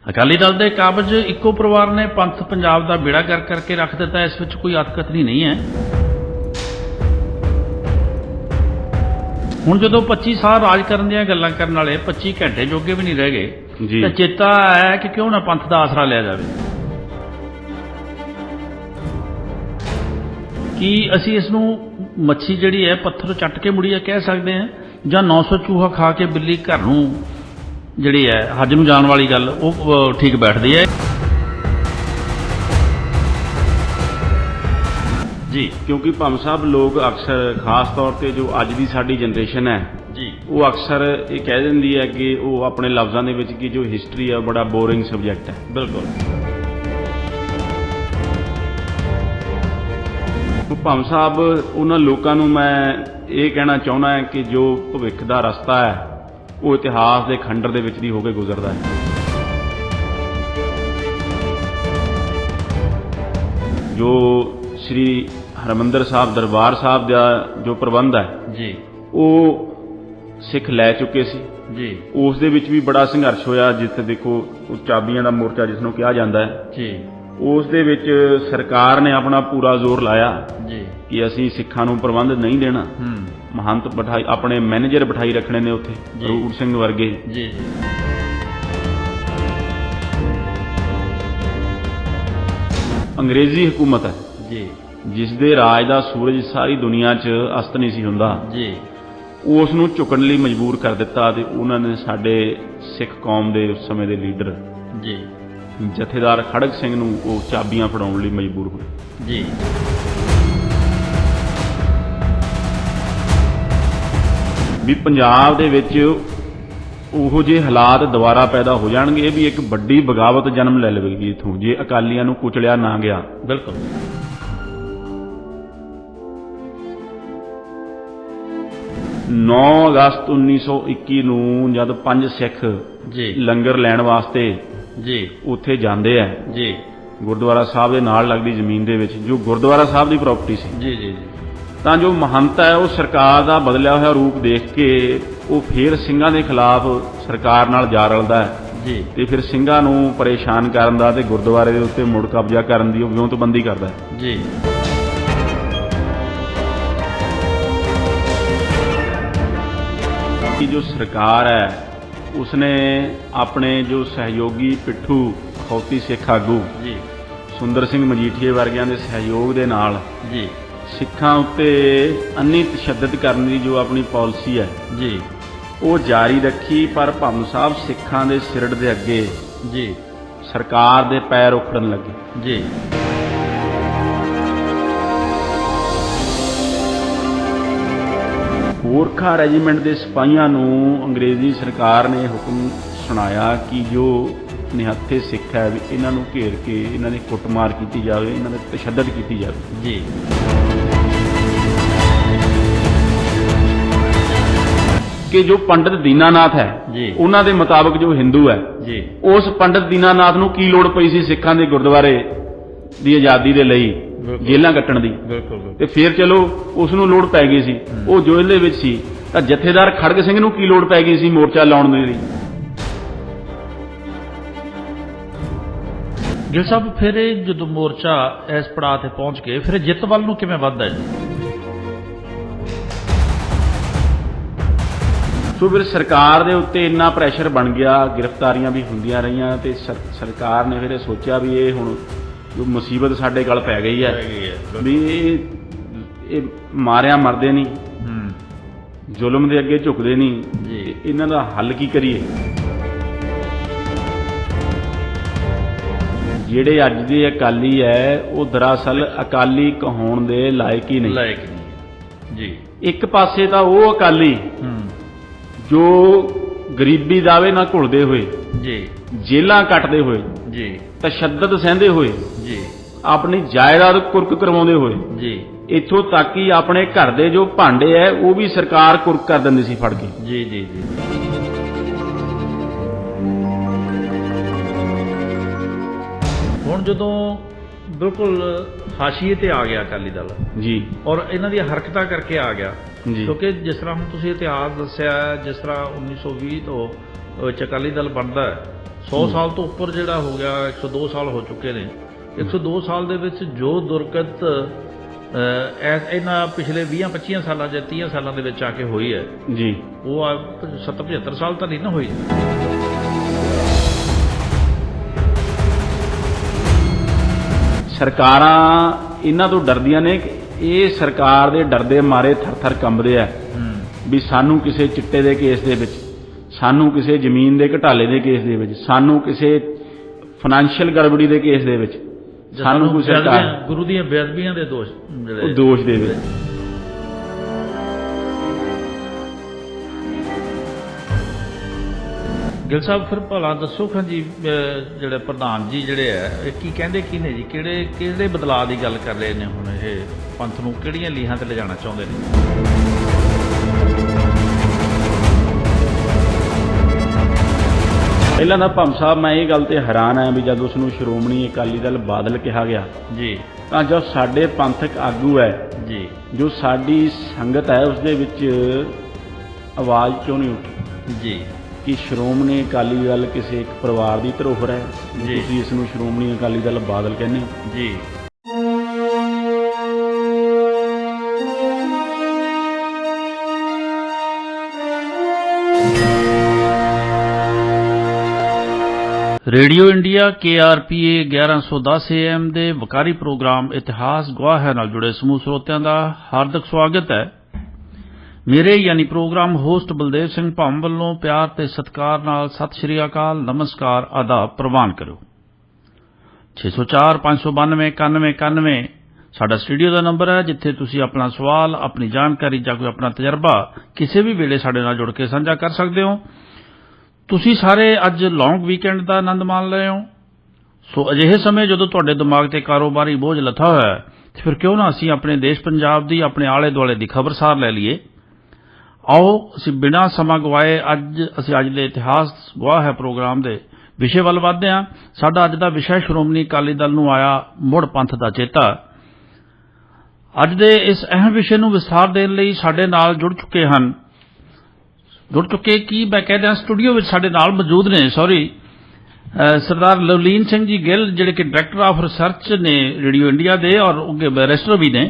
ਅਕਾਲੀ ਦਲ ਦੇ ਕਾਬਜ਼ ਇੱਕੋ ਪਰਿਵਾਰ ਨੇ ਪੰਥ ਪੰਜਾਬ ਦਾ ਬੇੜਾ ਕਰ ਕਰਕੇ ਰੱਖ ਦਿੱਤਾ। ਇਸ ਵਿੱਚ ਕੋਈ ਅਤਕਥਨੀ ਨਹੀਂ ਹੈ। ਹੁਣ ਜਦੋਂ 25 ਸਾਲ ਰਾਜ ਕਰਨ ਦੀਆਂ ਗੱਲਾਂ ਕਰਨ ਵਾਲੇ 25 ਘੰਟੇ ਜੋਗੇ ਵੀ ਨਹੀਂ ਰਹਿ ਗਏ ਤਾਂ ਚੇਤਾ ਆਇਆ ਕਿ ਕਿਉਂ ਨਾ ਪੰਥ ਦਾ ਆਸਰਾ ਲਿਆ ਜਾਵੇ। ਕੀ ਅਸੀਂ ਇਸ ਨੂੰ ਮੱਛੀ ਜਿਹੜੀ ਹੈ ਪੱਥਰ ਚੱਟ ਕੇ ਮੁੜੀ ਹੈ ਕਹਿ ਸਕਦੇ ਹਾਂ, ਜਾਂ 900 ਚੂਹਾ ਖਾ ਕੇ ਬਿੱਲੀ ਘਰ ਨੂੰ ਜਿਹੜੀ ਹੈ ਹੱਜ ਨੂੰ ਜਾਣ ਵਾਲੀ ਗੱਲ ਉਹ ਠੀਕ ਬੈਠਦੀ ਹੈ ਜੀ। ਕਿਉਂਕਿ ਭਾਮ ਸਾਹਿਬ ਲੋਕ ਅਕਸਰ ਖਾਸ ਤੌਰ ਤੇ ਜੋ ਅੱਜ ਦੀ ਸਾਡੀ ਜਨਰੇਸ਼ਨ ਹੈ ਜੀ, ਉਹ ਅਕਸਰ ਇਹ ਕਹਿ ਦਿੰਦੀ ਹੈ ਕਿ ਉਹ ਆਪਣੇ ਲਫ਼ਜ਼ਾਂ ਦੇ ਵਿੱਚ ਕਿ ਜੋ ਹਿਸਟਰੀ ਹੈ ਬੜਾ ਬੋਰਿੰਗ ਸਬਜੈਕਟ ਹੈ। ਬਿਲਕੁਲ। ਭਾਮ ਸਾਹਿਬ ਉਹਨਾਂ ਲੋਕਾਂ ਨੂੰ ਮੈਂ ਇਹ ਕਹਿਣਾ ਚਾਹੁੰਦਾ ਹਾਂ ਕਿ ਜੋ ਭਵਿੱਖ ਦਾ ਰਸਤਾ ਹੈ ਉਹ ਇਤਿਹਾਸ ਦੇ ਖੰਡਰ ਦੇ ਵਿੱਚ ਦੀ ਹੋ ਕੇ ਗੁਜ਼ਰਦਾ ਹੈ। ਜੋ ਸ੍ਰੀ ਹਰਿਮੰਦਰ ਸਾਹਿਬ ਦਰਬਾਰ ਸਾਹਿਬ ਦਾ ਜੋ ਪ੍ਰਬੰਧ ਹੈ ਜੀ, ਉਹ ਸਿੱਖ ਲੈ ਚੁੱਕੇ ਸੀ ਜੀ। ਉਸ ਦੇ ਵਿੱਚ ਵੀ ਬੜਾ ਸੰਘਰਸ਼ ਹੋਇਆ। ਜਿੱਥੇ ਦੇਖੋ ਉਹ ਚਾਬੀਆਂ ਦਾ ਮੋਰਚਾ ਜਿਸ ਨੂੰ ਕਿਹਾ ਜਾਂਦਾ ਹੈ ਜੀ, ਉਸ ਦੇ ਵਿੱਚ ਸਰਕਾਰ ਨੇ ਆਪਣਾ ਪੂਰਾ ਜ਼ੋਰ ਲਾਇਆ ਜੀ ਕਿ ਅਸੀਂ ਸਿੱਖਾਂ ਨੂੰ ਪ੍ਰਬੰਧ ਨਹੀਂ ਦੇਣਾ। ਮਹੰਤ ਬਿਠਾਈ, ਆਪਣੇ ਮੈਨੇਜਰ ਬਿਠਾਈ ਰੱਖਣੇ ਨੇ ਉੱਥੇ, ਰੂਪ ਸਿੰਘ ਵਰਗੇ। ਜੀ ਜੀ। ਅੰਗਰੇਜ਼ੀ ਹਕੂਮਤ ਹੈ ਜੀ, ਜਿਸ ਦੇ ਰਾਜ ਦਾ ਸੂਰਜ ਸਾਰੀ ਦੁਨੀਆ 'ਚ ਅਸਤ ਨਹੀਂ ਸੀ ਹੁੰਦਾ ਜੀ, ਉਸ ਨੂੰ ਝੁਕਣ ਲਈ ਮਜਬੂਰ ਕਰ ਦਿੱਤਾ। ਤੇ ਉਹਨਾਂ ਨੇ ਸਾਡੇ ਸਿੱਖ ਕੌਮ ਦੇ ਉਸ ਸਮੇਂ ਦੇ ਲੀਡਰ ਜੀ ਜਥੇਦਾਰ ਖੜਗ ਸਿੰਘ ਨੂੰ ਉਹ ਚਾਬੀਆਂ ਫੜਾਉਣ ਲਈ ਮਜਬੂਰ ਹੋਏ। ਜੀ। ਵੀ ਪੰਜਾਬ ਦੇ ਵਿੱਚ ਉਹੋ ਜਿਹੇ ਹਾਲਾਤ ਦੁਬਾਰਾ ਪੈਦਾ ਹੋ ਜਾਣਗੇ ਵੀ ਇੱਕ ਵੱਡੀ ਬਗਾਵਤ ਜਨਮ ਲੈ ਲਵੇਗੀ ਇੱਥੋਂ, ਜੇ ਅਕਾਲੀਆਂ ਨੂੰ ਕੁਚਲਿਆ ਨਾ ਗਿਆ। ਬਿਲਕੁਲ। 9 ਅਗਸਤ 1921 ਨੂੰ ਜਦ 5 ਸਿੱਖ ਜੀ ਲੰਗਰ ਲੈਣ ਵਾਸਤੇ ਜੀ ਉੱਥੇ ਜਾਂਦੇ ਆ ਜੀ, ਗੁਰਦੁਆਰਾ ਸਾਹਿਬ ਦੇ ਨਾਲ ਲੱਗਦੀ ਜ਼ਮੀਨ ਦੇ ਵਿੱਚ, ਜੋ ਗੁਰਦੁਆਰਾ ਸਾਹਿਬ ਦੀ ਪ੍ਰਾਪਰਟੀ ਸੀ, ਜੀ ਜੀ ਜੀ, ਤਾਂ ਜੋ ਮਹੰਤ ਹੈ ਉਹ ਸਰਕਾਰ ਦਾ ਬਦਲਿਆ ਹੋਇਆ ਰੂਪ ਦੇਖ ਕੇ ਉਹ ਫਿਰ ਸਿੰਘਾਂ ਦੇ ਖਿਲਾਫ ਸਰਕਾਰ ਨਾਲ ਜਾ ਰਲਦਾ ਹੈ ਜੀ, ਤੇ ਫਿਰ ਸਿੰਘਾਂ ਨੂੰ ਪਰੇਸ਼ਾਨ ਕਰਨ ਦਾ ਤੇ ਗੁਰਦੁਆਰੇ ਦੇ ਉੱਤੇ ਮੁੜ ਕਬਜ਼ਾ ਕਰਨ ਦੀ ਉਹ ਵਿਉਂਤਬੰਦੀ ਕਰਦਾ ਹੈ ਜੀ। ਕਿ ਜੋ ਸਰਕਾਰ ਹੈ ਉਸਨੇ ਆਪਣੇ ਜੋ ਸਹਿਯੋਗੀ ਪਿੱਠੂ ਖੌਤੀ ਸਿੱਖ ਆਗੂ ਜੀ ਸੁੰਦਰ ਸਿੰਘ ਮਜੀਠੀਏ ਵਰਗਿਆਂ ਦੇ ਸਹਿਯੋਗ ਦੇ ਨਾਲ ਜੀ ਸਿੱਖਾਂ ਉੱਤੇ ਅੰਨੀ ਤਸ਼ੱਦਦ ਕਰਨ ਦੀ ਜੋ ਆਪਣੀ ਪਾਲਿਸੀ ਹੈ ਜੀ ਉਹ ਜਾਰੀ ਰੱਖੀ। ਪਰ ਭਾਮ ਸਾਹਿਬ ਸਿੱਖਾਂ ਦੇ ਸਿਰੜ ਦੇ ਅੱਗੇ ਜੀ ਸਰਕਾਰ ਦੇ ਪੈਰ ਉਖੜਨ ਲੱਗੇ ਜੀ। ਗੋਰਖਾ ਰੈਜੀਮੈਂਟ ਦੇ ਸਿਪਾਹੀਆਂ ਨੂੰ ਅੰਗਰੇਜ਼ੀ ਸਰਕਾਰ ਨੇ ਹੁਕਮ ਸੁਣਾਇਆ ਕਿ ਜੋ ਨਿਹੱਥੇ ਸਿੱਖ ਹੈ ਵੀ ਇਹਨਾਂ ਨੂੰ ਘੇਰ ਕੇ ਇਹਨਾਂ ਦੀ ਕੁੱਟਮਾਰ ਕੀਤੀ ਜਾਵੇ, ਇਹਨਾਂ ਦੇ ਤਸ਼ੱਦਦ ਕੀਤੀ ਜਾਵੇ ਜੀ। ਕਿ ਜੋ ਪੰਡਿਤ ਦੀਨਾਨਾਥ ਹੈ ਜੀ ਉਹਨਾਂ ਦੇ ਮੁਤਾਬਕ ਜੋ ਹਿੰਦੂ ਹੈ ਜੀ, ਉਸ ਪੰਡਿਤ ਦੀਨਾਨਾਥ ਨੂੰ ਕੀ ਲੋੜ ਪਈ ਸੀ ਸਿੱਖਾਂ ਦੇ ਗੁਰਦੁਆਰੇ ਦੀ ਆਜ਼ਾਦੀ ਦੇ ਲਈ ਜੇਲ੍ਹਾਂ ਕੱਟਣ ਦੀ। ਬਿਲਕੁਲ। ਤੇ ਫਿਰ ਚਲੋ ਉਸ ਨੂੰ ਲੋੜ ਪੈ ਗਈ ਸੀ, ਉਹ ਜੇਲ੍ਹ ਦੇ ਵਿੱਚ ਸੀ, ਤਾਂ ਜਥੇਦਾਰ ਖੜਗ ਸਿੰਘ ਨੂੰ ਕੀ ਲੋੜ ਪੈ ਗਈ ਸੀ ਮੋਰਚਾ ਲਾਉਣ ਦੇ ਲਈ। ਗਿਲ ਸਾਹਿਬ, ਫਿਰ ਇਹ ਜਦੋਂ ਮੋਰਚਾ ਇਸ ਪੜਾਅ ਤੇ ਪਹੁੰਚ ਕੇ ਫਿਰ ਜਿੱਤ ਵੱਲ ਨੂੰ ਕਿਵੇਂ ਵੱਧਦਾ ਜੀ? ਸੋ ਫਿਰ ਸਰਕਾਰ ਦੇ ਉੱਤੇ ਇੰਨਾ ਪ੍ਰੈਸ਼ਰ ਬਣ ਗਿਆ, ਗ੍ਰਿਫਤਾਰੀਆਂ ਵੀ ਹੁੰਦੀਆਂ ਰਹੀਆਂ, ਤੇ ਸਰਕਾਰ ਨੇ ਫਿਰ ਇਹ ਸੋਚਿਆ ਵੀ ਇਹ ਹੁਣ ਜੋ ਮੁਸੀਬਤ ਸਾਡੇ ਗਲ ਪੈ ਗਈ ਹੈ ਵੀ ਇਹ ਮਾਰਿਆ ਮਰਦੇ ਨਹੀਂ, ਜ਼ੁਲਮ ਦੇ ਅੱਗੇ ਝੁਕਦੇ ਨਹੀਂ, ਇਹਨਾਂ ਦਾ ਹੱਲ ਕੀ ਕਰੀਏ। ਜਿਹੜੇ ਅੱਜ ਦੇ ਅਕਾਲੀ ਹੈ ਉਹ ਦਰਅਸਲ ਅਕਾਲੀ ਕਹਾਉਣ ਦੇ ਲਾਇਕ ਹੀ ਨਹੀਂ ਜੀ। ਇੱਕ ਪਾਸੇ ਤਾਂ ਉਹ ਅਕਾਲੀ ਜੋ ਗਰੀਬੀ ਦਾਵੇ ਨਾਲ ਘੁਲਦੇ ਹੋਏ ਜੀ, ਜੇਲ੍ਹਾਂ ਕੱਟਦੇ ਹੋਏ ਜੀ, ਤਸ਼ੱਦਦ ਸਹਿੰਦੇ ਹੋਏ ਜੀ, ਆਪਣੀ ਜਾਇਦਾਦ ਕੁਰਕ ਕਰਵਾਉਂਦੇ ਹੋਏ ਜੀ, ਇੱਥੋਂ ਤੱਕ ਕਿ ਆਪਣੇ ਘਰ ਦੇ ਜੋ ਭਾਂਡੇ ਐ ਉਹ ਵੀ ਸਰਕਾਰ ਕੁਰਕ ਕਰ ਦਿੰਦੀ ਸੀ ਫੜ ਕੇ। ਜੀ ਜੀ ਜੀ। ਹੁਣ ਜਦੋਂ ਬਿਲਕੁਲ ਹਾਸ਼ੀਏ ਤੇ ਆ ਗਿਆ ਅਕਾਲੀ ਦਲ ਜੀ, ਔਰ ਇਹਨਾਂ ਦੀਆਂ ਹਰਕਤਾਂ ਕਰਕੇ ਆ ਗਿਆ, ਜੀ, ਕਿਉਂਕਿ ਜਿਸ ਤਰ੍ਹਾਂ ਹੁਣ ਤੁਸੀਂ ਇਤਿਹਾਸ ਦੱਸਿਆ, ਜਿਸ ਤਰ੍ਹਾਂ 1920 ਤੋਂ ਅਕਾਲੀ ਦਲ ਬਣਦਾ ਹੈ, 100 ਸਾਲ ਤੋਂ ਉੱਪਰ ਜਿਹੜਾ ਹੋ ਗਿਆ, 102 ਸਾਲ ਹੋ ਚੁੱਕੇ ਨੇ। 102 ਸਾਲ ਦੇ ਵਿੱਚ ਜੋ ਦੁਰਗਤ ਇਹਨਾਂ ਪਿਛਲੇ 20-25 ਸਾਲਾਂ ਜਾਂ 30 ਸਾਲਾਂ ਦੇ ਵਿੱਚ ਆ ਕੇ ਹੋਈ ਹੈ ਜੀ, ਉਹ 70-75 ਸਾਲ ਤਾਂ ਨਹੀਂ ਨਾ ਹੋਈ। ਸਰਕਾਰਾਂ ਇਹਨਾਂ ਤੋਂ ਡਰਦੀਆਂ ਨੇ ਕਿ ਇਹ ਸਰਕਾਰ ਦੇ ਡਰਦੇ ਮਾਰੇ ਥਰ-ਥਰ ਕੰਬਦੇ ਆ ਵੀ ਸਾਨੂੰ ਕਿਸੇ ਚਿੱਟੇ ਦੇ ਕੇਸ ਦੇ ਵਿੱਚ, ਸਾਨੂੰ ਕਿਸੇ ਜ਼ਮੀਨ ਦੇ ਘਟਾਲੇ ਦੇ ਕੇਸ ਦੇ ਵਿੱਚ, ਸਾਨੂੰ ਕਿਸੇ ਫਾਈਨੈਂਸ਼ੀਅਲ ਗੜਬੜੀ ਦੇ ਕੇਸ ਦੇ ਵਿੱਚ, ਸਾਨੂੰ ਕੋਈ ਸਰਕਾਰ ਗੁਰੂ ਦੀਆਂ ਬੇਅਦਬੀਆਂ ਦੇ ਦੋਸ਼ ਜਿਹੜੇ ਦੋਸ਼ ਦੇ ਵਿੱਚ। ਗਿੱਲ ਸਾਹਿਬ ਫਿਰ ਭਲਾ ਦੱਸੋ ਖਾਂ ਜੀ, ਜਿਹੜੇ ਪ੍ਰਧਾਨ ਜੀ ਜਿਹੜੇ ਹੈ ਇਹ ਕੀ ਕਹਿੰਦੇ ਕੀ ਨੇ ਜੀ, ਕਿਹੜੇ ਬਦਲਾਅ ਦੀ ਗੱਲ ਕਰ ਰਹੇ ਨੇ ਹੁਣ, ਇਹ ਪੰਥ ਨੂੰ ਕਿਹੜੀਆਂ ਲੀਹਾਂ ਤੇ ਲਿਜਾਣਾ ਚਾਹੁੰਦੇ ਨੇ? ਪਹਿਲਾਂ ਤਾਂ ਭੰਮ ਸਾਹਿਬ ਮੈਂ ਇਹ ਗੱਲ ਤੇ ਹੈਰਾਨ ਆ ਵੀ ਜਦ ਉਸ ਨੂੰ ਸ਼੍ਰੋਮਣੀ ਅਕਾਲੀ ਦਲ ਬਾਦਲ ਕਿਹਾ ਗਿਆ ਜੀ, ਤਾਂ ਜੋ ਸਾਡੇ ਪੰਥਕ ਆਗੂ ਹੈ ਜੀ, ਜੋ ਸਾਡੀ ਸੰਗਤ ਹੈ ਉਸ ਦੇ ਵਿੱਚ ਆਵਾਜ਼ ਕਿਉਂ ਨਹੀਂ ਉੱਠੀ ਜੀ ਕਿ ਸ਼੍ਰੋਮਣੀ ਅਕਾਲੀ ਦਲ ਕਿਸੇ ਇੱਕ ਪਰਿਵਾਰ ਦੀ ਧਰੋਹਰ ਹੈ, ਜੀ। ਤੁਸੀਂ ਇਸ ਨੂੰ ਸ਼੍ਰੋਮਣੀ ਅਕਾਲੀ ਦਲ ਬਾਦਲ ਕਹਿੰਦੇ ਹੋ ਜੀ। ਰੇਡੀਓ ਇੰਡੀਆ KRPA 1110 AM ਦੇ ਵਕਾਰੀ ਪ੍ਰੋਗਰਾਮ ਇਤਿਹਾਸ ਗਵਾਹ ਹੈ ਨਾਲ ਜੁੜੇ ਸਮੂਹ ਸਰੋਤਿਆਂ ਦਾ ਹਾਰਦਿਕ ਸਵਾਗਤ ਹੈ। ਮੇਰੇ ਯਾਨੀ ਪ੍ਰੋਗਰਾਮ ਹੋਸਟ ਬਲਦੇਵ ਸਿੰਘ ਭੰਮ ਵੱਲੋਂ ਪਿਆਰ ਤੇ ਸਤਿਕਾਰ ਨਾਲ ਸਤਿ ਸ਼੍ਰੀ ਅਕਾਲ, ਨਮਸਕਾਰ, ਆਦਾਬ ਪ੍ਰਵਾਨ ਕਰੋ। 604 592 9191 ਸਾਡਾ ਸਟੂਡੀਓ ਦਾ ਨੰਬਰ ਹੈ, ਜਿੱਥੇ ਤੁਸੀਂ ਆਪਣਾ ਸਵਾਲ, ਆਪਣੀ ਜਾਣਕਾਰੀ ਜਾਂ ਕੋਈ ਆਪਣਾ ਤਜਰਬਾ ਕਿਸੇ ਵੀ ਵੇਲੇ ਸਾਡੇ ਨਾਲ ਜੁੜ ਕੇ ਸਾਂਝਾ ਕਰ ਸਕਦੇ ਹੋ। ਤੁਸੀਂ ਸਾਰੇ ਅੱਜ ਲੌਂਗ ਵੀਕਐਂਡ ਦਾ ਆਨੰਦ ਮਾਣ ਰਹੇ ਹੋ, ਸੋ ਅਜਿਹੇ ਸਮੇਂ ਜਦੋਂ ਤੁਹਾਡੇ ਦਿਮਾਗ ਤੇ ਕਾਰੋਬਾਰੀ ਬੋਝ ਲੱਥਾ ਹੋਇਆ ਹੈ, ਫਿਰ ਕਿਉਂ ਨਾ ਅਸੀਂ ਆਪਣੇ ਦੇਸ਼ ਪੰਜਾਬ ਦੀ, ਆਪਣੇ ਆਲੇ ਦੁਆਲੇ ਦੀ ਖਬਰਸਾਰ ਲੈ ਲਈਏ। ਆਓ ਅਸੀਂ ਬਿਨਾਂ ਸਮਾਂ ਗਵਾਏ ਅੱਜ ਦੇ ਇਤਿਹਾਸ ਗਵਾਹ ਹੈ ਪ੍ਰੋਗਰਾਮ ਦੇ ਵਿਸ਼ੇ ਵੱਲ ਵਧਦੇ ਹਾਂ। ਸਾਡਾ ਅੱਜ ਦਾ ਵਿਸ਼ਾ ਸ਼੍ਰੋਮਣੀ ਅਕਾਲੀ ਦਲ ਨੂੰ ਆਇਆ ਮੁੜ ਪੰਥ ਦਾ ਚੇਤਾ। ਅੱਜ ਦੇ ਇਸ ਅਹਿਮ ਵਿਸ਼ੇ ਨੂੰ ਵਿਸਥਾਰ ਦੇਣ ਲਈ ਸਾਡੇ ਨਾਲ ਜੁੜ ਚੁੱਕੇ ਕੀ ਮੈਂ ਕਹਿੰਦਾ ਸਟੂਡੀਓ ਵਿੱਚ ਸਾਡੇ ਨਾਲ ਮੌਜੂਦ ਨੇ ਸਰਦਾਰ ਲਵਲੀਨ ਸਿੰਘ ਜੀ ਗਿੱਲ, ਜਿਹੜੇ ਕਿ ਡਾਇਰੈਕਟਰ ਆਫ ਰਿਸਰਚ ਨੇ ਰੇਡੀਓ ਇੰਡੀਆ ਦੇ ਔਰ ਬੈਰਿਸਟਰ ਵੀ ਨੇ।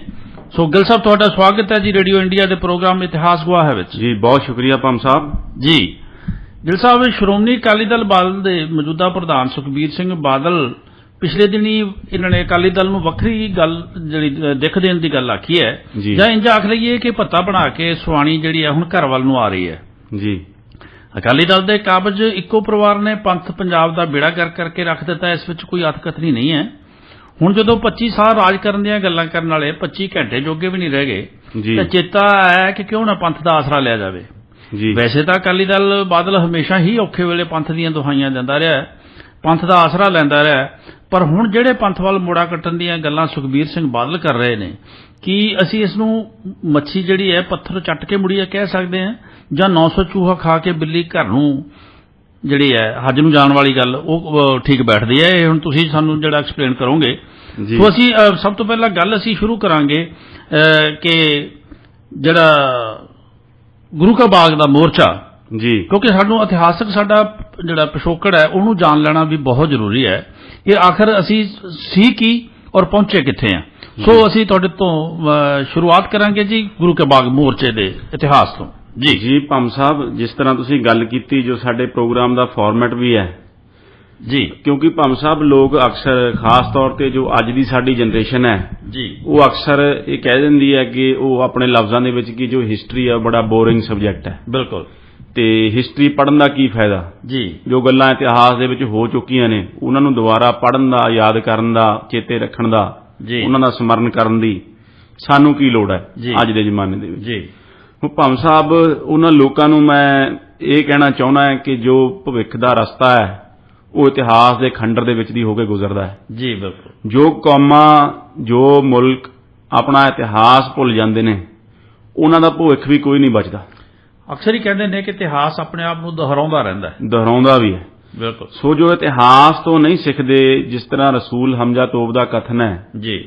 ਸੋ ਗਿੱਲ ਸਾਹਿਬ, ਤੁਹਾਡਾ ਸਵਾਗਤ ਹੈ ਜੀ ਰੇਡੀਓ ਇੰਡੀਆ ਦੇ ਪ੍ਰੋਗਰਾਮ ਇਤਿਹਾਸ ਗਵਾਹ ਹੈ ਵਿੱਚ। ਜੀ ਬਹੁਤ ਸ਼ੁਕਰੀਆ ਭੰਮ ਸਾਹਿਬ ਜੀ। ਗਿੱਲ ਸਾਹਿਬ, ਸ਼੍ਰੋਮਣੀ ਅਕਾਲੀ ਦਲ ਬਾਦਲ ਦੇ ਮੌਜੂਦਾ ਪ੍ਰਧਾਨ ਸੁਖਬੀਰ ਸਿੰਘ ਬਾਦਲ ਪਿਛਲੇ ਦਿਨੀ ਇਹਨਾਂ ਨੇ ਅਕਾਲੀ ਦਲ ਨੂੰ ਵੱਖਰੀ ਗੱਲ ਜਿਹੜੀ ਦਿੱਖ ਦੇਣ ਦੀ ਗੱਲ ਆਖੀ ਹੈ, ਜਾਂ ਇੰਜ ਆਖ ਲਈਏ ਕਿ ਭੱਤਾ ਬਣਾ ਕੇ ਸੁਆਣੀ ਜਿਹੜੀ ਹੈ ਹੁਣ ਘਰ ਵੱਲ ਨੂੰ ਆ ਰਹੀ ਹੈ ਜੀ। ਅਕਾਲੀ ਦਲ ਦੇ ਕਾਬਜ਼ ਇੱਕੋ ਪਰਿਵਾਰ ਨੇ ਪੰਥ ਪੰਜਾਬ ਦਾ ਬੇੜਾ ਕਰਕੇ ਰੱਖ ਦਿੱਤਾ। ਇਸ ਵਿੱਚ ਕੋਈ ਅਤਕਥਨੀ ਨਹੀਂ ਹੈ। ਹੁਣ ਜਦੋਂ 25 ਸਾਲ ਰਾਜ ਕਰਨ ਦੀਆਂ ਗੱਲਾਂ ਕਰਨ ਵਾਲੇ 25 ਘੰਟੇ ਜੋਗੇ ਵੀ ਨਹੀਂ ਰਹਿ ਗਏ, ਤਾਂ ਚੇਤਾ ਆਇਆ ਕਿ ਕਿਉਂ ਨਾ ਪੰਥ ਦਾ ਆਸਰਾ ਲਿਆ ਜਾਵੇ। ਵੈਸੇ ਤਾਂ ਅਕਾਲੀ ਦਲ ਬਾਦਲ ਹਮੇਸ਼ਾ ਹੀ ਔਖੇ ਵੇਲੇ ਪੰਥ ਦੀਆਂ ਦੁਹਾਈਆਂ ਦਿੰਦਾ ਰਿਹਾ, ਪੰਥ ਦਾ ਆਸਰਾ ਲੈਂਦਾ ਰਿਹਾ, ਪਰ ਹੁਣ ਜਿਹੜੇ ਪੰਥ ਵੱਲ ਮੋੜਾ ਕੱਟਣ ਦੀਆਂ ਗੱਲਾਂ ਸੁਖਬੀਰ ਸਿੰਘ ਬਾਦਲ ਕਰ ਰਹੇ ਨੇ, ਕੀ ਅਸੀਂ ਇਸ ਨੂੰ ਮੱਛੀ ਜਿਹੜੀ ਹੈ ਪੱਥਰ ਚੱਟ ਕੇ ਮੁੜੀ ਹੈ ਕਹਿ ਸਕਦੇ ਹਾਂ, ਜਾਂ 900 ਚੂਹਾ ਖਾ ਕੇ ਬਿੱਲੀ ਘਰ ਨੂੰ ਜਿਹੜੀ ਹੈ ਹੱਜ ਨੂੰ ਜਾਣ ਵਾਲੀ ਗੱਲ ਉਹ ਠੀਕ ਬੈਠਦੀ ਹੈ? ਇਹ ਹੁਣ ਤੁਸੀਂ ਸਾਨੂੰ ਜਿਹੜਾ ਐਕਸਪਲੇਨ ਕਰੋਗੇ। ਸੋ ਅਸੀਂ ਸਭ ਤੋਂ ਪਹਿਲਾਂ ਗੱਲ ਅਸੀਂ ਸ਼ੁਰੂ ਕਰਾਂਗੇ ਕਿ ਜਿਹੜਾ ਗੁਰੂ ਕਾ ਬਾਗ ਦਾ ਮੋਰਚਾ ਜੀ, ਕਿਉਂਕਿ ਸਾਨੂੰ ਇਤਿਹਾਸਕ ਸਾਡਾ ਜਿਹੜਾ ਪਿਛੋਕੜ ਹੈ ਉਹਨੂੰ ਜਾਣ ਲੈਣਾ ਵੀ ਬਹੁਤ ਜ਼ਰੂਰੀ ਹੈ ਕਿ ਆਖਰ ਅਸੀਂ ਸੀ ਕੀ ਔਰ ਪਹੁੰਚੇ ਕਿੱਥੇ ਆ। ਸੋ ਅਸੀਂ ਤੁਹਾਡੇ ਤੋਂ ਸ਼ੁਰੂਆਤ ਕਰਾਂਗੇ ਜੀ ਗੁਰੂ ਕੇ ਬਾਗ ਮੋਰਚੇ ਦੇ ਇਤਿਹਾਸ ਤੋਂ। ਜੀ ਭੰਮ ਸਾਹਿਬ, ਜਿਸ ਤਰ੍ਹਾਂ ਤੁਸੀਂ ਗੱਲ ਕੀਤੀ, ਜੋ ਸਾਡੇ ਪ੍ਰੋਗਰਾਮ ਦਾ ਫਾਰਮੈਟ ਵੀ ਹੈ ਜੀ, ਕਿਉਂਕਿ ਭੰਮ ਸਾਹਿਬ ਲੋਕ ਅਕਸਰ ਖਾਸ ਤੌਰ ਤੇ ਜੋ ਅੱਜ ਦੀ ਸਾਡੀ ਜਨਰੇਸ਼ਨ ਹੈ ਜੀ, ਉਹ ਅਕਸਰ ਇਹ ਕਹਿ ਦਿੰਦੀ ਹੈ ਕਿ ਉਹ ਆਪਣੇ ਲਫ਼ਜ਼ਾਂ ਦੇ ਵਿੱਚ ਕਿ ਜੋ ਹਿਸਟਰੀ ਹੈ ਬੜਾ ਬੋਰਿੰਗ ਸਬਜੈਕਟ ਹੈ। ਬਿਲਕੁਲ। ਤੇ ਹਿਸਟਰੀ ਪੜ੍ਹਨ ਦਾ ਕੀ ਫਾਇਦਾ ਜੀ, ਜੋ ਗੱਲਾਂ ਇਤਿਹਾਸ ਦੇ ਵਿੱਚ ਹੋ ਚੁੱਕੀਆਂ ਨੇ ਉਹਨਾਂ ਨੂੰ ਦੁਬਾਰਾ ਪੜ੍ਹਨ ਦਾ, ਯਾਦ ਕਰਨ ਦਾ, ਚੇਤੇ ਰੱਖਣ ਦਾ, ਉਹਨਾਂ ਦਾ ਸਮਰਨ ਕਰਨ ਦੀ ਸਾਨੂੰ ਕੀ ਲੋੜ ਹੈ ਅੱਜ ਦੇ ਜ਼ਮਾਨੇ ਦੇ ਵਿੱਚ ਜੀ। ਭੰਮ ਸਾਹਿਬ, ਉਹਨਾਂ ਲੋਕਾਂ ਨੂੰ ਮੈਂ ਇਹ ਕਹਿਣਾ ਚਾਹੁੰਦਾ ਕਿ ਜੋ ਭਵਿੱਖ ਦਾ ਰਸਤਾ ਹੈ ਉਹ ਇਤਿਹਾਸ ਦੇ ਖੰਡਰ ਦੇ ਵਿੱਚ ਦੀ ਹੋ ਕੇ ਗੁਜ਼ਰਦਾ ਹੈ ਜੀ। ਬਿਲਕੁਲ। ਜੋ ਕੌਮਾਂ, ਜੋ ਮੁਲਕ ਆਪਣਾ ਇਤਿਹਾਸ ਭੁੱਲ ਜਾਂਦੇ ਨੇ ਉਹਨਾਂ ਦਾ ਭਵਿੱਖ ਵੀ ਕੋਈ ਨਹੀਂ ਬਚਦਾ। ਅਕਸਰ ਹੀ ਕਹਿੰਦੇ ਨੇ ਕਿ ਇਤਿਹਾਸ ਆਪਣੇ ਆਪ ਨੂੰ ਦੁਹਰਾਉਂਦਾ ਰਹਿੰਦਾ ਹੈ, ਦੁਹਰਾਉਂਦਾ ਵੀ ਹੈ। ਬਿਲਕੁਲ। ਸੋ ਜੋ ਇਤਿਹਾਸ ਤੋਂ ਨਹੀਂ ਸਿੱਖਦੇ, ਜਿਸ ਤਰ੍ਹਾਂ ਰਸੂਲ ਹਮਜ਼ਾ ਤੋਬ ਦਾ ਕਥਨ ਹੈ ਜੀ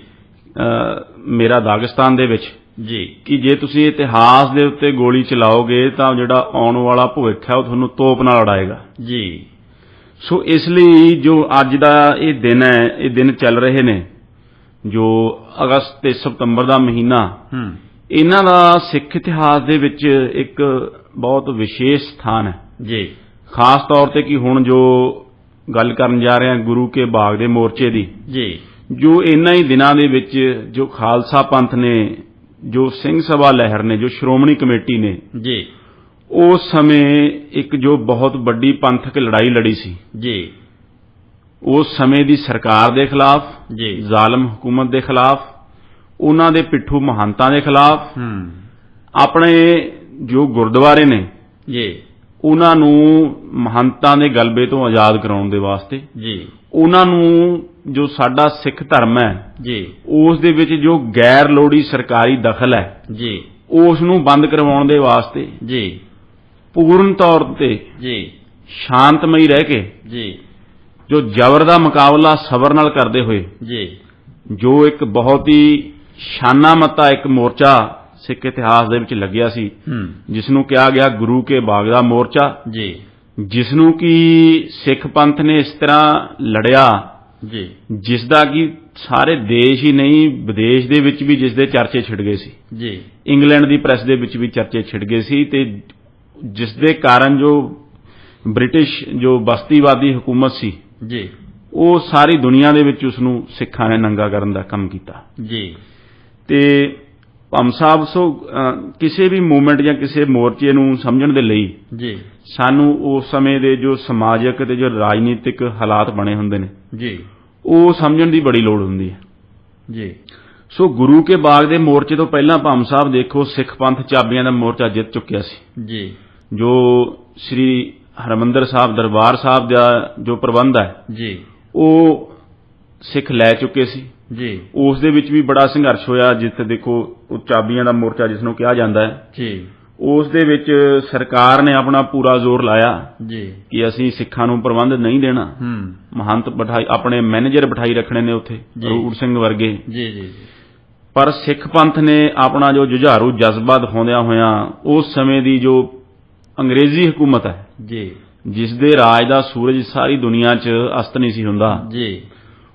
ਮੇਰਾ ਦਾਗਿਸਤਾਨ ਦੇ ਵਿੱਚ ਜੀ, ਕਿ ਜੇ ਤੁਸੀਂ ਇਤਿਹਾਸ ਦੇ ਉੱਤੇ ਗੋਲੀ ਚਲਾਓਗੇ ਤਾਂ ਜਿਹੜਾ ਆਉਣ ਵਾਲਾ ਭਵਿੱਖ ਹੈ ਉਹ ਤੁਹਾਨੂੰ ਤੋਪ ਨਾਲ ਉਡਾਏਗਾ ਜੀ। ਸੋ ਇਸ ਲਈ ਜੋ ਅੱਜ ਦਾ ਇਹ ਦਿਨ ਹੈ, ਇਹ ਦਿਨ ਚੱਲ ਰਹੇ ਨੇ ਜੋ ਅਗਸਤ ਤੇ ਸਤੰਬਰ ਦਾ ਮਹੀਨਾ, ਇਹਨਾਂ ਦਾ ਸਿੱਖ ਇਤਿਹਾਸ ਦੇ ਵਿੱਚ ਇੱਕ ਬਹੁਤ ਵਿਸ਼ੇਸ਼ ਸਥਾਨ ਹੈ ਜੀ। ਖਾਸ ਤੌਰ ਤੇ ਕਿ ਹੁਣ ਜੋ ਗੱਲ ਕਰਨ ਜਾ ਰਹੇ ਹਾਂ ਗੁਰੂ ਕੇ ਬਾਗ ਦੇ ਮੋਰਚੇ ਦੀ ਜੀ, ਜੋ ਇਹਨਾਂ ਹੀ ਦਿਨਾਂ ਦੇ ਵਿੱਚ ਜੋ ਖਾਲਸਾ ਪੰਥ ਨੇ, ਜੋ ਸਿੰਘ ਸਭਾ ਲਹਿਰ ਨੇ, ਜੋ ਸ਼੍ਰੋਮਣੀ ਕਮੇਟੀ ਨੇ ਜੀ, ਉਸ ਸਮੇਂ ਇੱਕ ਜੋ ਬਹੁਤ ਵੱਡੀ ਪੰਥਕ ਲੜਾਈ ਲੜੀ ਸੀ ਜੀ। ਉਸ ਸਮੇਂ ਦੀ ਸਰਕਾਰ ਦੇ ਖਿਲਾਫ, ਜੀ, ਜ਼ਾਲਮ ਹਕੂਮਤ ਦੇ ਖਿਲਾਫ, ਉਹਨਾਂ ਦੇ ਪਿੱਠੂ ਮਹੰਤਾਂ ਦੇ ਖਿਲਾਫ, ਆਪਣੇ ਜੋ ਗੁਰਦੁਆਰੇ ਨੇ ਜੀ, ਉਹਨਾਂ ਨੂੰ ਮਹੰਤਾਂ ਦੇ ਗਲਬੇ ਤੋਂ ਆਜ਼ਾਦ ਕਰਾਉਣ ਦੇ ਵਾਸਤੇ, ਜੀ, ਉਹਨਾਂ ਨੂੰ ਜੋ ਸਾਡਾ ਸਿੱਖ ਧਰਮ ਹੈ ਜੀ, ਉਸ ਦੇ ਵਿੱਚ ਜੋ ਗੈਰ ਲੋੜੀ ਸਰਕਾਰੀ ਦਖਲ ਹੈ ਜੀ, ਉਸ ਨੂੰ ਬੰਦ ਕਰਵਾਉਣ ਦੇ ਵਾਸਤੇ ਜੀ, ਪੂਰਨ ਤੌਰ ਤੇ ਜੀ, ਸ਼ਾਂਤਮਈ ਰਹਿ ਕੇ ਜੀ, ਜੋ ਜ਼ਬਰ ਦਾ ਮੁਕਾਬਲਾ ਸਬਰ ਨਾਲ ਕਰਦੇ ਹੋਏ ਜੀ, ਜੋ ਇੱਕ ਬਹੁਤ ਹੀ ਸ਼ਾਨਾਮਤਾ ਇੱਕ ਮੋਰਚਾ ਸਿੱਖ ਇਤਿਹਾਸ ਦੇ ਵਿੱਚ ਲੱਗਿਆ ਸੀ, ਜਿਸ ਨੂੰ ਕਿਹਾ ਗਿਆ ਗੁਰੂ ਕੇ ਬਾਗ ਦਾ ਮੋਰਚਾ, ਜੀ, ਜਿਸ ਨੂੰ ਕਿ ਸਿੱਖ ਪੰਥ ਨੇ ਇਸ ਤਰ੍ਹਾਂ ਲੜਿਆ ਜੀ, ਜਿਸ ਦਾ ਕਿ ਸਾਰੇ ਦੇਸ਼ ਹੀ ਨਹੀਂ ਵਿਦੇਸ਼ ਦੇ ਵਿੱਚ ਵੀ ਜਿਸ ਦੇ ਚਰਚੇ ਛਿੜ ਗਏ ਸੀ, ਜੀ, ਇੰਗਲੈਂਡ ਦੀ ਪ੍ਰੈਸ ਦੇ ਵਿੱਚ ਵੀ ਚਰਚੇ ਛਿੜ ਗਏ ਸੀ, ਤੇ ਜਿਸ ਦੇ ਕਾਰਨ ਜੋ ਬ੍ਰਿਟਿਸ਼ ਜੋ ਬਸਤੀਵਾਦੀ ਹਕੂਮਤ ਸੀ ਜੀ, ਉਹ ਸਾਰੀ ਦੁਨੀਆ ਦੇ ਵਿੱਚ ਉਸ ਨੂੰ ਸਿੱਖਾਂ ਨੇ ਨੰਗਾ ਕਰਨ ਦਾ ਕੰਮ ਕੀਤਾ। ਜੀ, ਤੇ ਭੰਮ ਸਾਹਿਬ ਕਿਸੇ ਵੀ ਮੂਵਮੈਂਟ ਜਾਂ ਕਿਸੇ ਮੋਰਚੇ ਨੂੰ ਸਮਝਣ ਦੇ ਲਈ ਜੀ, ਸਾਨੂੰ ਉਸ ਸਮੇਂ ਦੇ ਜੋ ਸਮਾਜਿਕ ਤੇ ਜੋ ਰਾਜਨੀਤਿਕ ਹਾਲਾਤ ਬਣੇ ਹੁੰਦੇ ਨੇ ਜੀ, ਉਹ ਸਮਝਣ ਦੀ ਬੜੀ ਲੋੜ ਹੁੰਦੀ ਹੈ। ਜੀ। ਸੋ ਗੁਰੂ ਕੇ ਬਾਗ ਦੇ ਮੋਰਚੇ ਤੋਂ ਪਹਿਲਾਂ ਭੰਮ ਸਾਹਿਬ ਦੇਖੋ ਸਿੱਖ ਪੰਥ ਚਾਬੀਆਂ ਦਾ ਮੋਰਚਾ ਜਿੱਤ ਚੁੱਕਿਆ ਸੀ। ਜੀ, ਜੋ ਸ੍ਰੀ ਹਰਿਮੰਦਰ ਸਾਹਿਬ ਦਰਬਾਰ ਸਾਹਿਬ ਦਾ ਜੋ ਪ੍ਰਬੰਧ ਹੈ ਜੀ, ਉਹ ਸਿੱਖ ਲੈ ਚੁੱਕੇ ਸੀ। ਜੀ, ਉਸ ਦੇ ਵਿੱਚ ਵੀ ਬੜਾ ਸੰਘਰਸ਼ ਹੋਇਆ, ਜਿੱਥੇ ਦੇਖੋ ਉਹ ਚਾਬੀਆਂ ਦਾ ਮੋਰਚਾ ਜਿਸ ਨੂੰ ਕਿਹਾ ਜਾਂਦਾ ਹੈ, ਜੀ, ਉਸ ਦੇ ਵਿੱਚ ਸਰਕਾਰ ਨੇ ਆਪਣਾ ਪੂਰਾ ਜ਼ੋਰ ਲਾਇਆ ਜੀ, ਕਿ ਅਸੀਂ ਸਿੱਖਾਂ ਨੂੰ ਪ੍ਰਬੰਧ ਨਹੀਂ ਦੇਣਾ, ਮਹੰਤ ਬਿਠਾਈ ਆਪਣੇ ਮੈਨੇਜਰ ਬਿਠਾਈ ਰੱਖਣੇ ਨੇ ਉੱਥੇ ਰੂੜ ਸਿੰਘ ਵਰਗੇ। ਜੀ, ਜੀ, ਪਰ ਸਿੱਖ ਪੰਥ ਨੇ ਆਪਣਾ ਜੋ ਜੁਝਾਰੂ ਜਜ਼ਬਾ ਦਿਖਾਉਂਦਿਆਂ ਹੋਇਆਂ ਉਸ ਸਮੇਂ ਦੀ ਜੋ ਅੰਗਰੇਜ਼ੀ ਹਕੂਮਤ ਹੈ, ਜੀ, ਜਿਸ ਦੇ ਰਾਜ ਦਾ ਸੂਰਜ ਸਾਰੀ ਦੁਨੀਆ 'ਚ ਅਸਤ ਨਹੀਂ ਸੀ ਹੁੰਦਾ, ਜੀ,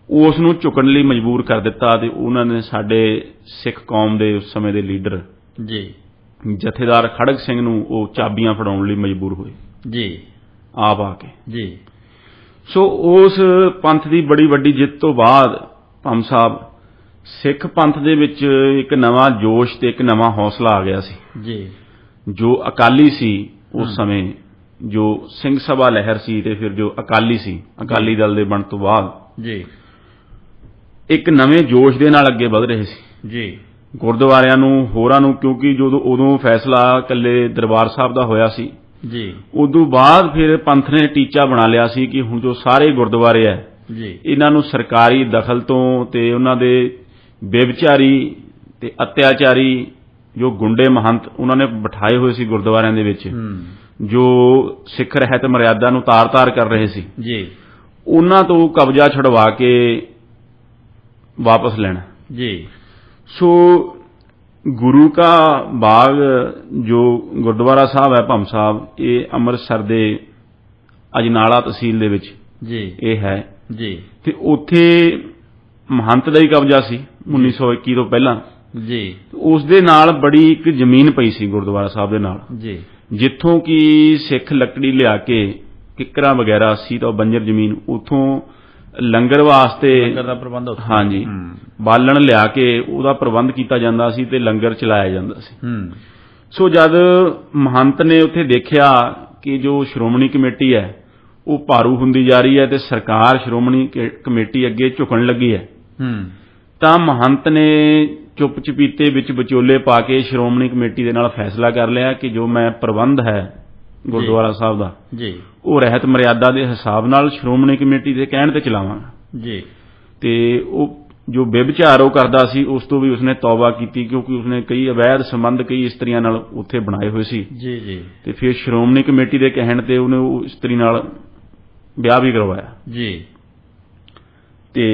ਉਸ ਨੂੰ ਝੁਕਣ ਲਈ ਮਜਬੂਰ ਕਰ ਦਿੱਤਾ। ਤੇ ਉਹਨਾਂ ਨੇ ਸਾਡੇ ਸਿੱਖ ਕੌਮ ਦੇ ਉਸ ਸਮੇਂ ਦੇ ਲੀਡਰ ਜੀ, ਜਥੇਦਾਰ ਖੜਗ ਸਿੰਘ ਨੂੰ ਉਹ ਚਾਬੀਆਂ ਫੜਾਉਣ ਲਈ ਮਜਬੂਰ ਹੋਏ, ਜੀ, ਆਪ ਆ ਕੇ। ਜੀ। ਸੋ ਉਸ ਪੰਥ ਦੀ ਬੜੀ ਵੱਡੀ ਜਿੱਤ ਤੋਂ ਬਾਅਦ ਭੰਮ ਸਾਹਿਬ ਸਿੱਖ ਪੰਥ ਦੇ ਵਿੱਚ ਇੱਕ ਨਵਾਂ ਜੋਸ਼ ਤੇ ਇੱਕ ਨਵਾਂ ਹੌਸਲਾ ਆ ਗਿਆ ਸੀ। ਜੀ, ਜੋ ਅਕਾਲੀ ਸੀ ਉਸ ਸਮੇਂ, ਜੋ ਸਿੰਘ ਸਭਾ ਲਹਿਰ ਸੀ, ਤੇ ਫਿਰ ਜੋ ਅਕਾਲੀ ਸੀ, ਅਕਾਲੀ ਦਲ ਦੇ ਬਣਨ ਤੋਂ ਬਾਅਦ ਜੀ, ਇੱਕ ਨਵੇਂ ਜੋਸ਼ ਦੇ ਨਾਲ ਅੱਗੇ ਵਧ ਰਹੇ ਸੀ। ਜੀ, ਗੁਰਦੁਆਰਿਆਂ ਨੂੰ ਹੋਰਾਂ ਨੂੰ, ਕਿਉਂਕਿ ਜਦੋਂ ਉਦੋਂ ਫੈਸਲਾ ਇਕੱਲੇ ਦਰਬਾਰ ਸਾਹਿਬ ਦਾ ਹੋਇਆ ਸੀ, ਜੀ, ਉਦੋਂ ਬਾਅਦ ਫਿਰ ਪੰਥ ਨੇ ਟੀਚਾ ਬਣਾ ਲਿਆ ਸੀ ਕਿ ਹੁਣ ਜੋ ਸਾਰੇ ਗੁਰਦੁਆਰੇ ਹੈ ਜੀ, ਇਹਨਾਂ ਨੂੰ ਸਰਕਾਰੀ ਦਖਲ ਤੋਂ ਤੇ ਉਹਨਾਂ ਦੇ ਬੇਵਿਚਾਰੀ ਤੇ ਅਤਿਆਚਾਰੀ ਜੋ ਗੁੰਡੇ ਮਹੰਤ ਉਹਨਾਂ ਨੇ ਬਿਠਾਏ ਹੋਏ ਸੀ ਗੁਰਦੁਆਰਿਆਂ ਦੇ ਵਿੱਚ, ਜੋ ਸਿੱਖ ਰਹਿਤ ਮਰਿਆਦਾ ਨੂੰ ਤਾਰ-ਤਾਰ ਕਰ ਰਹੇ ਸੀ, ਜੀ, ਉਹਨਾਂ ਤੋਂ ਕਬਜ਼ਾ ਛੁਡਵਾ ਕੇ ਵਾਪਸ ਲੈਣਾ। ਜੀ। ਸੋ ਗੁਰੂ ਕਾ ਬਾਗ ਜੋ ਗੁਰਦੁਆਰਾ ਸਾਹਿਬ ਹੈ ਭੰਮ ਸਾਹਿਬ, ਇਹ ਅੰਮ੍ਰਿਤਸਰ ਦੇ ਅਜਨਾਲਾ ਤਹਿਸੀਲ ਦੇ ਵਿੱਚ ਜੀ ਇਹ ਹੈ। ਜੀ। ਤੇ ਉੱਥੇ ਮਹੰਤ ਦਾ ਹੀ ਕਬਜ਼ਾ ਸੀ 1921 ਤੋਂ ਪਹਿਲਾਂ। ਜੀ। ਉਸ ਦੇ ਨਾਲ ਬੜੀ ਇੱਕ ਜ਼ਮੀਨ ਪਈ ਸੀ ਗੁਰਦੁਆਰਾ ਸਾਹਿਬ ਦੇ ਨਾਲ, ਜੀ, ਜਿੱਥੋਂ ਕਿ ਸਿੱਖ ਲੱਕੜੀ ਲਿਆ ਕੇ ਕਿੱਕਰਾਂ ਵਗੈਰਾ ਸੀ ਤਾਂ ਬੰਜਰ ਜ਼ਮੀਨ, ਉੱਥੋਂ ਲੰਗਰ ਵਾਸਤੇ ਲੰਗਰ ਦਾ ਪ੍ਰਬੰਧ, ਹਾਂਜੀ, ਬਾਲਣ ਲਿਆ ਕੇ ਉਹਦਾ ਪ੍ਰਬੰਧ ਕੀਤਾ ਜਾਂਦਾ ਸੀ ਤੇ ਲੰਗਰ ਚਲਾਇਆ ਜਾਂਦਾ ਸੀ। ਸੋ ਜਦ ਮਹੰਤ ਨੇ ਉੱਥੇ ਦੇਖਿਆ ਕਿ ਜੋ ਸ਼੍ਰੋਮਣੀ ਕਮੇਟੀ ਹੈ ਉਹ ਭਾਰੂ ਹੁੰਦੀ ਜਾ ਰਹੀ ਹੈ ਤੇ ਸਰਕਾਰ ਸ਼੍ਰੋਮਣੀ ਕਮੇਟੀ ਅੱਗੇ ਝੁਕਣ ਲੱਗੀ ਹੈ, ਤਾਂ ਮਹੰਤ ਨੇ ਚੁੱਪ ਚਪੀਤੇ ਵਿੱਚ ਵਿਚੋਲੇ ਪਾ ਕੇ ਸ਼੍ਰੋਮਣੀ ਕਮੇਟੀ ਦੇ ਨਾਲ ਫੈਸਲਾ ਕਰ ਲਿਆ ਕਿ ਜੋ ਮੈਂ ਪ੍ਰਬੰਧ ਹੈ ਗੁਰਦੁਆਰਾ ਸਾਹਿਬ ਦਾ, ਜੀ, ਉਹ ਰਹਿਤ ਮਰਿਆਦਾ ਦੇ ਹਿਸਾਬ ਨਾਲ ਸ਼੍ਰੋਮਣੀ ਕਮੇਟੀ ਦੇ ਕਹਿਣ ਤੇ ਚਲਾਵਾਂਗਾ। ਜੀ। ਤੇ ਉਹ ਜੋ ਵਿਭਚਾਰ ਉਹ ਕਰਦਾ ਸੀ ਉਸ ਤੋਂ ਵੀ ਉਸਨੇ ਤੌਬਾ ਕੀਤੀ, ਕਿਉਂਕਿ ਉਸਨੇ ਕਈ ਅਵੈਧ ਸੰਬੰਧ ਕਈ ਇਸਤਰੀਆਂ ਨਾਲ ਉੱਥੇ ਬਣਾਏ ਹੋਏ ਸੀ। ਜੀ, ਜੀ। ਤੇ ਫਿਰ ਸ਼੍ਰੋਮਣੀ ਕਮੇਟੀ ਦੇ ਕਹਿਣ ਤੇ ਉਹਨੇ ਉਹ ਇਸਤਰੀ ਨਾਲ ਵਿਆਹ ਵੀ ਕਰਵਾਇਆ। ਜੀ। ਤੇ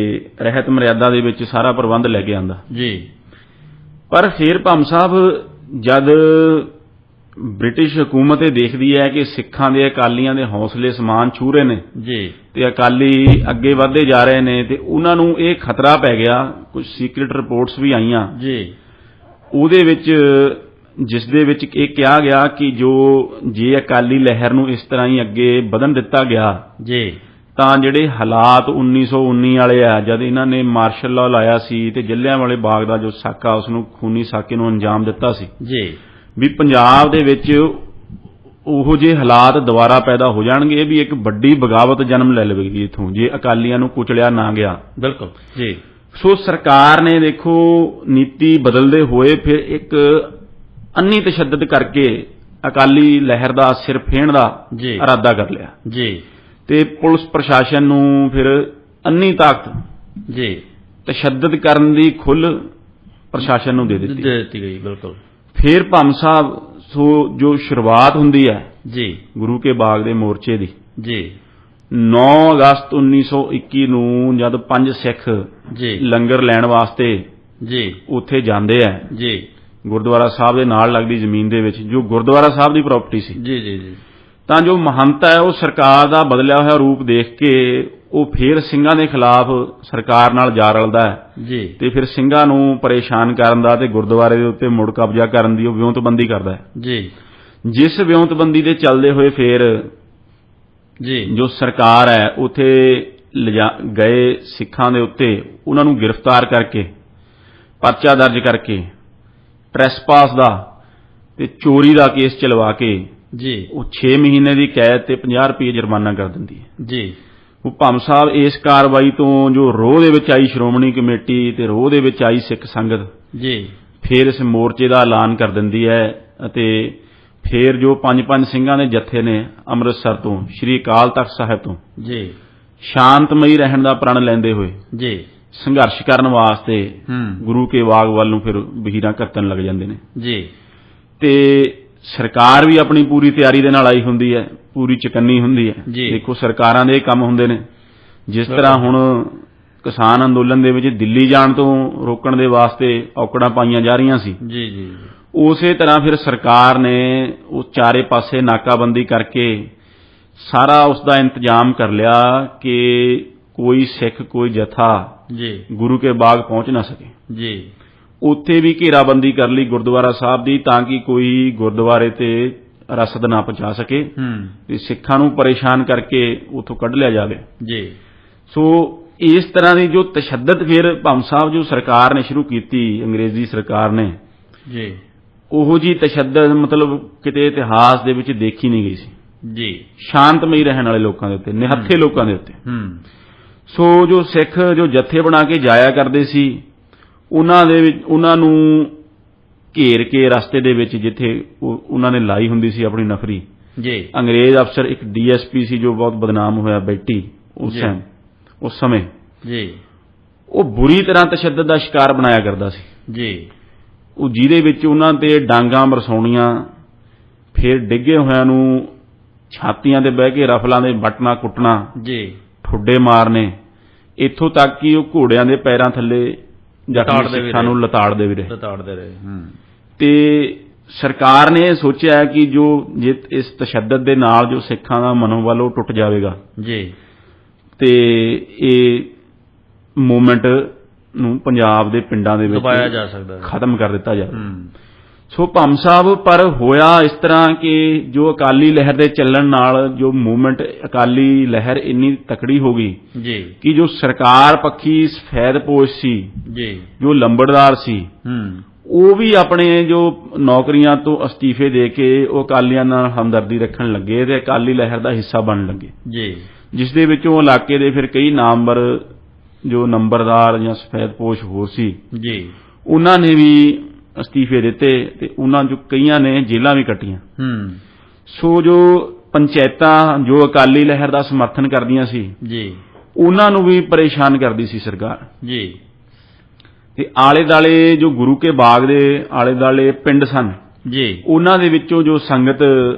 ਰਹਿਤ ਮਰਿਆਦਾ ਦੇ ਵਿੱਚ ਸਾਰਾ ਪ੍ਰਬੰਧ ਲੈ ਕੇ ਆਂਦਾ। ਜੀ। ਪਰ ਫਿਰ ਭੰਮ ਸਾਹਿਬ ਜਦ ਬ੍ਰਿਟਿਸ਼ ਹਕੂਮਤ ਇਹ ਦੇਖਦੀ ਹੈ ਕਿ ਸਿੱਖਾਂ ਦੇ ਅਕਾਲੀਆਂ ਦੇ ਹੌਸਲੇ ਸਮਾਨ ਛੂ ਰਹੇ ਨੇ ਜੀ ਤੇ ਅਕਾਲੀ ਅੱਗੇ ਵਧਦੇ ਜਾ ਰਹੇ ਨੇ ਤੇ ਉਹਨਾਂ ਨੂੰ ਇਹ ਖਤਰਾ ਪੈ ਗਿਆ। ਕੁਝ ਸੀਕ੍ਰੀਟ ਰਿਪੋਰਟਸ ਵੀ ਆਈਆਂ ਜੀ, ਉਹਦੇ ਵਿੱਚ ਜਿਸ ਦੇ ਵਿੱਚ ਇਹ ਕਿਹਾ ਗਿਆ ਕਿ ਜੇ ਅਕਾਲੀ ਲਹਿਰ ਨੂੰ ਇਸ ਤਰ੍ਹਾਂ ਹੀ ਅੱਗੇ ਵਧਣ ਦਿੱਤਾ ਗਿਆ ਜੀ, ਤਾਂ ਜਿਹੜੇ ਹਾਲਾਤ 1919 ਵਾਲੇ ਆ, ਜਦ ਇਹਨਾਂ ਨੇ ਮਾਰਸ਼ਲ ਲਾਅ ਲਾਇਆ ਸੀ ਤੇ ਜਲਿਆਂਵਾਲੇ ਬਾਗ ਦਾ ਜੋ ਸਾਕਾ ਉਸ ਨੂੰ ਖੂਨੀ ਸਾਕੇ ਨੂੰ ਅੰਜਾਮ ਦਿੱਤਾ ਸੀ ਜੀ, ਵੀ ਪੰਜਾਬ ਦੇ ਵਿੱਚ ਉਹੋ ਜਿਹੇ ਹਾਲਾਤ ਦੁਬਾਰਾ ਪੈਦਾ ਹੋ ਜਾਣਗੇ ਵੀ ਇੱਕ ਵੱਡੀ ਬਗਾਵਤ ਜਨਮ ਲੈ ਲਵੇਗੀ ਇਥੋਂ, ਜੇ ਅਕਾਲੀਆਂ ਨੂੰ ਕੁਚਲਿਆ ਨਾ ਗਿਆ। ਬਿਲਕੁਲ ਜੀ। ਸੋ ਸਰਕਾਰ ਨੇ ਦੇਖੋ ਨੀਤੀ ਬਦਲਦੇ ਹੋਏ ਫਿਰ ਇੱਕ ਅੰਨੀ ਤਸ਼ੱਦਦ ਕਰਕੇ ਅਕਾਲੀ ਲਹਿਰ ਦਾ ਸਿਰ ਫੇਣ ਦਾ ਇਰਾਦਾ ਕਰ ਲਿਆ ਜੀ, ਤੇ ਪੁਲਿਸ ਪ੍ਰਸ਼ਾਸਨ ਨੂੰ ਫਿਰ ਅੰਨੀ ਤਾਕਤ ਜੀ ਤਸ਼ੱਦਦ ਕਰਨ ਦੀ ਖੁੱਲ੍ਹ ਪ੍ਰਸ਼ਾਸਨ ਨੂੰ ਦੇ ਦਿੱਤੀ ਗਈ। ਬਿਲਕੁਲ। ਫਿਰ ਭੰਮ ਸਾਹਿਬ ਸੋ ਜੋ ਸ਼ੁਰੂਆਤ ਹੁੰਦੀ ਹੈ ਜੀ ਗੁਰੂ ਕੇ ਬਾਗ ਦੇ ਮੋਰਚੇ ਦੀ ਜੀ 9 ਅਗਸਤ 1921 ਨੂੰ ਜਦ 5 ਸਿੱਖ ਜੀ ਲੰਗਰ ਲੈਣ ਵਾਸਤੇ ਜੀ ਉੱਥੇ ਜਾਂਦੇ ਆ ਜੀ ਗੁਰਦੁਆਰਾ ਸਾਹਿਬ ਦੇ ਨਾਲ ਲੱਗਦੀ ਜ਼ਮੀਨ ਦੇ ਵਿੱਚ, ਜੋ ਗੁਰਦੁਆਰਾ ਸਾਹਿਬ ਦੀ ਪ੍ਰਾਪਰਟੀ ਸੀ ਜੀ ਜੀ ਜੀ, ਤਾਂ ਜੋ ਮਹੰਤ ਹੈ ਉਹ ਸਰਕਾਰ ਦਾ ਬਦਲਿਆ ਹੋਇਆ ਰੂਪ ਦੇਖ ਕੇ ਉਹ ਫਿਰ ਸਿੰਘਾਂ ਦੇ ਖਿਲਾਫ ਸਰਕਾਰ ਨਾਲ ਜਾ ਰਲਦਾ ਹੈ ਜੀ, ਤੇ ਫਿਰ ਸਿੰਘਾਂ ਨੂੰ ਪਰੇਸ਼ਾਨ ਕਰਨ ਦਾ ਤੇ ਗੁਰਦੁਆਰੇ ਦੇ ਉੱਤੇ ਮੁੜ ਕਬਜ਼ਾ ਕਰਨ ਦੀ ਉਹ ਵਿਉਂਤਬੰਦੀ ਕਰਦਾ ਹੈ ਜੀ। ਜਿਸ ਵਿਉਂਤਬੰਦੀ ਦੇ ਚੱਲਦੇ ਹੋਏ ਫਿਰ ਜੀ ਜੋ ਸਰਕਾਰ ਹੈ ਉੱਥੇ ਗਏ ਸਿੱਖਾਂ ਦੇ ਉੱਤੇ ਉਹਨਾਂ ਨੂੰ ਗ੍ਰਿਫਤਾਰ ਕਰਕੇ ਪਰਚਾ ਦਰਜ ਕਰਕੇ ਟ੍ਰੈਸਪਾਸ ਦਾ ਤੇ ਚੋਰੀ ਦਾ ਕੇਸ ਚਲਵਾ ਕੇ ਜੀ ਉਹ 6 ਮਹੀਨੇ ਦੀ ਕੈਦ ਤੇ 50 ਰੁਪਏ ਜੁਰਮਾਨਾ ਕਰ ਦਿੰਦੀ ਹੈ ਜੀ। ਉਹ ਭੰਮ ਸਾਹਿਬ ਇਸ ਕਾਰਵਾਈ ਤੋਂ ਜੋ ਰੋਹ ਦੇ ਵਿੱਚ ਆਈ ਸ਼੍ਰੋਮਣੀ ਕਮੇਟੀ ਤੇ ਰੋਹ ਦੇ ਵਿੱਚ ਆਈ ਸਿੱਖ ਸੰਗਤ ਜੀ ਫਿਰ ਇਸ ਮੋਰਚੇ ਦਾ ਐਲਾਨ ਕਰ ਦਿੰਦੀ ਹੈ ਅਤੇ ਫਿਰ ਜੋ 5 ਸਿੰਘਾਂ ਦੇ ਜੱਥੇ ਨੇ ਅੰਮ੍ਰਿਤਸਰ ਤੋਂ ਸ੍ਰੀ ਅਕਾਲ ਤਖ਼ਤ ਸਾਹਿਬ ਤੋਂ ਜੀ ਸ਼ਾਂਤਮਈ ਰਹਿਣ ਦਾ ਪ੍ਰਣ ਲੈਂਦੇ ਹੋਏ ਜੀ ਸੰਘਰਸ਼ ਕਰਨ ਵਾਸਤੇ ਗੁਰੂ ਕੇ ਬਾਗ ਵੱਲ ਨੂੰ ਫਿਰ ਵਹੀਰਾਂ ਘੱਤਣ ਲੱਗ ਜਾਂਦੇ ਨੇ ਜੀ। ਤੇ ਸਰਕਾਰ ਵੀ ਆਪਣੀ ਪੂਰੀ ਤਿਆਰੀ ਦੇ ਨਾਲ ਆਈ ਹੁੰਦੀ ਹੈ, ਪੂਰੀ ਚਕੰਨੀ ਹੁੰਦੀ ਹੈ। ਦੇਖੋ ਸਰਕਾਰਾਂ ਦੇ ਕੰਮ ਹੁੰਦੇ ਨੇ, ਜਿਸ ਤਰ੍ਹਾਂ ਹੁਣ ਕਿਸਾਨ ਅੰਦੋਲਨ ਦੇ ਵਿੱਚ ਦਿੱਲੀ ਜਾਣ ਤੋਂ ਰੋਕਣ ਦੇ ਵਾਸਤੇ ਔਕੜਾਂ ਪਾਈਆਂ ਜਾ ਰਹੀਆਂ ਸੀ ਜੀ ਜੀ, ਉਸੇ ਤਰ੍ਹਾਂ ਫਿਰ ਸਰਕਾਰ ਨੇ ਉਹ ਚਾਰੇ ਪਾਸੇ ਨਾਕਾਬੰਦੀ ਕਰਕੇ ਸਾਰਾ ਉਸ ਦਾ ਇੰਤਜ਼ਾਮ ਕਰ ਲਿਆ ਕਿ ਕੋਈ ਸਿੱਖ ਕੋਈ ਜਥਾ ਜੀ ਗੁਰੂ ਕੇ ਬਾਗ ਪਹੁੰਚ ਨਾ ਸਕੇ ਜੀ। ਉੱਥੇ ਵੀ ਘੇਰਾਬੰਦੀ ਕਰ ਲਈ ਗੁਰਦੁਆਰਾ ਸਾਹਿਬ ਦੀ, ਤਾਂ ਕਿ ਕੋਈ ਗੁਰਦੁਆਰੇ ਤੇ ਰਸਦ ਨਾ ਪਹੁੰਚਾ ਸਕੇ ਤੇ ਸਿੱਖਾਂ ਨੂੰ ਪਰੇਸ਼ਾਨ ਕਰਕੇ ਉੱਥੋਂ ਕੱਢ ਲਿਆ ਜਾਵੇ ਜੀ। ਸੋ ਇਸ ਤਰ੍ਹਾਂ ਦੀ ਜੋ ਤਸ਼ੱਦਦ ਫਿਰ ਭੰਮ ਸਾਹਿਬ ਜੋ ਸਰਕਾਰ ਨੇ ਸ਼ੁਰੂ ਕੀਤੀ, ਅੰਗਰੇਜ਼ੀ ਸਰਕਾਰ ਨੇ ਜੀ, ਉਹੋ ਜੀ ਤਸ਼ੱਦਦ ਮਤਲਬ ਕਿਤੇ ਇਤਿਹਾਸ ਦੇ ਵਿੱਚ ਦੇਖੀ ਨਹੀਂ ਗਈ ਸੀ ਜੀ। ਸ਼ਾਂਤਮਈ ਰਹਿਣ ਵਾਲੇ ਲੋਕਾਂ ਦੇ ਉੱਤੇ, ਨਿਹੱਥੇ ਲੋਕਾਂ ਦੇ ਉੱਤੇ। ਸੋ ਜੋ ਸਿੱਖ ਜੋ ਜੱਥੇ ਬਣਾ ਕੇ ਜਾਇਆ ਕਰਦੇ ਸੀ ਉਹਨਾਂ ਨੂੰ ਘੇਰ ਕੇ ਰਸਤੇ ਦੇ ਵਿੱਚ ਜਿੱਥੇ ਉਹਨਾਂ ਨੇ ਲਾਈ ਹੁੰਦੀ ਸੀ ਆਪਣੀ ਨਫਰੀ ਜੀ, ਅੰਗਰੇਜ਼ ਅਫਸਰ ਇੱਕ DSP ਸੀ ਜੋ ਬਹੁਤ ਬਦਨਾਮ ਹੋਇਆ ਬੈਟੀ ਉਸ ਸਮੇਂ ਜੀ, ਉਹ ਬੁਰੀ ਤਰ੍ਹਾਂ ਤਸ਼ੱਦਦ ਦਾ ਸ਼ਿਕਾਰ ਬਣਾਇਆ ਕਰਦਾ ਸੀ ਜੀ। ਉਹ ਜਿਹਦੇ ਵਿੱਚ ਉਹਨਾਂ ਤੇ ਡਾਂਗਾਂ ਬਰਸਾਉਣੀਆਂ, ਫਿਰ ਡਿੱਗੇ ਹੋਇਆਂ ਨੂੰ ਛਾਤੀਆਂ ਤੇ ਬਹਿ ਕੇ ਰਫਲਾਂ ਦੇ ਬਟਨਾ ਕੁੱਟਣਾ ਜੀ, ਠੁੱਡੇ ਮਾਰਨੇ, ਇੱਥੋਂ ਤੱਕ ਕਿ ਉਹ ਘੋੜਿਆਂ ਦੇ ਪੈਰਾਂ ਥੱਲੇ ਜ਼ਖਮੀ ਸਿੱਖਾਂ ਨੂੰ ਲਤਾੜਦੇ ਰਹੇ। ਤੇ ਸਰਕਾਰ ਨੇ ਸੋਚਿਆ ਕਿ ਜੇ ਇਸ ਤਸ਼ੱਦਦ ਦੇ ਨਾਲ ਜੋ ਸਿੱਖਾਂ ਦਾ ਮਨੋਬਲ ਉਹ ਟੁੱਟ ਜਾਵੇਗਾ ਜੀ, ਤੇ ਇਹ ਮੂਵਮੈਂਟ ਨੂੰ ਪੰਜਾਬ ਦੇ ਪਿੰਡਾਂ ਦੇ ਵਿੱਚ ਖਤਮ ਕਰ ਦਿੱਤਾ ਜਾਵੇ। ਸੋ ਭੰਮ ਸਾਹਿਬ ਪਰ ਹੋਇਆ ਇਸ ਤਰ੍ਹਾਂ ਕਿ ਜੋ ਅਕਾਲੀ ਲਹਿਰ ਦੇ ਚੱਲਣ ਨਾਲ ਜੋ ਮੂਵਮੈਂਟ ਅਕਾਲੀ ਲਹਿਰ ਇੰਨੀ ਤਕੜੀ ਹੋ ਗਈ ਜੀ ਕਿ ਜੋ ਸਰਕਾਰ ਪੱਖੀ ਸਫੈਦਪੋਸ਼ ਸੀ ਜੀ, ਜੋ ਲੰਬੜਦਾਰ ਸੀ, ਉਹ ਵੀ ਆਪਣੇ ਜੋ ਨੌਕਰੀਆਂ ਤੋਂ ਅਸਤੀਫੇ ਦੇ ਕੇ ਉਹ ਅਕਾਲੀਆਂ ਨਾਲ ਹਮਦਰਦੀ ਰੱਖਣ ਲੱਗੇ ਤੇ ਅਕਾਲੀ ਲਹਿਰ ਦਾ ਹਿੱਸਾ ਬਣਨ ਲੱਗੇ ਜੀ, ਜਿਸ ਦੇ ਵਿੱਚੋਂ ਇਲਾਕੇ ਦੇ ਫਿਰ ਕਈ ਨਾਮਵਰ ਜੋ ਨੰਬਰਦਾਰ ਜਾਂ ਸਫੈਦਪੋਸ਼ ਹੋਰ ਸੀ ਜੀ, ਉਹਨਾਂ ਨੇ ਵੀ ਅਸਤੀਫੇ ਦਿੱਤੇ ਤੇ ਉਹਨਾਂ ਚੋਂ ਕਈਆਂ ਨੇ ਜੇਲ੍ਹਾਂ ਵੀ ਕੱਟੀਆਂ। ਸੋ ਜੋ ਪੰਚਾਇਤਾਂ ਜੋ ਅਕਾਲੀ ਲਹਿਰ ਦਾ ਸਮਰਥਨ ਕਰਦੀਆਂ ਸੀ ਜੀ, ਉਹਨਾਂ ਨੂੰ ਵੀ ਪਰੇਸ਼ਾਨ ਕਰਦੀ ਸੀ ਸਰਕਾਰ ਜੀ। ਤੇ ਆਲੇ ਦਾਲੇ ਜੋ ਗੁਰੂ ਕੇ ਬਾਗ ਦੇ ਆਲੇ ਦਾਲੇ ਪਿੰਡ ਸਨ ਜੀ, ਉਹਨਾਂ ਦੇ ਵਿੱਚੋਂ ਜੋ ਸੰਗਤ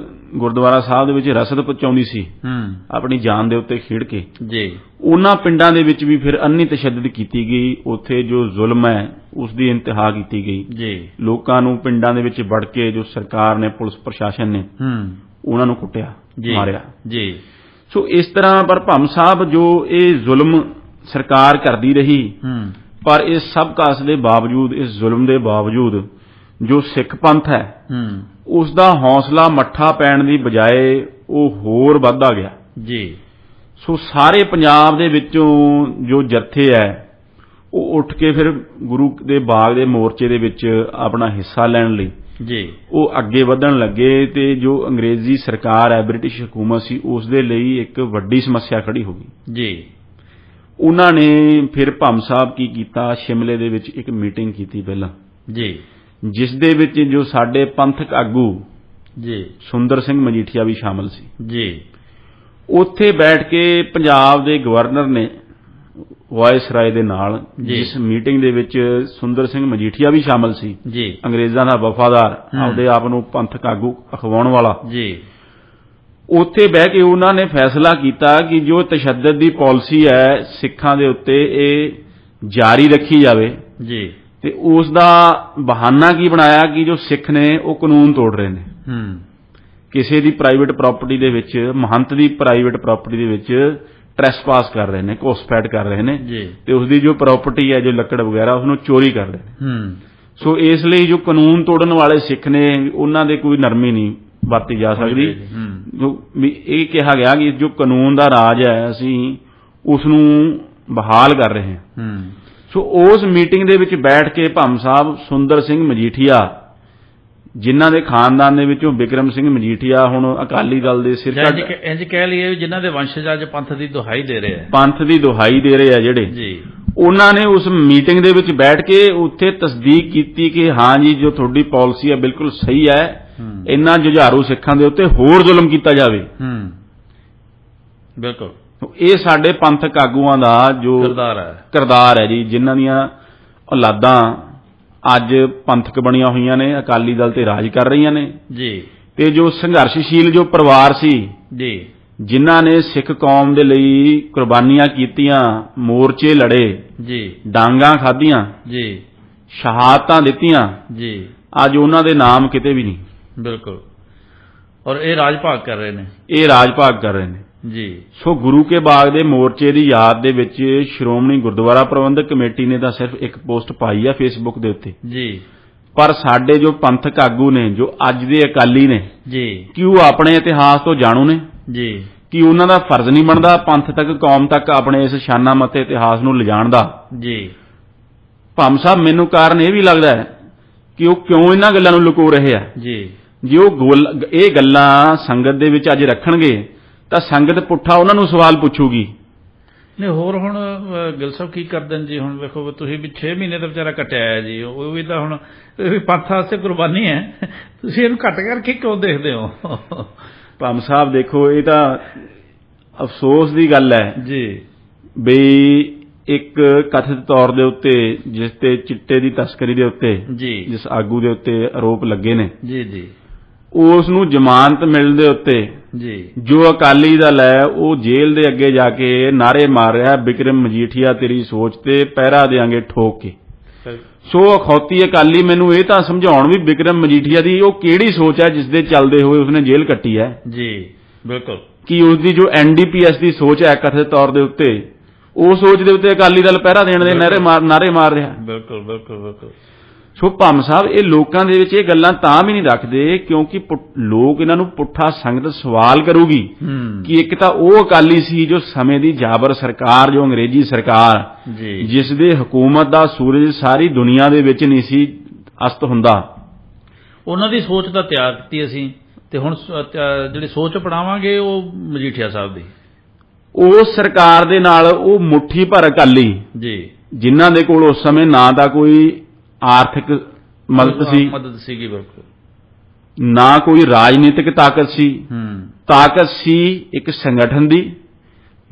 ਗੁਰਦੁਆਰਾ ਸਾਹਿਬ ਦੇ ਵਿੱਚ ਰਸਦ ਪਹੁੰਚਾਉਂਦੀ ਸੀ ਆਪਣੀ ਜਾਨ ਦੇ ਉੱਤੇ ਖੇਡ ਕੇ ਜੀ, ਉਹਨਾਂ ਪਿੰਡਾਂ ਦੇ ਵਿੱਚ ਵੀ ਫਿਰ ਅੰਨੀ ਤਸ਼ੱਦਦ ਕੀਤੀ ਗਈ। ਉੱਥੇ ਜੋ ਜ਼ੁਲਮ ਹੈ ਉਸ ਦੀ ਇੰਤਹਾ ਕੀਤੀ ਗਈ ਜੀ। ਲੋਕਾਂ ਨੂੰ ਪਿੰਡਾਂ ਦੇ ਵਿੱਚ ਵੜ ਕੇ ਜੋ ਸਰਕਾਰ ਨੇ ਪੁਲਿਸ ਪ੍ਰਸ਼ਾਸਨ ਨੇ ਉਹਨਾਂ ਨੂੰ ਕੁੱਟਿਆ ਮਾਰਿਆ ਜੀ। ਸੋ ਇਸ ਤਰ੍ਹਾਂ ਪਰ ਭੰਮ ਸਾਹਿਬ ਜੋ ਇਹ ਜ਼ੁਲਮ ਸਰਕਾਰ ਕਰਦੀ ਰਹੀ ਪਰ ਇਸ ਸਭ ਕਾਸ ਦੇ ਬਾਵਜੂਦ ਇਸ ਜ਼ੁਲਮ ਦੇ ਬਾਵਜੂਦ ਜੋ ਸਿੱਖ ਪੰਥ ਹੈ ਉਸ ਦਾ ਹੌਸਲਾ ਮੱਠਾ ਪੈਣ ਦੀ ਬਜਾਏ ਉਹ ਹੋਰ ਵੱਧਦਾ ਗਿਆ ਜੀ। ਸੋ ਸਾਰੇ ਪੰਜਾਬ ਦੇ ਵਿੱਚੋਂ ਜੋ ਜੱਥੇ ਹੈ ਉਹ ਉੱਠ ਕੇ ਫਿਰ ਗੁਰੂ ਦੇ ਬਾਗ ਦੇ ਮੋਰਚੇ ਦੇ ਵਿੱਚ ਆਪਣਾ ਹਿੱਸਾ ਲੈਣ ਲਈ ਜੀ ਉਹ ਅੱਗੇ ਵਧਣ ਲੱਗੇ ਤੇ ਜੋ ਅੰਗਰੇਜ਼ੀ ਸਰਕਾਰ ਹੈ ਬ੍ਰਿਟਿਸ਼ ਹਕੂਮਤ ਸੀ ਉਸ ਦੇ ਲਈ ਇੱਕ ਵੱਡੀ ਸਮੱਸਿਆ ਖੜੀ ਹੋ ਗਈ ਜੀ। ਉਹਨਾਂ ਨੇ ਫਿਰ ਭੰਮ ਸਾਹਿਬ ਕੀ ਕੀਤਾ ਸ਼ਿਮਲੇ ਦੇ ਵਿੱਚ ਇੱਕ ਮੀਟਿੰਗ ਕੀਤੀ ਪਹਿਲਾਂ ਜੀ ਜਿਸ ਦੇ ਵਿੱਚ ਜੋ ਸਾਡੇ ਪੰਥਕ ਆਗੂ ਜੀ ਸੁੰਦਰ ਸਿੰਘ ਮਜੀਠੀਆ ਵੀ ਸ਼ਾਮਲ ਸੀ ਜੀ। ਉੱਥੇ ਬੈਠ ਕੇ ਪੰਜਾਬ ਦੇ ਗਵਰਨਰ ਨੇ ਵਾਇਸਰਾਏ ਦੇ ਨਾਲ ਜਿਸ ਮੀਟਿੰਗ ਦੇ ਵਿੱਚ ਸੁੰਦਰ ਸਿੰਘ ਮਜੀਠੀਆ ਵੀ ਸ਼ਾਮਲ ਸੀ ਜੀ ਅੰਗਰੇਜ਼ਾਂ ਦਾ ਵਫਾਦਾਰ ਆਪਦੇ ਆਪ ਨੂੰ ਪੰਥਕ ਆਗੂ ਅਖਵਾਉਣ ਵਾਲਾ ਜੀ। ਉੱਥੇ ਬਹਿ ਕੇ ਉਹਨਾਂ ਨੇ ਫੈਸਲਾ ਕੀਤਾ ਕਿ ਜੋ ਤਸ਼ੱਦਦ ਦੀ ਪਾਲਿਸੀ ਹੈ ਸਿੱਖਾਂ ਦੇ ਉੱਤੇ ਇਹ ਜਾਰੀ ਰੱਖੀ ਜਾਵੇ ਜੀ ਤੇ ਉਸ ਦਾ ਬਹਾਨਾ ਕੀ ਬਣਾਇਆ ਕਿ ਜੋ ਸਿੱਖ ਨੇ ਉਹ ਕਾਨੂੰਨ ਤੋੜ ਰਹੇ ਨੇ ਕਿਸੇ ਦੀ ਪ੍ਰਾਈਵੇਟ ਪ੍ਰਾਪਰਟੀ ਦੇ ਵਿੱਚ ਮਹੰਤ ਦੀ ਪ੍ਰਾਈਵੇਟ ਪ੍ਰਾਪਰਟੀ ਦੇ ਵਿੱਚ ਟ੍ਰੈਸਪਾਸ ਕਰ ਰਹੇ ਨੇ ਘੁਸਪੈਠ ਕਰ ਰਹੇ ਨੇ ਤੇ ਉਸ ਦੀ ਜੋ ਪ੍ਰਾਪਰਟੀ ਹੈ ਜੋ ਲੱਕੜ ਵਗੈਰਾ ਉਸ ਨੂੰ ਚੋਰੀ ਕਰ ਰਹੇ ਨੇ ਸੋ ਇਸ ਲਈ ਜੋ ਕਾਨੂੰਨ ਤੋੜਨ ਵਾਲੇ ਸਿੱਖ ਨੇ ਉਹਨਾਂ ਦੇ ਕੋਈ ਨਰਮੀ ਨਹੀਂ ਵਰਤੀ ਜਾ ਸਕਦੀ ਜੋ ਇਹ ਕਿਹਾ ਗਿਆ ਕਿ ਜੋ ਕਾਨੂੰਨ ਦਾ ਰਾਜ ਹੈ ਅਸੀਂ ਉਸ ਨੂੰ ਬਹਾਲ ਕਰ ਰਹੇ ਹਾਂ ਸੋ ਉਸ ਮੀਟਿੰਗ ਦੇ ਵਿੱਚ ਬੈਠ ਕੇ ਭੰਮ ਸਾਹਿਬ ਸੁੰਦਰ ਸਿੰਘ ਮਜੀਠੀਆ ਜਿਨ੍ਹਾਂ ਦੇ ਖਾਨਦਾਨ ਦੇ ਵਿੱਚੋਂ ਬਿਕਰਮ ਸਿੰਘ ਮਜੀਠੀਆ ਹੁਣ ਅਕਾਲੀ ਦਲ ਦੇ ਸਿਰ ਇੰਜ ਕਹਿ ਲਈਏ ਜਿਨ੍ਹਾਂ ਦੇ ਵੰਸ਼ਜ ਅੱਜ ਪੰਥ ਦੀ ਦੁਹਾਈ ਦੇ ਰਹੇ ਆ ਪੰਥ ਦੀ ਦੁਹਾਈ ਦੇ ਰਹੇ ਆ ਜਿਹੜੇ ਜੀ ਉਹਨਾਂ ਨੇ ਉਸ ਮੀਟਿੰਗ ਦੇ ਵਿੱਚ ਬੈਠ ਕੇ ਉੱਥੇ ਤਸਦੀਕ ਕੀਤੀ ਕਿ ਹਾਂ ਜੀ ਜੋ ਤੁਹਾਡੀ ਪਾਲਿਸੀ ਹੈ ਬਿਲਕੁਲ ਸਹੀ ਹੈ ਇਹਨਾਂ ਜੁਝਾਰੂ ਸਿੱਖਾਂ ਦੇ ਉੱਤੇ ਹੋਰ ਜ਼ੁਲਮ ਕੀਤਾ ਜਾਵੇ ਬਿਲਕੁਲ ਇਹ ਸਾਡੇ ਪੰਥਕ ਆਗੂਆਂ ਦਾ ਜੋ ਕਿਰਦਾਰ ਹੈ ਜੀ ਜਿਨ੍ਹਾਂ ਦੀਆਂ ਔਲਾਦਾਂ ਅੱਜ ਪੰਥਕ ਬਣੀਆਂ ਹੋਈਆਂ ਨੇ ਅਕਾਲੀ ਦਲ ਤੇ ਰਾਜ ਕਰ ਰਹੀਆਂ ਨੇ ਜੀ ਤੇ ਜੋ ਸੰਘਰਸ਼ਸ਼ੀਲ ਜੋ ਪਰਿਵਾਰ ਸੀ ਜੀ ਜਿਨ੍ਹਾਂ ਨੇ ਸਿੱਖ ਕੌਮ ਦੇ ਲਈ ਕੁਰਬਾਨੀਆਂ ਕੀਤੀਆਂ ਮੋਰਚੇ ਲੜੇ ਜੀ ਡਾਂਗਾਂ ਖਾਧੀਆਂ ਜੀ ਸ਼ਹਾਦਤਾਂ ਦਿੱਤੀਆਂ ਜੀ ਅੱਜ ਉਹਨਾਂ ਦੇ ਨਾਮ ਕਿਤੇ ਵੀ ਨਹੀਂ ਬਿਲਕੁਲ ਔਰ ਇਹ ਰਾਜ ਭਾਗ ਕਰ ਰਹੇ ਨੇ ਜੀ ਸੋ ਗੁਰੂ ਕੇ ਬਾਗ ਦੇ ਮੋਰਚੇ ਦੀ ਯਾਦ ਦੇ ਵਿੱਚ ਸ਼੍ਰੋਮਣੀ ਗੁਰਦੁਆਰਾ ਪ੍ਰਬੰਧਕ ਕਮੇਟੀ ਨੇ ਤਾਂ ਸਿਰਫ ਇੱਕ ਪੋਸਟ ਪਾਈ ਆ ਫੇਸਬੁੱਕ ਦੇ ਉੱਤੇ ਜੀ ਪਰ ਸਾਡੇ ਜੋ ਪੰਥਕ ਆਗੂ ਨੇ ਜੋ ਅੱਜ ਦੇ ਅਕਾਲੀ ਨੇ ਜੀ ਕਿ ਉਹ ਆਪਣੇ ਇਤਿਹਾਸ ਤੋਂ ਜਾਣੂ ਨੇ ਜੀ ਕਿ ਉਹਨਾਂ ਦਾ ਫਰਜ਼ ਨਹੀਂ ਬਣਦਾ ਪੰਥ ਤੱਕ ਕੌਮ ਤੱਕ ਆਪਣੇ ਇਸ ਸ਼ਾਨਾਮਤ ਅਤੇ ਇਤਿਹਾਸ ਨੂੰ ਲਿਜਾਣ ਦਾ ਜੀ ਭੰਮ ਸਾਹਿਬ ਮੈਨੂੰ ਕਾਰਨ ਇਹ ਵੀ ਲੱਗਦਾ ਹੈ ਕਿ ਉਹ ਕਿਉਂ ਇਹਨਾਂ ਗੱਲਾਂ ਨੂੰ ਲੁਕੋ ਰਹੇ ਆ ਜੀ ਜੇ ਉਹ ਇਹ ਗੱਲਾਂ ਸੰਗਤ ਦੇ ਵਿੱਚ ਅੱਜ ਰੱਖਣਗੇ ਤਾਂ ਸੰਗਤ ਪੁੱਠਾ ਉਹਨਾਂ ਨੂੰ ਸਵਾਲ ਪੁੱਛੂਗੀ ਨਹੀਂ ਹੋਰ ਹੁਣ ਗਿੱਲ ਸਾਹਿਬ ਕੀ ਕਰਦੇ ਨੇ ਜੀ ਹੁਣ ਵੇਖੋ ਤੁਸੀਂ ਵੀ 6 ਮਹੀਨੇ ਦਾ ਵਿਚਾਰਾ ਕੱਟਿਆ ਹੈ ਜੀ ਉਹ ਵੀ ਤਾਂ ਹੁਣ ਪੰਥ ਵਾਸਤੇ ਕੁਰਬਾਨੀ ਹੈ ਤੁਸੀਂ ਇਹਨੂੰ ਘੱਟ ਕਰਕੇ ਕਿਉਂ ਦੇਖਦੇ ਹੋ ਭੰਮ ਸਾਹਿਬ ਦੇਖੋ ਇਹ ਤਾਂ ਅਫਸੋਸ ਦੀ ਗੱਲ ਹੈ ਜੀ ਬਈ ਇੱਕ ਕਥਿਤ ਤੌਰ ਦੇ ਉੱਤੇ ਜਿਸ ਤੇ ਚਿੱਟੇ ਦੀ ਤਸਕਰੀ ਦੇ ਉੱਤੇ ਜੀ ਜਿਸ ਆਗੂ ਦੇ ਉੱਤੇ ਆਰੋਪ ਲੱਗੇ ਨੇ ਜੀ ਜੀ ਉਸ ਨੂੰ ਜ਼ਮਾਨਤ ਮਿਲਣ ਦੇ ਉੱਤੇ ਜੀ ਜੋ ਅਕਾਲੀ ਦਲ ਹੈ ਉਹ ਜੇਲ੍ਹ ਦੇ ਅੱਗੇ ਜਾ ਕੇ ਨਾਅਰੇ ਮਾਰ ਰਿਹਾ ਬਿਕਰਮ ਮਜੀਠੀਆ ਤੇਰੀ ਸੋਚ ਤੇ ਪਹਿਰਾ ਦੇਾਂਗੇ ਠੋਕ ਕੇ ਸੋ ਅਖੌਤੀ ਅਕਾਲੀ ਮੈਨੂੰ ਇਹ ਤਾਂ ਸਮਝਾਉਣ ਵੀ ਬਿਕਰਮ ਮਜੀਠੀਆ ਦੀ ਉਹ ਕਿਹੜੀ ਸੋਚ ਹੈ ਜਿਸ ਦੇ ਚੱਲਦੇ ਹੋਏ ਉਸਨੇ ਜੇਲ੍ਹ ਕੱਟੀ ਹੈ ਜੀ ਬਿਲਕੁਲ ਕਿ ਉਸ ਦੀ ਜੋ NDPS ਦੀ ਸੋਚ ਹੈ ਕਥਿਤ ਤੌਰ ਦੇ ਉੱਤੇ ਉਹ ਸੋਚ ਦੇ ਉੱਤੇ ਅਕਾਲੀ ਦਲ ਪਹਿਰਾ ਦੇਣ ਦੇ ਨਾਅਰੇ ਮਾਰ ਰਿਹਾ ਬਿਲਕੁਲ ਬਿਲਕੁਲ ਬਿਲਕੁਲ ਸੋ ਭੰਮ ਸਾਹਿਬ ਇਹ ਲੋਕਾਂ ਦੇ ਵਿੱਚ ਇਹ ਗੱਲਾਂ ਤਾਂ ਵੀ ਨਹੀਂ ਰੱਖਦੇ ਕਿਉਂਕਿ ਲੋਕ ਇਹਨਾਂ ਨੂੰ ਪੁੱਠਾ ਸੰਗਤ ਸਵਾਲ ਕਰੂਗੀ ਕਿ ਇੱਕ ਤਾਂ ਉਹ ਅਕਾਲੀ ਸੀ ਜੋ ਸਮੇਂ ਦੀ ਜਾਬਰ ਸਰਕਾਰ ਜੋ ਅੰਗਰੇਜ਼ੀ ਸਰਕਾਰ ਜਿਸ ਦੇ ਹਕੂਮਤ ਦਾ ਸੂਰਜ ਸਾਰੀ ਦੁਨੀਆ ਦੇ ਵਿੱਚ ਨਹੀਂ ਸੀ ਅਸਤ ਹੁੰਦਾ ਉਹਨਾਂ ਦੀ ਸੋਚ ਦਾ ਤਿਆਗ ਕੀਤੀ ਅਸੀਂ ਤੇ ਹੁਣ ਜਿਹੜੀ ਸੋਚ ਅਪਣਾਵਾਂਗੇ ਉਹ ਮਜੀਠੀਆ ਸਾਹਿਬ ਦੀ ਉਸ ਸਰਕਾਰ ਦੇ ਨਾਲ ਉਹ ਮੁੱਠੀ ਭਰ ਅਕਾਲੀ ਜੀ ਜਿਨ੍ਹਾਂ ਦੇ ਕੋਲ ਉਸ ਸਮੇਂ ਨਾ ਤਾਂ ਕੋਈ ਆਰਥਿਕ ਮਦਦ ਸੀਗੀ ਬਿਲਕੁਲ ਨਾ ਕੋਈ ਰਾਜਨੀਤਿਕ ਤਾਕਤ ਸੀ ਇੱਕ ਸੰਗਠਨ ਦੀ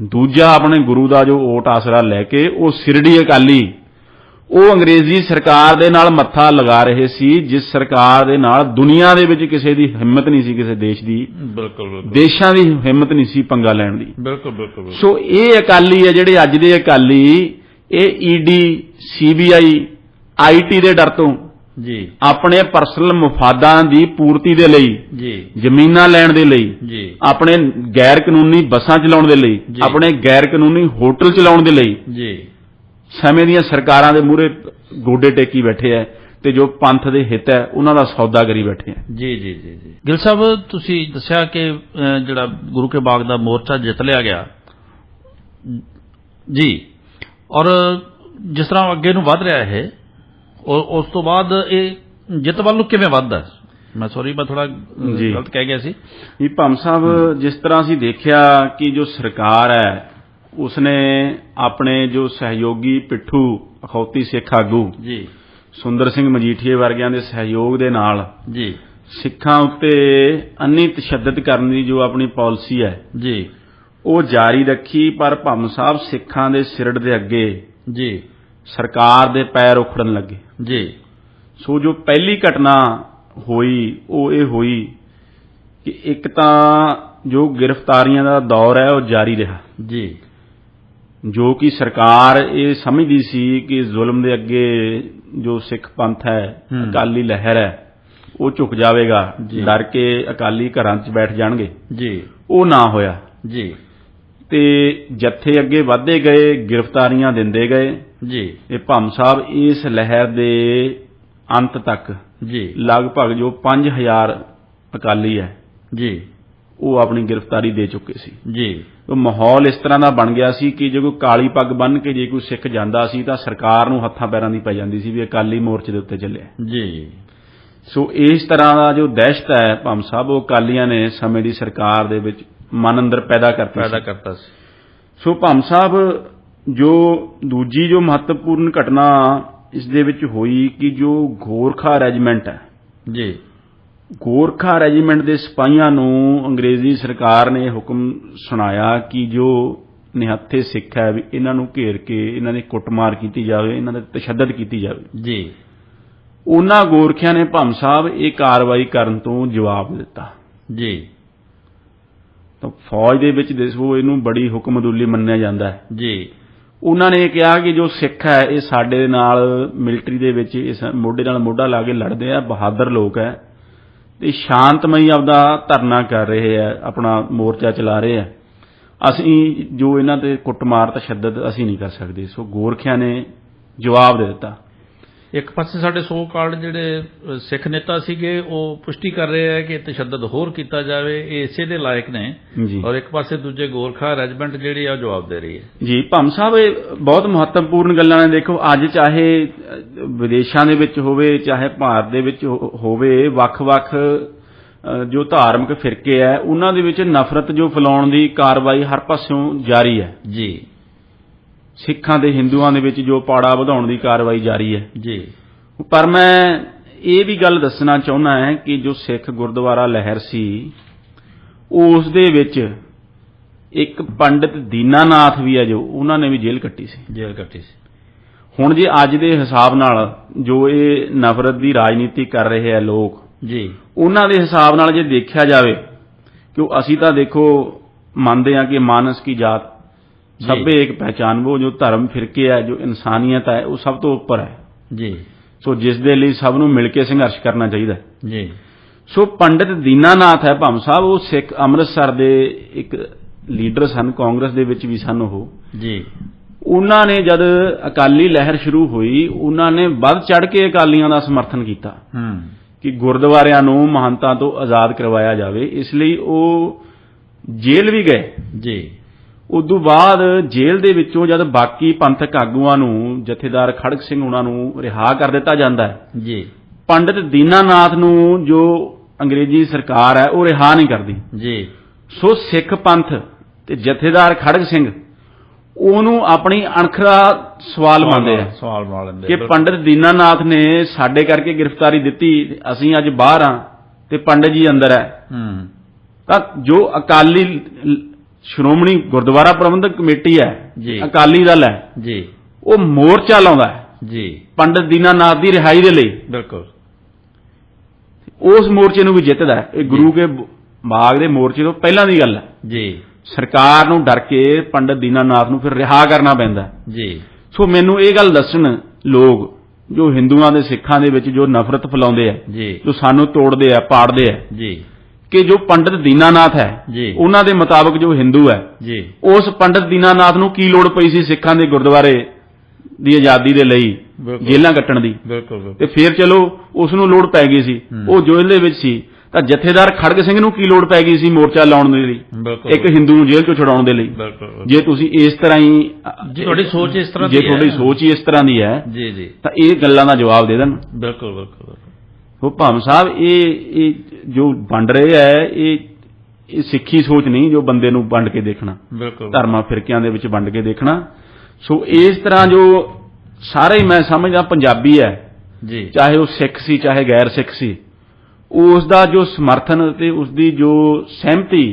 ਦੂਜਾ ਆਪਣੇ ਗੁਰੂ ਦਾ ਜੋ ਓਟ ਆਸਰਾ ਲੈ ਕੇ ਉਹ ਸਿਰੜੀ ਅਕਾਲੀ ਉਹ ਅੰਗਰੇਜ਼ੀ ਸਰਕਾਰ ਦੇ ਨਾਲ ਮੱਥਾ ਲਗਾ ਰਹੇ ਸੀ ਜਿਸ ਸਰਕਾਰ ਦੇ ਨਾਲ ਦੁਨੀਆ ਦੇ ਵਿੱਚ ਕਿਸੇ ਦੀ ਹਿੰਮਤ ਨਹੀਂ ਸੀ ਕਿਸੇ ਦੇਸ਼ ਦੀ ਬਿਲਕੁਲ ਦੇਸ਼ਾਂ ਦੀ ਹਿੰਮਤ ਨਹੀਂ ਸੀ ਪੰਗਾ ਲੈਣ ਦੀ ਬਿਲਕੁਲ ਬਿਲਕੁਲ ਸੋ ਇਹ ਅਕਾਲੀ ਹੈ ਜਿਹੜੇ ਅੱਜ ਦੇ ਅਕਾਲੀ ਇਹ ED CBI ਆਈਟੀ ਦੇ ਡਰ ਤੋਂ, ਜੀ ਆਪਣੇ ਪਰਸਨਲ ਮਫਾਦਾਂ ਦੀ ਪੂਰਤੀ ਦੇ ਲਈ, ਜੀ ਜ਼ਮੀਨਾਂ ਲੈਣ ਦੇ ਲਈ, ਜੀ ਆਪਣੇ ਗੈਰ ਕਾਨੂੰਨੀ ਬੱਸਾਂ ਚਲਾਉਣ ਦੇ ਲਈ, ਜੀ। ਆਪਣੇ ਗੈਰ ਕਾਨੂੰਨੀ ਹੋਟਲ ਚਲਾਉਣ ਦੇ ਲਈ ਜੀ ਸਮੇਂ ਦੀਆਂ ਸਰਕਾਰਾਂ ਦੇ ਮੂਹਰੇ ਗੋਡੇ ਟੇਕੀ ਬੈਠੇ ਐ ਤੇ ਜੋ ਪੰਥ ਦੇ ਹਿੱਤ ਹੈ ਉਹਨਾਂ ਦਾ ਸੌਦਾ ਕਰੀ ਬੈਠੇ ਐ। ਜੀ ਜੀ ਜੀ ਜੀ ਗਿੱਲ ਸਾਹਿਬ, ਤੁਸੀਂ ਦੱਸਿਆ ਕਿ ਜਿਹੜਾ ਗੁਰੂ ਕੇ ਬਾਗ ਦਾ ਮੋਰਚਾ ਜਿੱਤ ਲਿਆ ਗਿਆ ਜੀ, ਔਰ ਜਿਸ ਤਰ੍ਹਾਂ ਅੱਗੇ ਨੂੰ ਵੱਧ ਰਿਹਾ ਇਹ, ਉਸ ਤੋਂ ਬਾਅਦ ਇਹ ਜਿੱਤ ਵੱਲ ਨੂੰ ਕਿਵੇਂ ਵੱਧਦਾ? ਮੈਂ ਸੌਰੀ, ਮੈਂ ਥੋੜਾ ਗਲਤ ਕਹਿ ਗਿਆ ਸੀ। ਇਹ ਭੰਮ ਸਾਹਿਬ, ਜਿਸ ਤਰ੍ਹਾਂ ਅਸੀਂ ਦੇਖਿਆ ਕਿ ਜੋ ਸਰਕਾਰ ਹੈ ਉਸਨੇ ਆਪਣੇ ਜੋ ਸਹਿਯੋਗੀ ਪਿੱਠੂ ਅਖੌਤੀ ਸਿੱਖ ਆਗੂ ਜੀ ਸੁੰਦਰ ਸਿੰਘ ਮਜੀਠੀਏ ਵਰਗਿਆਂ ਦੇ ਸਹਿਯੋਗ ਦੇ ਨਾਲ ਜੀ ਸਿੱਖਾਂ ਉੱਤੇ ਅੰਨੀ ਤਸ਼ੱਦਦ ਕਰਨ ਦੀ ਜੋ ਆਪਣੀ ਪਾਲਿਸੀ ਹੈ ਜੀ ਉਹ ਜਾਰੀ ਰੱਖੀ। ਪਰ ਭੰਮ ਸਾਹਿਬ, ਸਿੱਖਾਂ ਦੇ ਸਿਰੜ ਦੇ ਅੱਗੇ ਜੀ ਸਰਕਾਰ ਦੇ ਪੈਰ ਉਖੜਨ ਲੱਗੇ। ਜੀ ਸੋ ਜੋ ਪਹਿਲੀ ਘਟਨਾ ਹੋਈ ਉਹ ਇਹ ਹੋਈ ਕਿ ਇੱਕ ਤਾਂ ਜੋ ਗ੍ਰਿਫਤਾਰੀਆਂ ਦਾ ਦੌਰ ਹੈ ਉਹ ਜਾਰੀ ਰਿਹਾ, ਜੀ ਜੋ ਕਿ ਸਰਕਾਰ ਇਹ ਸਮਝਦੀ ਸੀ ਕਿ ਜ਼ੁਲਮ ਦੇ ਅੱਗੇ ਜੋ ਸਿੱਖ ਪੰਥ ਹੈ, ਅਕਾਲੀ ਲਹਿਰ ਹੈ, ਉਹ ਝੁਕ ਜਾਵੇਗਾ, ਡਰ ਕੇ ਅਕਾਲੀ ਘਰਾਂ 'ਚ ਬੈਠ ਜਾਣਗੇ। ਜੀ ਉਹ ਨਾ ਹੋਇਆ ਜੀ ਤੇ ਜੱਥੇ ਅੱਗੇ ਵਧਦੇ ਗਏ, ਗ੍ਰਿਫਤਾਰੀਆਂ ਦਿੰਦੇ ਗਏ ਜੀ ਇਹ ਭੰਮ ਸਾਹਿਬ। ਇਸ ਲਹਿਰ ਦੇ ਅੰਤ ਤੱਕ ਜੀ ਲਗਭਗ ਜੋ 5000 ਅਕਾਲੀ ਹੈ ਜੀ ਉਹ ਆਪਣੀ ਗ੍ਰਿਫਤਾਰੀ ਦੇ ਚੁੱਕੇ ਸੀ। ਜੀ ਉਹ ਮਾਹੌਲ ਇਸ ਤਰ੍ਹਾਂ ਦਾ ਬਣ ਗਿਆ ਸੀ ਕਿ ਜੇ ਕੋਈ ਕਾਲੀ ਪੱਗ ਬੰਨ੍ਹ ਕੇ ਜੇ ਕੋਈ ਸਿੱਖ ਜਾਂਦਾ ਸੀ ਤਾਂ ਸਰਕਾਰ ਨੂੰ ਹੱਥਾਂ ਪੈਰਾਂ ਦੀ ਪੈ ਜਾਂਦੀ ਸੀ ਵੀ ਅਕਾਲੀ ਮੋਰਚੇ ਦੇ ਉੱਤੇ ਚੱਲਿਆ। ਜੀ ਸੋ ਇਸ ਤਰ੍ਹਾਂ ਦਾ ਜੋ ਦਹਿਸ਼ਤ ਹੈ ਭੰਮ ਸਾਹਿਬ, ਉਹ ਅਕਾਲੀਆਂ ਨੇ ਸਮੇਂ ਦੀ ਸਰਕਾਰ ਦੇ ਵਿੱਚ ਮਨ ਅੰਦਰ ਪੈਦਾ ਕਰਤਾ ਸੀ। ਸੋ ਭੰਮ ਸਾਹਿਬ, ਜੋ ਦੂਜੀ ਜੋ ਮਹੱਤਵਪੂਰਨ ਘਟਨਾ ਇਸ ਦੇ ਵਿੱਚ ਹੋਈ ਕਿ ਜੋ ਗੋਰਖਾ ਰੈਜੀਮੈਂਟ ਹੈ ਜੀ, ਗੋਰਖਾ ਰੈਜੀਮੈਂਟ ਦੇ ਸਿਪਾਹੀਆਂ ਨੂੰ ਅੰਗਰੇਜ਼ੀ ਸਰਕਾਰ ਨੇ ਹੁਕਮ ਸੁਣਾਇਆ ਕਿ ਜੋ ਨਿਹੱਥੇ ਸਿੱਖ ਹੈ ਵੀ ਇਹਨਾਂ ਨੂੰ ਘੇਰ ਕੇ ਇਹਨਾਂ ਦੀ ਕੁੱਟਮਾਰ ਕੀਤੀ ਜਾਵੇ, ਇਹਨਾਂ ਦੇ ਤਸ਼ੱਦਦ ਕੀਤੀ ਜਾਵੇ ਜੀ। ਉਹਨਾਂ ਗੋਰਖਿਆਂ ਨੇ ਭੰਮ ਸਾਹਿਬ ਇਹ ਕਾਰਵਾਈ ਕਰਨ ਤੋਂ ਜਵਾਬ ਦਿੱਤਾ ਜੀ ਤਾਂ ਫੌਜ ਦੇ ਵਿੱਚ ਦੇਖੋ ਇਹਨੂੰ ਬੜੀ ਹੁਕਮਦੁਲੀ ਮੰਨਿਆ ਜਾਂਦਾ ਹੈ ਜੀ। ਉਹਨਾਂ ਨੇ ਕਿਹਾ ਕਿ ਜੋ ਸਿੱਖ ਹੈ ਇਹ ਸਾਡੇ ਨਾਲ ਮਿਲਟਰੀ ਦੇ ਵਿੱਚ ਇਸ ਮੋਢੇ ਨਾਲ ਮੋਢਾ ਲਾ ਕੇ ਲੜਦੇ ਆ, ਬਹਾਦਰ ਲੋਕ ਹੈ ਤੇ ਸ਼ਾਂਤਮਈ ਆਪਦਾ ਧਰਨਾ ਕਰ ਰਹੇ ਆ, ਆਪਣਾ ਮੋਰਚਾ ਚਲਾ ਰਹੇ ਆ, ਅਸੀਂ ਜੋ ਇਹਨਾਂ ਤੇ ਕੁੱਟਮਾਰ ਤਸ਼ੱਦਦ ਅਸੀਂ ਨਹੀਂ ਕਰ ਸਕਦੇ। ਸੋ ਗੋਰਖਿਆਂ ਨੇ ਜਵਾਬ ਦੇ ਦਿੱਤਾ। ਇੱਕ ਪਾਸੇ ਸਾਡੇ ਸੋ ਕਾਲਡ ਜਿਹੜੇ ਸਿੱਖ ਨੇਤਾ ਸੀਗੇ ਉਹ ਪੁਸ਼ਟੀ ਕਰ ਰਹੇ ਆ ਕਿ ਤਸ਼ੱਦਦ ਹੋਰ ਕੀਤਾ ਜਾਵੇ, ਇਹ ਇਸੇ ਦੇ ਲਾਇਕ ਨੇ, ਔਰ ਇੱਕ ਪਾਸੇ ਦੂਜੇ ਗੋਰਖਾ ਰੈਜੀਮੈਂਟ ਜਿਹੜੀ ਆ ਜਵਾਬ ਦੇ ਰਹੀ ਹੈ। ਜੀ ਭੰਮ ਸਾਹਿਬ, ਇਹ ਬਹੁਤ ਮਹੱਤਵਪੂਰਨ ਗੱਲਾਂ ਨੇ। ਦੇਖੋ, ਅੱਜ ਚਾਹੇ ਵਿਦੇਸ਼ਾਂ ਦੇ ਵਿੱਚ ਹੋਵੇ ਚਾਹੇ ਭਾਰਤ ਦੇ ਵਿੱਚ ਹੋਵੇ, ਵੱਖ-ਵੱਖ ਜੋ ਧਾਰਮਿਕ ਫਿਰਕੇ ਹੈ ਉਹਨਾਂ ਦੇ ਵਿੱਚ ਨਫ਼ਰਤ ਜੋ ਫੈਲਾਉਣ ਦੀ ਕਾਰਵਾਈ ਹਰ ਪਾਸਿਓਂ ਜਾਰੀ ਹੈ ਜੀ। ਸਿੱਖਾਂ ਤੇ ਹਿੰਦੂਆਂ ਦੇ ਵਿੱਚ ਜੋ ਪਾੜਾ ਵਧਾਉਣ ਦੀ ਕਾਰਵਾਈ ਜਾਰੀ ਹੈ ਜੀ। ਪਰ ਮੈਂ ਇਹ ਵੀ ਗੱਲ ਦੱਸਣਾ ਚਾਹੁੰਦਾ ਹਾਂ ਕਿ ਜੋ ਸਿੱਖ ਗੁਰਦੁਆਰਾ ਲਹਿਰ ਸੀ ਉਸ ਦੇ ਵਿੱਚ ਇੱਕ ਪੰਡਿਤ ਦੀਨਾਨਾਥ ਵੀ ਹੈ, ਜੋ ਉਹਨਾਂ ਨੇ ਵੀ ਜੇਲ੍ਹ ਕੱਟੀ ਸੀ। ਹੁਣ ਜੇ ਅੱਜ ਦੇ ਹਿਸਾਬ ਨਾਲ ਜੋ ਇਹ ਨਫ਼ਰਤ ਦੀ ਰਾਜਨੀਤੀ ਕਰ ਰਹੇ ਆ ਲੋਕ ਜੀ, ਉਹਨਾਂ ਦੇ ਹਿਸਾਬ ਨਾਲ ਜੇ ਦੇਖਿਆ ਜਾਵੇ ਕਿ ਅਸੀਂ ਤਾਂ ਦੇਖੋ ਮੰਨਦੇ ਹਾਂ ਕਿ ਮਾਨਸ ਕੀ ਜਾਤ ਸਭੇ ਇੱਕ ਪਹਿਚਾਨ, ਉਹ ਜੋ ਧਰਮ ਫਿਰਕੇ ਹੈ, ਜੋ ਇਨਸਾਨੀਅਤ ਹੈ, ਉਹ ਸਭ ਤੋਂ ਉੱਪਰ ਹੈ ਜੀ। ਸੋ ਜਿਸ ਦੇ ਲਈ ਸਭ ਨੂੰ ਮਿਲ ਕੇ ਸੰਘਰਸ਼ ਕਰਨਾ ਚਾਹੀਦਾ ਜੀ। ਸੋ ਪੰਡਿਤ ਦੀਨਾਨਾਥ ਹੈ ਭੰਮ ਸਾਹਿਬ, ਉਹ ਸਿੱਖ ਅੰਮ੍ਰਿਤਸਰ ਦੇ ਇੱਕ ਲੀਡਰ ਸਨ, ਕਾਂਗਰਸ ਦੇ ਵਿੱਚ ਵੀ ਸਨ ਉਹ ਜੀ। ਉਹਨਾਂ ਨੇ ਜਦ ਅਕਾਲੀ ਲਹਿਰ ਸ਼ੁਰੂ ਹੋਈ, ਉਹਨਾਂ ਨੇ ਵੱਧ ਚੜ੍ਹ ਕੇ ਅਕਾਲੀਆਂ ਦਾ ਸਮਰਥਨ ਕੀਤਾ ਕਿ ਗੁਰਦੁਆਰਿਆਂ ਨੂੰ ਮਹੰਤਾਂ ਤੋਂ ਆਜ਼ਾਦ ਕਰਵਾਇਆ ਜਾਵੇ। ਇਸ ਲਈ ਉਹ ਜੇਲ੍ਹ ਵੀ ਗਏ ਜੀ। ਉਦੋਂ ਬਾਅਦ ਜੇਲ੍ਹ ਦੇ ਵਿੱਚੋਂ ਜਦ ਬਾਕੀ ਪੰਥਕ ਆਗੂਆਂ ਨੂੰ, ਜਥੇਦਾਰ ਖੜਗ ਸਿੰਘ ਉਹਨਾਂ ਨੂੰ ਰਿਹਾ ਕਰ ਦਿੱਤਾ ਜਾਂਦਾ ਹੈ ਜੀ, ਪੰਡਿਤ ਦੀਨਾਨਾਥ ਨੂੰ ਜੋ ਅੰਗਰੇਜ਼ੀ ਸਰਕਾਰ ਹੈ ਉਹ ਰਿਹਾ ਨਹੀਂ ਕਰਦੀ ਜੀ। ਸੋ ਸਿੱਖ ਪੰਥ ਤੇ ਜਥੇਦਾਰ ਖੜਗ ਸਿੰਘ ਉਹਨੂੰ ਆਪਣੀ ਅਣਖ ਦਾ ਸਵਾਲ ਮੰਨਦੇ ਆ ਕਿ ਪੰਡਿਤ ਦੀਨਾਨਾਥ ਨੇ ਸਾਡੇ ਕਰਕੇ ਗ੍ਰਿਫਤਾਰੀ ਦਿੱਤੀ, ਅਸੀਂ ਅੱਜ ਬਾਹਰ ਆ ਤੇ ਪੰਡਿਤ ਜੀ ਅੰਦਰ ਹੈ। ਤਾਂ ਜੋ ਅਕਾਲੀ ਸ਼੍ਰੋਮਣੀ ਗੁਰਦੁਆਰਾ ਪ੍ਰਬੰਧਕ ਕਮੇਟੀ ਹੈ, ਅਕਾਲੀ ਦਲ ਹੈ ਜੀ, ਉਹ ਮੋਰਚਾ ਲਾਉਂਦਾ ਹੈ ਜੀ ਪੰਡਿਤ ਦੀਨਾਨਾਥ ਦੀ ਰਿਹਾਈ ਦੇ ਲਈ। ਬਿਲਕੁਲ, ਉਸ ਮੋਰਚੇ ਨੂੰ ਵੀ ਜਿੱਤਦਾ ਹੈ। ਇਹ ਗੁਰੂ ਕੇ ਬਾਗ ਦੇ ਮੋਰਚੇ ਤੋਂ ਪਹਿਲਾਂ ਦੀ ਗੱਲ ਹੈ ਜੀ। ਸਰਕਾਰ ਨੂੰ ਡਰ ਕੇ ਪੰਡਿਤ ਦੀਨਾਨਾਥ ਨੂੰ ਫਿਰ ਰਿਹਾ ਕਰਨਾ ਪੈਂਦਾ ਜੀ। ਸੋ ਮੈਨੂੰ ਇਹ ਗੱਲ ਦੱਸਣ ਲੋਕ ਜੋ ਹਿੰਦੂਆਂ ਦੇ ਸਿੱਖਾਂ ਦੇ ਵਿੱਚ ਜੋ ਨਫ਼ਰਤ ਫੈਲਾਉਂਦੇ ਆ, ਜੀ, ਜੋ ਸਾਨੂੰ ਤੋੜਦੇ ਆ, ਪਾੜਦੇ ਆ, ਜੀ, ਕਿ ਜੋ ਪੰਡਿਤ ਦੀਨਾਨਾਥ ਹੈ ਜੀ, ਉਹਨਾਂ ਦੇ ਮੁਤਾਬਕ ਜੋ ਹਿੰਦੂ ਹੈ, ਜੀ, ਉਸ ਪੰਡਿਤ ਦੀਨਾਨਾਥ ਨੂੰ ਕੀ ਲੋੜ ਪਈ ਸੀ ਸਿੱਖਾਂ ਦੇ ਗੁਰਦੁਆਰੇ ਦੀ ਆਜ਼ਾਦੀ ਦੇ ਲਈ ਬਿਲਕੁਲ, ਜੇਲ੍ਹਾਂ ਕੱਟਣ ਦੀ? ਬਿਲਕੁਲ, ਤੇ ਫਿਰ ਚਲੋ ਉਸ ਨੂੰ ਲੋੜ ਪੈ ਗਈ ਸੀ, ਉਹ ਜੇਲ੍ਹ ਦੇ ਵਿੱਚ ਸੀ, ਤਾਂ ਜਥੇਦਾਰ ਖੜਗ ਸਿੰਘ ਨੂੰ ਕੀ ਲੋੜ ਪੈ ਗਈ ਸੀ ਮੋਰਚਾ ਲਾਉਣ ਦੇ ਲਈ, ਬਿਲਕੁਲ, ਇੱਕ ਹਿੰਦੂ ਨੂੰ ਜੇਲ੍ਹ ਚੋਂ ਛੁਡਾਉਣ ਦੇ ਲਈ? ਬਿਲਕੁਲ, ਜੇ ਤੁਸੀਂ ਇਸ ਤਰ੍ਹਾਂ ਹੀ ਜੀ ਤੁਹਾਡੀ ਸੋਚ ਇਸ ਤਰ੍ਹਾਂ ਦੀ ਜੇ ਤੁਹਾਡੀ ਸੋਚ ਹੀ ਇਸ ਤਰ੍ਹਾਂ ਦੀ ਹੈ, ਜੀ, ਜੀ, ਤਾਂ ਇਹ ਗੱਲਾਂ ਦਾ ਜਵਾਬ ਦੇ ਦੇਣ। ਬਿਲਕੁਲ, ਬਿਲਕੁਲ, ਉਹ ਭਾਮ ਸਾਹਿਬ ਇਹ ਜੋ ਵੰਡ ਰਹੇ ਹੈ, ਇਹ ਸਿੱਖੀ ਸੋਚ ਨਹੀਂ ਜੋ ਬੰਦੇ ਨੂੰ ਵੰਡ ਕੇ ਦੇਖਣਾ, ਬਿਲਕੁਲ, ਧਰਮਾਂ ਫਿਰਕਿਆਂ ਦੇ ਵਿੱਚ ਵੰਡ ਕੇ ਦੇਖਣਾ। ਸੋ ਇਸ ਤਰ੍ਹਾਂ ਜੋ ਸਾਰੇ ਹੀ ਮੈਂ ਸਮਝਦਾ ਪੰਜਾਬੀ ਹੈ, ਜੀ, ਚਾਹੇ ਉਹ ਸਿੱਖ ਸੀ ਚਾਹੇ ਗੈਰ ਸਿੱਖ ਸੀ, ਉਸ ਦਾ ਜੋ ਸਮਰਥਨ ਤੇ ਉਸ ਦੀ ਜੋ ਸਹਿਮਤੀ,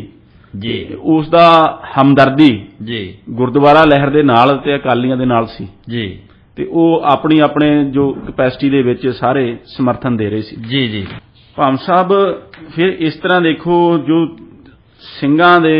ਜੀ, ਉਸ ਦਾ ਹਮਦਰਦੀ ਜੀ, ਗੁਰਦੁਆਰਾ ਲਹਿਰ ਦੇ ਨਾਲ ਤੇ ਅਕਾਲੀਆਂ ਦੇ ਨਾਲ ਸੀ, ਜੀ, ਤੇ ਉਹ ਆਪਣੀ ਆਪਣੇ ਜੋ ਕਪੈਸਿਟੀ ਦੇ ਵਿੱਚ ਸਾਰੇ ਸਮਰਥਨ ਦੇ ਰਹੇ ਸੀ। ਜੀ, ਜੀ, ਭਾਮ ਸਾਹਿਬ ਫਿਰ ਇਸ ਤਰ੍ਹਾਂ ਦੇਖੋ, ਜੋ ਸਿੰਘਾਂ ਦੇ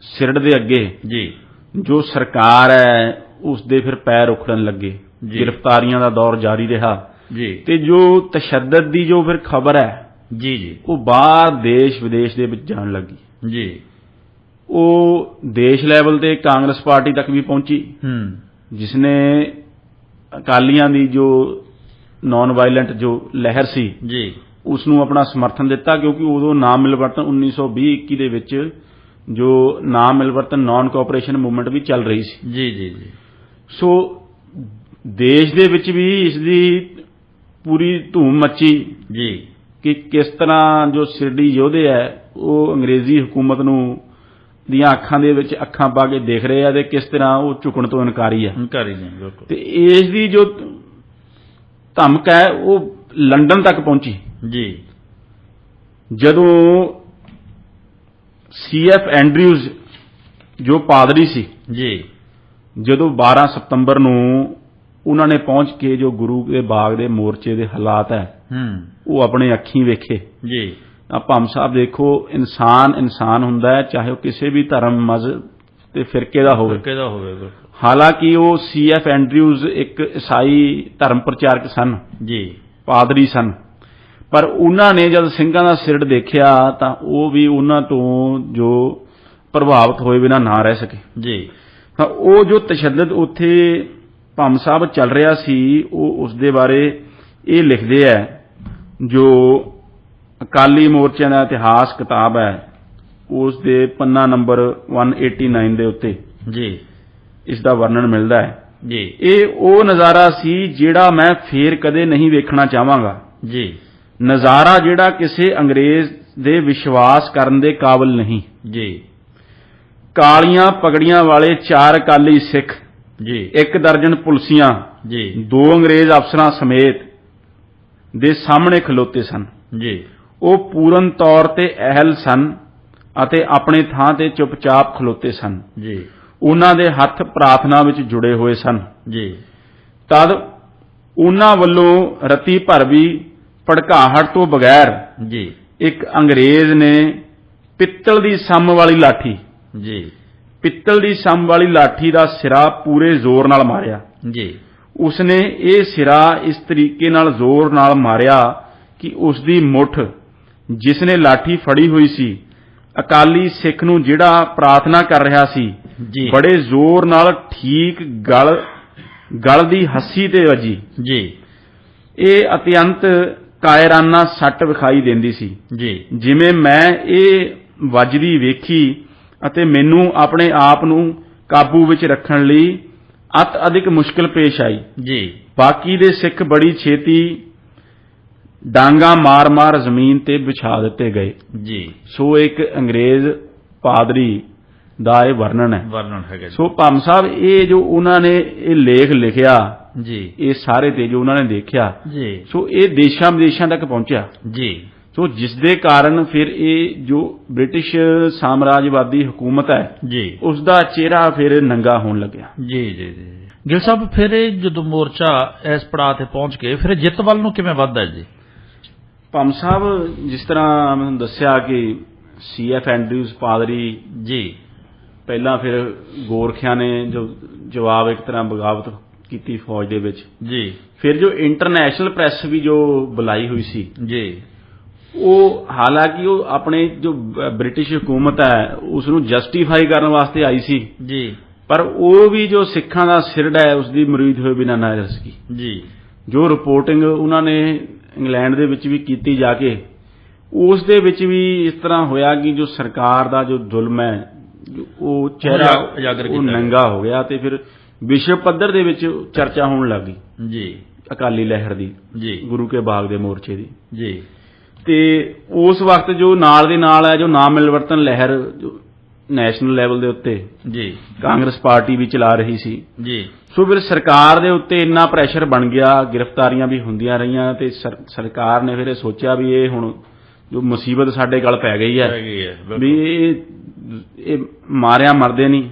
ਸਿਰੜ ਦੇ ਅੱਗੇ ਜੀ, ਜੋ ਸਰਕਾਰ ਹੈ ਉਸ ਦੇ ਫਿਰ ਪੈਰ ਉਖੜਨ ਲੱਗੇ, ਜੀ, ਗ੍ਰਿਫਤਾਰੀਆਂ ਦਾ ਦੌਰ ਜਾਰੀ ਰਿਹਾ, ਜੀ, ਤੇ ਜੋ ਤਸ਼ੱਦਦ ਦੀ ਜੋ ਫਿਰ ਖਬਰ ਹੈ ਜੀ, ਜੀ, ਉਹ ਬਾਹਰ ਦੇਸ਼ ਵਿਦੇਸ਼ ਦੇ ਵਿੱਚ ਜਾਣ ਲੱਗੀ, ਜੀ, ਉਹ ਦੇਸ਼ ਲੈਵਲ ਤੇ ਕਾਂਗਰਸ ਪਾਰਟੀ ਤੱਕ ਵੀ ਪਹੁੰਚੀ, ਜਿਸ ਨੇ ਅਕਾਲੀਆਂ ਦੀ ਜੋ ਨਾਨ ਵਾਇਲੈਂਟ ਜੋ ਲਹਿਰ ਸੀ, ਜੀ, ਉਸ ਨੂੰ ਆਪਣਾ ਸਮਰਥਨ ਦਿੱਤਾ, ਕਿਉਂਕਿ ਉਦੋਂ ਨਾਮ ਮਿਲਵਰਤਨ 1920-21 ਦੇ ਵਿੱਚ ਜੋ ਨਾਮ ਮਿਲਵਰਤਨ ਨਾਨ ਕੋਆਪਰੇਸ਼ਨ ਮੂਵਮੈਂਟ ਵੀ ਚੱਲ ਰਹੀ ਸੀ। ਜੀ, ਜੀ, ਜੀ, ਸੋ ਦੇਸ਼ ਦੇ ਵਿੱਚ ਵੀ ਇਸ ਦੀ ਪੂਰੀ ਧੂਮ ਮੱਚੀ ਜੀ, ਕਿ ਕਿਸ ਤਰ੍ਹਾਂ ਜੋ ਸਿਰੜੀ ਯੋਧੇ ਹੈ ਉਹ ਅੰਗਰੇਜ਼ੀ ਹਕੂਮਤ ਨੂੰ ਦੀਆਂ ਅੱਖਾਂ ਦੇ ਵਿੱਚ ਅੱਖਾਂ ਪਾ ਕੇ ਦੇਖ ਰਹੇ ਆ, ਤੇ ਕਿਸ ਤਰ੍ਹਾਂ ਉਹ ਝੁਕਣ ਤੋਂ ਇਨਕਾਰੀ ਹੈ। ਇਨਕਾਰੀ ਨੇ, ਬਿਲਕੁਲ, ਤੇ ਇਸ ਦੀ ਜੋ ਧਮਕ ਹੈ ਉਹ ਲੰਡਨ ਤੱਕ ਪਹੁੰਚੀ, ਜੀ, ਜਦੋਂ CF ਐਂਡਰਿਊਜ਼ ਜੋ ਪਾਦਰੀ ਸੀ, ਜੀ, ਜਦੋਂ 12 ਸਤੰਬਰ ਨੂੰ ਉਹਨਾਂ ਨੇ ਪਹੁੰਚ ਕੇ ਜੋ ਗੁਰੂ ਦੇ ਬਾਗ ਦੇ ਮੋਰਚੇ ਦੇ ਹਾਲਾਤ ਹੈ ਉਹ ਆਪਣੇ ਅੱਖੀਂ ਵੇਖੇ। ਜੀ, ਤਾਂ ਭਾਮ ਸਾਹਿਬ ਦੇਖੋ, ਇਨਸਾਨ ਹੁੰਦਾ ਹੈ, ਚਾਹੇ ਉਹ ਕਿਸੇ ਵੀ ਧਰਮ ਮਜ਼ਹਬ ਤੇ ਫਿਰਕੇ ਦਾ ਹੋਵੇ। ਹਾਲਾਂਕਿ ਉਹ CF ਐਂਡਰਿਊਜ਼ ਇੱਕ ਈਸਾਈ ਧਰਮ ਪ੍ਰਚਾਰਕ ਸਨ, ਜੀ, ਪਾਦਰੀ ਸਨ, ਪਰ ਉਹਨਾਂ ਨੇ ਜਦ ਸਿੰਘਾਂ ਦਾ ਸਿਰੜ ਦੇਖਿਆ ਤਾਂ ਉਹ ਵੀ ਉਹਨਾਂ ਤੋਂ ਜੋ ਪ੍ਰਭਾਵਿਤ ਹੋਏ ਬਿਨਾਂ ਨਾ ਰਹਿ ਸਕੇ। ਜੀ, ਤਾਂ ਉਹ ਜੋ ਤਸ਼ੱਦਦ ਉੱਥੇ ਭਾਮ ਸਾਹਿਬ ਚੱਲ ਰਿਹਾ ਸੀ, ਉਹ ਉਸ ਦੇ ਬਾਰੇ ਇਹ ਲਿਖਦੇ ਹੈ, ਜੋ ਅਕਾਲੀ ਮੋਰਚਿਆਂ ਦਾ ਇਤਿਹਾਸ ਕਿਤਾਬ ਹੈ ਉਸ ਦੇ ਪੰਨਾ ਨੰਬਰ 189 ਦੇ ਉੱਤੇ, ਜੀ, ਇਸ ਦਾ ਵਰਣਨ ਮਿਲਦਾ ਹੈ। ਜੀ, ਇਹ ਉਹ ਨਜ਼ਾਰਾ ਸੀ ਜਿਹੜਾ ਮੈਂ ਫੇਰ ਕਦੇ ਨਹੀਂ ਵੇਖਣਾ ਚਾਹਾਂਗਾ। ਜੀ, ਨਜ਼ਾਰਾ ਜਿਹੜਾ ਕਿਸੇ ਅੰਗਰੇਜ਼ ਦੇ ਵਿਸ਼ਵਾਸ ਕਰਨ ਦੇ ਕਾਬਿਲ ਨਹੀਂ। ਜੀ, ਕਾਲੀਆਂ ਪਗੜੀਆਂ ਵਾਲੇ 4 ਅਕਾਲੀ ਸਿੱਖ, ਜੀ, 1 ਦਰਜਨ ਪੁਲਸੀਆਂ, ਜੀ, 2 ਅੰਗਰੇਜ਼ ਅਫਸਰਾਂ ਸਮੇਤ ਦੇ ਸਾਹਮਣੇ ਖਲੋਤੇ ਸਨ। ਜੀ, ਉਹ ਪੂਰਨ ਤੌਰ ਤੇ ਅਹਿਲ ਸਨ ਅਤੇ ਆਪਣੇ ਥਾਂ ਤੇ ਚੁੱਪਚਾਪ ਖਲੋਤੇ ਸਨ। ਜੀ, ਉਹਨਾਂ ਦੇ ਹੱਥ ਪ੍ਰਾਰਥਨਾ ਵਿੱਚ ਜੁੜੇ ਹੋਏ ਸਨ। ਜੀ, ਤਦ ਉਹਨਾਂ ਵੱਲੋਂ ਰਤੀ ਭਰ ਵੀ ਭੜਕਾਹਟ ਤੋਂ ਬਗੈਰ, ਜੀ, ਇੱਕ ਅੰਗਰੇਜ਼ ਨੇ ਪਿੱਤਲ ਦੀ ਸਮ ਵਾਲੀ ਲਾਠੀ, ਜੀ, ਪਿੱਤਲ ਦੀ ਸਮ ਵਾਲੀ ਲਾਠੀ ਦਾ ਸਿਰਾ ਪੂਰੇ ਜ਼ੋਰ ਨਾਲ ਮਾਰਿਆ। ਜੀ, ਉਸਨੇ ਇਹ ਸਿਰਾ ਇਸ ਤਰੀਕੇ ਨਾਲ ਜ਼ੋਰ ਨਾਲ ਮਾਰਿਆ ਕਿ ਉਸ ਦੀ ਮੁੱਠ, ਜਿਸ ਨੇ ਲਾਠੀ ਫੜੀ ਹੋਈ ਸੀ, ਅਕਾਲੀ ਸਿੱਖ ਨੂੰ ਜਿਹੜਾ ਪ੍ਰਾਰਥਨਾ ਕਰ ਰਿਹਾ ਸੀ, ਬੜੇ ਜ਼ੋਰ ਨਾਲ ਠੀਕ ਗਲ ਦੀ ਹੱਸੀ ਤੇ ਵੱਜੀ। ਜੀ, ਇਹ ਅਤਿਅੰਤ ਕਾਇਰਾਨਾ ਸੱਟ ਵਿਖਾਈ ਦਿੰਦੀ ਸੀ। ਜੀ, ਜਿਵੇਂ ਮੈਂ ਇਹ ਵੱਜਦੀ ਵੇਖੀ ਅਤੇ ਮੈਨੂੰ ਆਪਣੇ ਆਪ ਨੂੰ ਕਾਬੂ ਵਿੱਚ ਰੱਖਣ ਲਈ ਅਤਿਅਧਿਕ ਮੁਸ਼ਕਲ ਪੇਸ਼ ਆਈ। ਜੀ, ਬਾਕੀ ਦੇ ਸਿੱਖ ਬੜੀ ਛੇਤੀ ਡਾਂਗਾ ਮਾਰ-ਮਾਰ ਜ਼ਮੀਨ ਤੇ ਵਿਛਾ ਦਿੱਤੇ ਗਏ। ਜੀ, ਸੋ ਇੱਕ ਅੰਗਰੇਜ਼ ਪਾਦਰੀ ਦਾ ਇਹ ਵਰਣਨ ਹੈ। ਸੋ ਭਾਮ ਸਾਹਿਬ ਇਹ ਜੋ ਉਹਨਾਂ ਨੇ ਇਹ ਲੇਖ ਲਿਖਿਆ, ਜੀ, ਇਹ ਸਾਰੇ ਤੇ ਜੋ ਉਹਨਾਂ ਨੇ ਦੇਖਿਆ, ਜੀ, ਸੋ ਇਹ ਦੇਸ਼ਾਂ ਵਿਦੇਸ਼ਾਂ ਤੱਕ ਪਹੁੰਚਿਆ। ਜੀ, ਸੋ ਜਿਸ ਦੇ ਕਾਰਨ ਫਿਰ ਇਹ ਜੋ ਬ੍ਰਿਟਿਸ਼ ਸਾਮਰਾਜਵਾਦੀ ਹਕੂਮਤ ਹੈ, ਜੀ, ਉਸ ਦਾ ਚਿਹਰਾ ਫਿਰ ਨੰਗਾ ਹੋਣ ਲੱਗਿਆ। ਜੀ, ਜੀ, ਜੀ, ਗਿਲ ਸਾਹਿਬ, ਫਿਰ ਜਦੋਂ ਮੋਰਚਾ ਇਸ ਪੜਾਅ ਤੇ ਪਹੁੰਚ ਕੇ ਫਿਰ ਜਿੱਤ ਵੱਲ ਨੂੰ ਕਿਵੇਂ ਵੱਧਦਾ ਜੀ? ਭਾਮ ਸਾਹਿਬ, ਜਿਸ ਤਰ੍ਹਾਂ ਮੈਨੂੰ ਦੱਸਿਆ ਕਿ CF ਐਂਡਰਿਊਜ਼ ਪਾਦਰੀ, ਜੀ, ਪਹਿਲਾਂ ਫਿਰ ਗੋਰਖਿਆਂ ਨੇ ਜੋ ਜਵਾਬ ਇੱਕ ਤਰ੍ਹਾਂ ਬਗਾਵਤ ਕੀਤੀ ਫੌਜ ਦੇ ਵਿੱਚ ਜੀ। ਫਿਰ ਜੋ ਇੰਟਰਨੈਸ਼ਨਲ ਪ੍ਰੈਸ ਵੀ ਜੋ ਬੁਲਾਈ ਹੋਈ ਸੀ ਜੀ। ਉਹ ਹਾਲਾਂਕਿ ਉਹ ਆਪਣੇ ਜੋ ਬ੍ਰਿਟਿਸ਼ ਹਕੂਮਤ ਹੈ ਉਸ ਨੂੰ ਜਸਟੀਫਾਈ ਕਰਨ ਵਾਸਤੇ ਆਈ ਸੀ ਜੀ। ਪਰ ਉਹ ਵੀ ਜੋ ਸਿੱਖਾਂ ਦਾ ਸਿਰੜਾ ਹੈ ਉਸ ਦੀ ਮੁਰੀਦ ਹੋਏ ਬਿਨਾਂ ਨਾ ਰਹਿ ਸਕੀ। ਜੀ। ਜੋ ਰਿਪੋਰਟਿੰਗ ਉਹਨਾਂ ਨੇ ਇੰਗਲੈਂਡ ਦੇ ਵਿੱਚ ਵੀ ਕੀਤੀ ਜਾ ਕੇ ਉਸ ਦੇ ਵਿੱਚ ਵੀ ਇਸ ਤਰ੍ਹਾਂ ਹੋਇਆ ਕਿ ਜੋ ਸਰਕਾਰ ਦਾ ਜੋ ਜ਼ੁਲਮ ਹੈ ਉਹ ਚਿਹਰਾ ਉਹ ਨੰਗਾ ਹੋ ਗਿਆ ਤੇ ਫਿਰ ਵਿਸ਼ਵ ਪੱਧਰ ਦੇ ਵਿੱਚ ਚਰਚਾ ਹੋਣ ਲੱਗ ਗਈ ਜੀ ਅਕਾਲੀ ਲਹਿਰ ਦੀ ਜੀ ਗੁਰੂ ਕੇ ਬਾਗ ਦੇ ਮੋਰਚੇ ਦੀ ਜੀ। ਤੇ ਉਸ ਵਕਤ ਜੋ ਨਾਲ ਦੇ ਨਾਲ ਹੈ ਜੋ ਨਾ ਮਿਲਵਰਤਨ ਲਹਿਰ ਜੋ ਨੈਸ਼ਨਲ ਲੈਵਲ ਦੇ ਉੱਤੇ ਜੀ ਕਾਂਗਰਸ ਪਾਰਟੀ ਵੀ ਚਲਾ ਰਹੀ ਸੀ ਜੀ। ਸੋ ਫਿਰ ਸਰਕਾਰ ਦੇ ਉੱਤੇ ਇੰਨਾ ਪ੍ਰੈਸ਼ਰ ਬਣ ਗਿਆ, ਗ੍ਰਿਫਤਾਰੀਆਂ ਵੀ ਹੁੰਦੀਆਂ ਰਹੀਆਂ ਤੇ ਸਰਕਾਰ ਨੇ ਫਿਰ ਇਹ ਸੋਚਿਆ ਵੀ ਇਹ ਹੁਣ ਜੋ ਮੁਸੀਬਤ ਸਾਡੇ ਗਲ ਪੈ ਗਈ ਹੈ ਵੀ ਇਹ ਮਾਰਿਆ ਮਰਦੇ ਨਹੀਂ,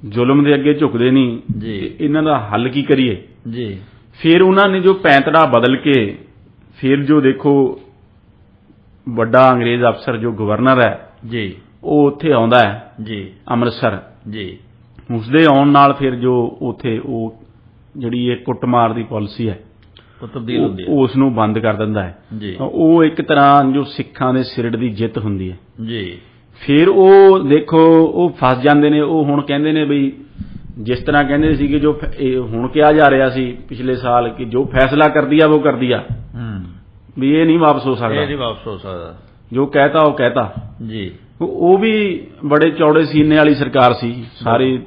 ਜ਼ੁਲਮ ਦੇ ਅੱਗੇ ਝੁਕਦੇ ਨਹੀਂ ਜੀ, ਇਹਨਾਂ ਦਾ ਹੱਲ ਕੀ ਕਰੀਏ ਜੀ। ਫਿਰ ਉਹਨਾਂ ਨੇ ਜੋ ਪੈਂਤੜਾ ਬਦਲ ਕੇ ਫਿਰ ਜੋ ਦੇਖੋ ਵੱਡਾ ਅੰਗਰੇਜ਼ ਅਫਸਰ ਜੋ ਗਵਰਨਰ ਹੈ ਜੀ ਉਹ ਉੱਥੇ ਆਉਂਦਾ ਹੈ ਜੀ ਅੰਮ੍ਰਿਤਸਰ ਜੀ। ਉਸਦੇ ਆਉਣ ਨਾਲ ਫਿਰ ਜੋ ਉੱਥੇ ਉਹ ਜਿਹੜੀ ਇਹ ਕੁੱਟਮਾਰ ਦੀ ਪਾਲਿਸੀ ਹੈ ਉਹ ਤਬਦੀਲ ਹੁੰਦੀ ਹੈ, ਉਸ ਨੂੰ ਬੰਦ ਕਰ ਦਿੰਦਾ ਹੈ ਜੀ। ਉਹ ਇੱਕ ਤਰ੍ਹਾਂ ਜੋ ਸਿੱਖਾਂ ਦੇ ਸਿਰੜ ਦੀ ਜਿੱਤ ਹੁੰਦੀ ਹੈ ਜੀ। ਫਿਰ ਉਹ ਦੇਖੋ ਉਹ ਫਸ ਜਾਂਦੇ ਨੇ। ਉਹ ਹੁਣ ਕਹਿੰਦੇ ਨੇ ਬਈ ਜਿਸ ਤਰ੍ਹਾਂ ਕਹਿੰਦੇ ਸੀ ਕਿ ਜੋ ਹੁਣ ਕਿਹਾ ਜਾ ਰਿਹਾ ਸੀ ਪਿਛਲੇ ਸਾਲ ਕਿ ਜੋ ਫੈਸਲਾ ਕਰਦੀ ਆ ਉਹ ਕਰਦੀ ਆ ਵੀ ਇਹ ਨਹੀਂ ਵਾਪਸ ਹੋ ਸਕਦਾ, ਇਹ ਨਹੀਂ ਵਾਪਸ ਹੋ ਸਕਦਾ, ਜੋ ਕਹਿਤਾ ਉਹ ਕਹਿਤਾ ਜੀ। ਉਹ ਵੀ ਬੜੇ ਚੌੜੇ ਸੀਨੇ ਵਾਲੀ ਸਰਕਾਰ ਸੀ, ਸਾਰੀ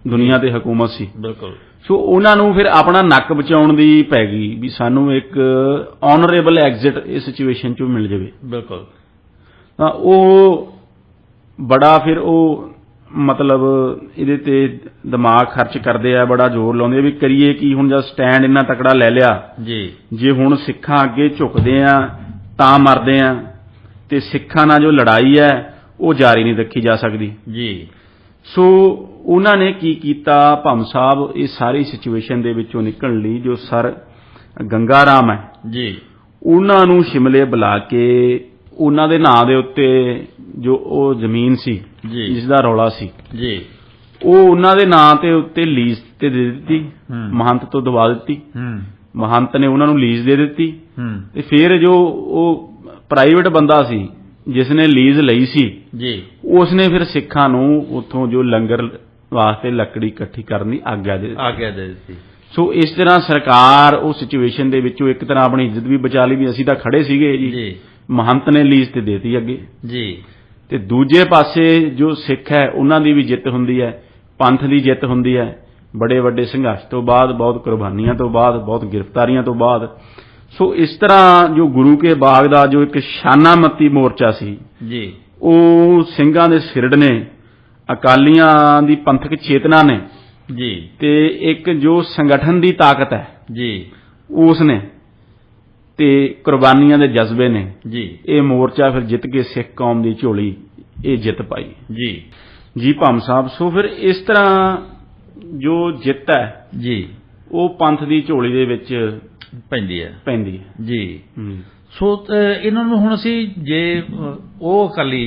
ਦੁਨੀਆ ਤੇ ਹਕੂਮਤ ਸੀ ਬਿਲਕੁਲ। ਸੋ ਉਹਨਾਂ ਨੂੰ ਫਿਰ ਆਪਣਾ ਨੱਕ ਬਚਾਉਣ ਦੀ ਪੈ ਗਈ ਵੀ ਸਾਨੂੰ ਇੱਕ ਆਨਰੇਬਲ ਐਗਜ਼ਿਟ ਇਸ ਸਿਚੁਏਸ਼ਨ ਚੋਂ ਮਿਲ ਜਾਵੇ ਬਿਲਕੁਲ। ਤਾਂ ਉਹ ਬੜਾ ਫਿਰ ਉਹ ਮਤਲਬ ਇਹਦੇ ਤੇ ਦਿਮਾਗ ਖਰਚ ਕਰਦੇ ਆ, ਬੜਾ ਜ਼ੋਰ ਲਾਉਂਦੇ ਵੀ ਕਰੀਏ ਕੀ ਹੁਣ, ਜਦ ਸਟੈਂਡ ਇੰਨਾ ਤਕੜਾ ਲੈ ਲਿਆ ਜੀ, ਜੇ ਹੁਣ ਸਿੱਖਾਂ ਅੱਗੇ ਝੁਕਦੇ ਆ ਤਾਂ ਮਰਦੇ ਆ ਤੇ ਸਿੱਖਾਂ ਨਾਲ ਜੋ ਲੜਾਈ ਹੈ ਉਹ ਜਾਰੀ ਨਹੀਂ ਰੱਖੀ ਜਾ ਸਕਦੀ ਜੀ। ਸੋ ਉਹਨਾਂ ਨੇ ਕੀ ਕੀਤਾ, ਭੰਮ ਸਾਹਿਬ ਇਹ ਸਾਰੀ ਸਿਚੁਏਸ਼ਨ ਦੇ ਵਿੱਚੋਂ ਨਿਕਲਣ ਲਈ ਜੋ ਸਰ ਗੰਗਾ ਰਾਮ ਹੈ ਜੀ ਉਹਨਾਂ ਨੂੰ ਸ਼ਿਮਲੇ ਬੁਲਾ ਕੇ ਉਹਨਾਂ ਦੇ ਨਾਂ ਦੇ ਉੱਤੇ ਜੋ ਉਹ ਜ਼ਮੀਨ ਸੀ ਜਿਸ ਦਾ ਰੌਲਾ ਸੀ ਜੀ ਉਹ ਉਹਨਾਂ ਦੇ ਨਾਂ ਤੇ ਉੱਤੇ ਲੀਜ਼ ਤੇ ਦੇ ਦਿੱਤੀ, ਮਹੰਤ ਤੋਂ ਦਵਾ ਦਿੱਤੀ, ਮਹੰਤ ਨੇ ਉਹਨਾਂ ਨੂੰ ਲੀਜ਼ ਦੇ ਦਿੱਤੀ ਤੇ ਫਿਰ ਜੋ ਉਹ ਪ੍ਰਾਈਵੇਟ ਬੰਦਾ ਸੀ ਜਿਸ ਨੇ ਲੀਜ਼ ਲਈ ਸੀ ਜੀ ਉਸ ਨੇ ਫਿਰ ਸਿੱਖਾਂ ਨੂੰ ਉੱਥੋਂ ਜੋ ਲੰਗਰ ਵਾਸਤੇ ਲੱਕੜੀ ਇਕੱਠੀ ਕਰਨ ਦੀ ਆਗਿਆ ਦੇ ਦਿੱਤੀ। ਸੋ ਇਸ ਤਰ੍ਹਾਂ ਸਰਕਾਰ ਉਹ ਸਿਚੁਏਸ਼ਨ ਦੇ ਵਿੱਚੋਂ ਇੱਕ ਤਰ੍ਹਾਂ ਆਪਣੀ ਇੱਜ਼ਤ ਵੀ ਬਚਾ ਲਈ ਵੀ ਅਸੀਂ ਤਾਂ ਖੜੇ ਸੀਗੇ ਜੀ, ਮਹੰਤ ਨੇ ਲੀਜ਼ ਤੇ ਦੇਤੀ ਅੱਗੇ ਜੀ। ਤੇ ਦੂਜੇ ਪਾਸੇ ਜੋ ਸਿੱਖ ਹੈ ਉਹਨਾਂ ਦੀ ਵੀ ਜਿੱਤ ਹੁੰਦੀ ਹੈ, ਪੰਥ ਦੀ ਜਿੱਤ ਹੁੰਦੀ ਹੈ, ਬੜੇ ਵੱਡੇ ਸੰਘਰਸ਼ ਤੋਂ ਬਾਅਦ, ਬਹੁਤ ਕੁਰਬਾਨੀਆਂ ਤੋਂ ਬਾਅਦ, ਬਹੁਤ ਗ੍ਰਿਫਤਾਰੀਆਂ ਤੋਂ ਬਾਅਦ। ਸੋ ਇਸ ਤਰ੍ਹਾਂ ਜੋ ਗੁਰੂ ਕੇ ਬਾਗ ਦਾ ਜੋ ਇੱਕ ਸ਼ਾਨਾਮਤੀ ਮੋਰਚਾ ਸੀ ਜੀ ਉਹ ਸਿੰਘਾਂ ਦੇ ਸਿਰੜ ਨੇ, ਅਕਾਲੀਆਂ ਦੀ ਪੰਥਕ ਚੇਤਨਾ ਨੇ ਜੀ ਤੇ ਇੱਕ ਜੋ ਸੰਗਠਨ ਦੀ ਤਾਕਤ ਹੈ ਜੀ ਉਸ ਨੇ ਤੇ ਕੁਰਬਾਨੀਆਂ ਦੇ ਜਜ਼ਬੇ ਨੇ ਜੀ ਇਹ ਮੋਰਚਾ ਫਿਰ ਜਿੱਤ ਕੇ ਸਿੱਖ ਕੌਮ ਦੀ ਝੋਲੀ ਇਹ ਜਿੱਤ ਪਾਈ ਜੀ ਜੀ ਭੰਮ ਸਾਹਿਬ। ਸੋ ਫਿਰ ਇਸ ਤਰ੍ਹਾਂ ਜੋ ਜਿੱਤ ਹੈ ਜੀ ਉਹ ਪੰਥ ਦੀ ਝੋਲੀ ਦੇ ਵਿੱਚ ਪੈਂਦੀ ਹੈ ਜੀ। ਸੋ ਇਹਨਾਂ ਨੂੰ ਹੁਣ ਅਸੀਂ ਜੇ ਉਹ ਅਕਾਲੀ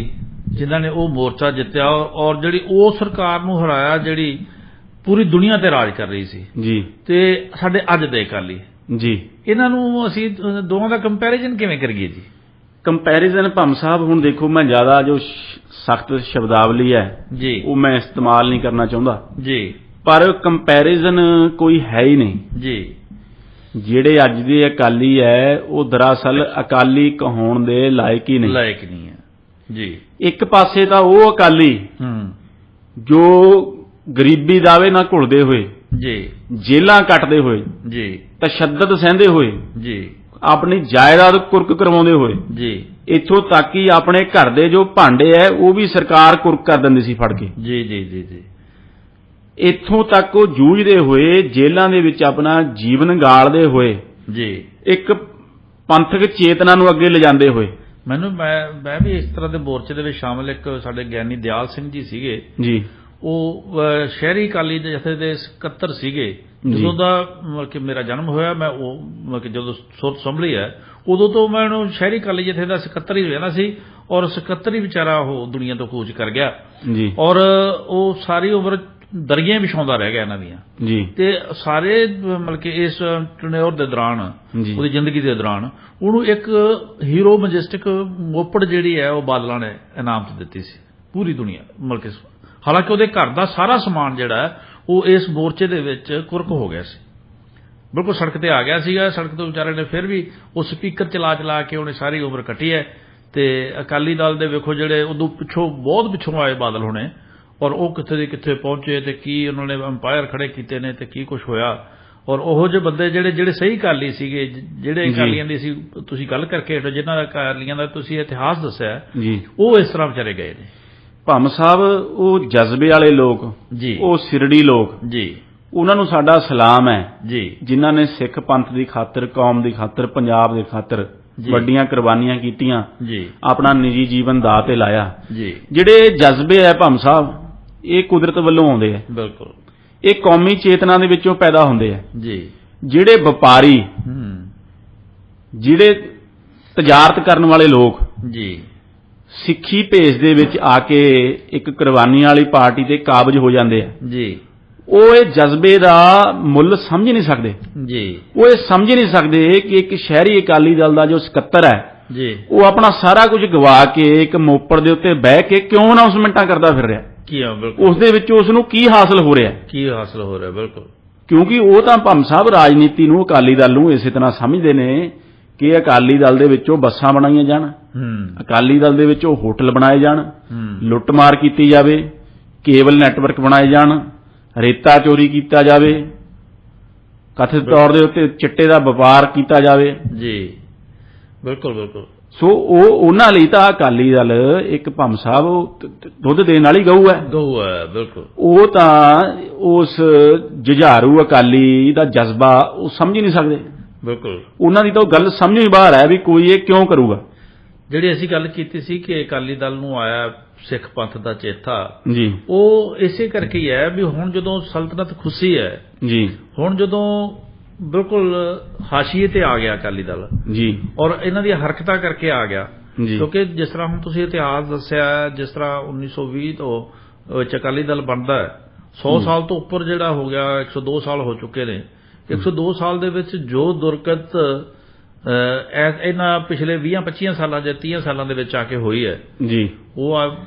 ਜਿਨ੍ਹਾਂ ਨੇ ਉਹ ਮੋਰਚਾ ਜਿੱਤਿਆ ਔਰ ਜਿਹੜੀ ਉਹ ਸਰਕਾਰ ਨੂੰ ਹਰਾਇਆ ਜਿਹੜੀ ਪੂਰੀ ਦੁਨੀਆ ਤੇ ਰਾਜ ਕਰ ਰਹੀ ਸੀ ਜੀ ਤੇ ਸਾਡੇ ਅੱਜ ਦੇ ਅਕਾਲੀ ਜੀ, ਇਹਨਾਂ ਨੂੰ ਅਸੀਂ ਦੋਵਾਂ ਦਾ ਕੰਪੈਰੀਜ਼ਨ ਕਿਵੇਂ ਕਰੀਏ ਜੀ? ਕੰਪੈਰੀਜ਼ਨ ਭੰਮ ਸਾਹਿਬ ਹੁਣ ਦੇਖੋ ਮੈਂ ਜ਼ਿਆਦਾ ਜੋ ਸਖਤ ਸ਼ਬਦਾਵਲੀ ਹੈ ਜੀ ਉਹ ਮੈਂ ਇਸਤੇਮਾਲ ਨਹੀਂ ਕਰਨਾ ਚਾਹੁੰਦਾ ਜੀ, ਪਰ ਕੰਪੈਰੀਜ਼ਨ ਕੋਈ ਹੈ ਹੀ ਨਹੀਂ ਜੀ। ਜਿਹੜੇ ਅੱਜ ਦੇ ਅਕਾਲੀ ਹੈ ਉਹ ਦਰਅਸਲ ਅਕਾਲੀ ਕਹਾਉਣ ਦੇ ਲਾਇਕ ਹੀ ਨਹੀਂ ਹੈ ਜੀ। ਇੱਕ ਪਾਸੇ ਤਾਂ ਉਹ ਅਕਾਲੀ ਜੋ ਗਰੀਬੀ ਦਾਵੇ ਨਾਲ ਘੁਲਦੇ ਹੋਏ ਜੀ, ਜੇਲਾਂ ਕੱਟਦੇ ਹੋਏ ਜੀ, ਤਸ਼ੱਦਦ ਸਹਿੰਦੇ ਹੋਏ ਜੀ, ਆਪਣੀ ਜਾਇਦਾਦ ਕੁਰਕ ਕਰਵਾਉਂਦੇ ਹੋਏ ਜੀ, ਇੱਥੋਂ ਤੱਕ ਕਿ ਆਪਣੇ ਘਰ ਦੇ ਜੋ ਭਾਂਡੇ ਹੈ ਉਹ ਵੀ ਸਰਕਾਰ ਕੁਰਕ ਕਰ ਦਿੰਦੀ ਸੀ ਫੜ ਕੇ ਜੀ ਜੀ ਜੀ ਜੀ। ਇੱਥੋਂ ਤੱਕ ਉਹ ਜੂਝਦੇ ਹੋਏ ਜੇਲ੍ਹਾਂ ਦੇ ਵਿੱਚ ਆਪਣਾ ਜੀਵਨ ਗਾਲਦੇ ਹੋਏ ਜੀ, ਇੱਕ ਪੰਥਕ ਚੇਤਨਾ ਨੂੰ ਅੱਗੇ ਲਿਜਾਂਦੇ ਹੋਏ। ਮੈਂ ਵੀ ਇਸ ਤਰ੍ਹਾਂ ਦੇ ਮੋਰਚੇ ਦੇ ਵਿੱਚ ਸ਼ਾਮਲ, ਇੱਕ ਸਾਡੇ ਗਿਆਨੀ ਦਿਆਲ ਸਿੰਘ ਜੀ ਸੀਗੇ ਜੀ, ਉਹ ਸ਼ਹਿਰੀ ਅਕਾਲੀ ਦੇ ਜਥੇ ਦੇ ਸਕੱਤਰ ਸੀਗੇ ਜਦੋਂ ਦਾ ਕਿ ਮੇਰਾ ਜਨਮ ਹੋਇਆ। ਮੈਂ ਉਹ ਜਦੋਂ ਸੁਰਤ ਸੰਭਲੀ ਹੈ ਉਦੋਂ ਤੋਂ ਮੈਂ ਉਹਨੂੰ ਸ਼ਹਿਰੀ ਅਕਾਲੀ ਜਥੇ ਦਾ ਸਕੱਤਰ ਹੀ ਰਹਿਣਾ ਸੀ ਔਰ ਸਕੱਤਰ ਹੀ ਵਿਚਾਰਾ ਉਹ ਦੁਨੀਆ ਤੋਂ ਕੂਚ ਕਰ ਗਿਆ ਜੀ। ਔਰ ਉਹ ਸਾਰੀ ਉਮਰ ਦਰੀਆਂ ਵਿਛਾਉਂਦਾ ਰਹਿ ਗਿਆ ਇਹਨਾਂ ਦੀਆਂ ਜੀ ਤੇ ਸਾਰੇ ਮਤਲਬ ਕਿ ਇਸ ਟਨਿਓਰ ਦੇ ਦੌਰਾਨ ਜੀ ਉਹਦੀ ਜ਼ਿੰਦਗੀ ਦੇ ਦੌਰਾਨ ਉਹਨੂੰ ਇੱਕ ਹੀਰੋ ਮੈਜੈਸਟਿਕ ਮੋਪੜ ਜਿਹੜੀ ਹੈ ਉਹ ਬਾਦਲਾਂ ਨੇ ਇਨਾਮ 'ਚ ਦਿੱਤੀ ਸੀ ਪੂਰੀ ਦੁਨੀਆ ਮਤਲਬ ਕਿ ਹਾਲਾਂਕਿ ਉਹਦੇ ਘਰ ਦਾ ਸਾਰਾ ਸਮਾਨ ਜਿਹੜਾ ਹੈ ਉਹ ਇਸ ਮੋਰਚੇ ਦੇ ਵਿੱਚ ਕੁਰਕ ਹੋ ਗਿਆ ਸੀ ਬਿਲਕੁਲ ਸੜਕ ਤੇ ਆ ਗਿਆ ਸੀਗਾ ਸੜਕ ਤੋਂ ਵਿਚਾਰੇ ਨੇ ਫਿਰ ਵੀ ਉਹ ਸਪੀਕਰ ਚਲਾ ਕੇ ਉਹਨੇ ਸਾਰੀ ਉਮਰ ਕੱਟੀ ਹੈ ਤੇ ਅਕਾਲੀ ਦਲ ਦੇ ਵੇਖੋ ਜਿਹੜੇ ਉਦੋਂ ਪਿੱਛੋਂ ਬਹੁਤ ਪਿੱਛੋਂ ਆਏ ਬਾਦਲ ਹੋਣੇ ਔਰ ਉਹ ਕਿੱਥੇ ਦੇ ਕਿੱਥੇ ਪਹੁੰਚੇ ਤੇ ਕੀ ਉਹਨਾਂ ਨੇ ਅੰਪਾਇਰ ਖੜੇ ਕੀਤੇ ਨੇ ਤੇ ਕੀ ਕੁਝ ਹੋਇਆ ਔਰ ਉਹੋ ਜਿਹੇ ਬੰਦੇ ਜਿਹੜੇ ਸਹੀ ਅਕਾਲੀ ਸੀਗੇ ਜਿਹੜੇ ਅਕਾਲੀਆਂ ਦੀ ਸੀ ਤੁਸੀਂ ਗੱਲ ਕਰਕੇ ਜਿਨ੍ਹਾਂ ਦਾ ਅਕਾਲੀਆਂ ਦਾ ਤੁਸੀਂ ਇਤਿਹਾਸ ਦੱਸਿਆ ਜੀ ਉਹ ਇਸ ਤਰ੍ਹਾਂ ਵਿਚਾਰੇ ਗਏ ਨੇ ਭੰਮ ਸਾਹਿਬ ਉਹ ਜਜ਼ਬੇ ਵਾਲੇ ਲੋਕ ਜੀ ਉਹ ਸਿਰੜੀ ਲੋਕ ਜੀ ਉਹਨਾਂ ਨੂੰ ਸਾਡਾ ਸਲਾਮ ਹੈ ਜੀ ਜਿਨ੍ਹਾਂ ਨੇ ਸਿੱਖ ਪੰਥ ਦੀ ਖਾਤਰ ਕੌਮ ਦੀ ਖਾਤਰ ਪੰਜਾਬ ਦੇ ਖਾਤਰ ਵੱਡੀਆਂ ਕੁਰਬਾਨੀਆਂ ਕੀਤੀਆਂ ਜੀ ਆਪਣਾ ਨਿੱਜੀ ਜੀਵਨ ਦਾਅ ਤੇ ਲਾਇਆ ਜੀ ਜਿਹੜੇ ਜਜ਼ਬੇ ਹੈ ਭੰਮ ਸਾਹਿਬ ਇਹ ਕੁਦਰਤ ਵੱਲੋਂ ਆਉਂਦੇ ਆ ਬਿਲਕੁਲ ਇਹ ਕੌਮੀ ਚੇਤਨਾ ਦੇ ਵਿੱਚੋਂ ਪੈਦਾ ਹੁੰਦੇ ਆ ਜੀ ਜਿਹੜੇ ਵਪਾਰੀ ਜਿਹੜੇ ਤਜਾਰਤ ਕਰਨ ਵਾਲੇ ਲੋਕ ਜੀ ਸਿੱਖੀ ਭੇਸ ਦੇ ਵਿੱਚ ਆ ਕੇ ਇੱਕ ਕੁਰਬਾਨੀ ਵਾਲੀ ਪਾਰਟੀ ਤੇ ਕਾਬਜ ਹੋ ਜਾਂਦੇ ਆ ਜੀ ਉਹ ਇਹ ਜਜ਼ਬੇ ਦਾ ਮੁੱਲ ਸਮਝ ਨਹੀਂ ਸਕਦੇ ਜੀ ਉਹ ਇਹ ਸਮਝ ਨਹੀਂ ਸਕਦੇ ਕਿ ਇੱਕ ਸ਼ਹਿਰੀ ਅਕਾਲੀ ਦਲ ਦਾ ਜੋ ਸਕੱਤਰ ਹੈ ਜੀ ਉਹ ਆਪਣਾ ਸਾਰਾ ਕੁਝ ਗਵਾ ਕੇ ਇੱਕ ਮੋਪੜ ਦੇ ਉੱਤੇ ਬਹਿ ਕੇ ਕਿਉਂ ਅਨਾਉਂਸਮੈਂਟਾਂ ਕਰਦਾ ਫਿਰ ਰਿਹਾ ਕੀ ਆ ਬਿਲਕੁਲ ਉਸ ਦੇ ਵਿੱਚ ਉਸ ਨੂੰ ਕੀ ਹਾਸਲ ਹੋ ਰਿਹਾ ਕੀ ਹਾਸਲ ਹੋ ਰਿਹਾ ਬਿਲਕੁਲ ਕਿਉਂਕਿ ਉਹ ਤਾਂ ਭੰਮ ਸਾਹਿਬ ਰਾਜਨੀਤੀ ਨੂੰ ਅਕਾਲੀ ਦਲ ਨੂੰ ਇਸੇ ਤਰ੍ਹਾਂ ਸਮਝਦੇ ਨੇ ਕਿ ਅਕਾਲੀ ਦਲ ਦੇ ਵਿੱਚੋਂ ਬੱਸਾਂ ਬਣਾਈਆਂ ਜਾਣ ਅਕਾਲੀ ਦਲ ਦੇ ਵਿੱਚੋਂ ਹੋਟਲ ਬਣਾਏ ਜਾਣ ਲੁੱਟਮਾਰ ਕੀਤੀ ਜਾਵੇ ਕੇਬਲ ਨੈਟਵਰਕ ਬਣਾਏ ਜਾਣ ਰੇਤਾ ਚੋਰੀ ਕੀਤਾ ਜਾਵੇ ਕਥਿਤ ਤੌਰ ਦੇ ਉੱਤੇ ਚਿੱਟੇ ਦਾ ਵਪਾਰ ਕੀਤਾ ਜਾਵੇ ਜੀ ਬਿਲਕੁਲ ਬਿਲਕੁਲ ਸੋ ਉਹ ਉਹਨਾਂ ਲਈ ਤਾਂ ਅਕਾਲੀ ਦਲ ਇੱਕ ਭੰਮ ਸਾਹਿਬ ਦੁੱਧ ਦੇਣ ਵਾਲੀ ਗਊ ਹੈ ਬਿਲਕੁਲ ਉਹ ਤਾਂ ਉਸ ਜੁਝਾਰੂ ਅਕਾਲੀ ਦਾ ਜਜ਼ਬਾ ਉਹ ਸਮਝ ਨਹੀਂ ਸਕਦੇ ਬਿਲਕੁਲ ਉਹਨਾਂ ਦੀ ਤਾਂ ਉਹ ਗੱਲ ਸਮਝੋਂ ਹੀ ਬਾਹਰ ਹੈ ਵੀ ਕੋਈ ਇਹ ਕਿਉਂ ਕਰੂਗਾ ਜਿਹੜੀ ਅਸੀਂ ਗੱਲ ਕੀਤੀ ਸੀ ਕਿ ਅਕਾਲੀ ਦਲ ਨੂੰ ਆਇਆ ਸਿੱਖ ਪੰਥ ਦਾ ਚੇਤਾ ਜੀ ਉਹ ਇਸੇ ਕਰਕੇ ਹੀ ਹੈ ਵੀ ਹੁਣ ਜਦੋਂ ਸਲਤਨਤ ਖੁੱਸੀ ਹੈ ਜੀ ਹੁਣ ਜਦੋਂ ਬਿਲਕੁਲ ਹਾਸ਼ੀਏ ਤੇ ਆ ਗਿਆ ਅਕਾਲੀ ਦਲ ਜੀ ਔਰ ਇਹਨਾਂ ਦੀਆਂ ਹਰਕਤਾਂ ਕਰਕੇ ਆ ਗਿਆ ਜੀ ਕਿਉਂਕਿ ਜਿਸ ਤਰ੍ਹਾਂ ਹੁਣ ਤੁਸੀਂ ਇਤਿਹਾਸ ਦੱਸਿਆ ਜਿਸ ਤਰ੍ਹਾਂ 1920 ਤੋਂ ਵਿੱਚ ਅਕਾਲੀ ਦਲ ਬਣਦਾ ਹੈ 100 ਸਾਲ ਤੋਂ ਉੱਪਰ ਜਿਹੜਾ ਹੋ ਗਿਆ 102 ਸਾਲ ਹੋ ਚੁੱਕੇ ਨੇ 102 ਸਾਲ ਦੇ ਵਿੱਚ ਜੋ ਦੁਰਗਤ ਇਹਨਾਂ ਪਿਛਲੇ 20-25 ਸਾਲਾਂ ਜਾਂ 30 ਸਾਲਾਂ ਦੇ ਵਿੱਚ ਆ ਕੇ ਹੋਈ ਹੈ ਜੀ ਉਹ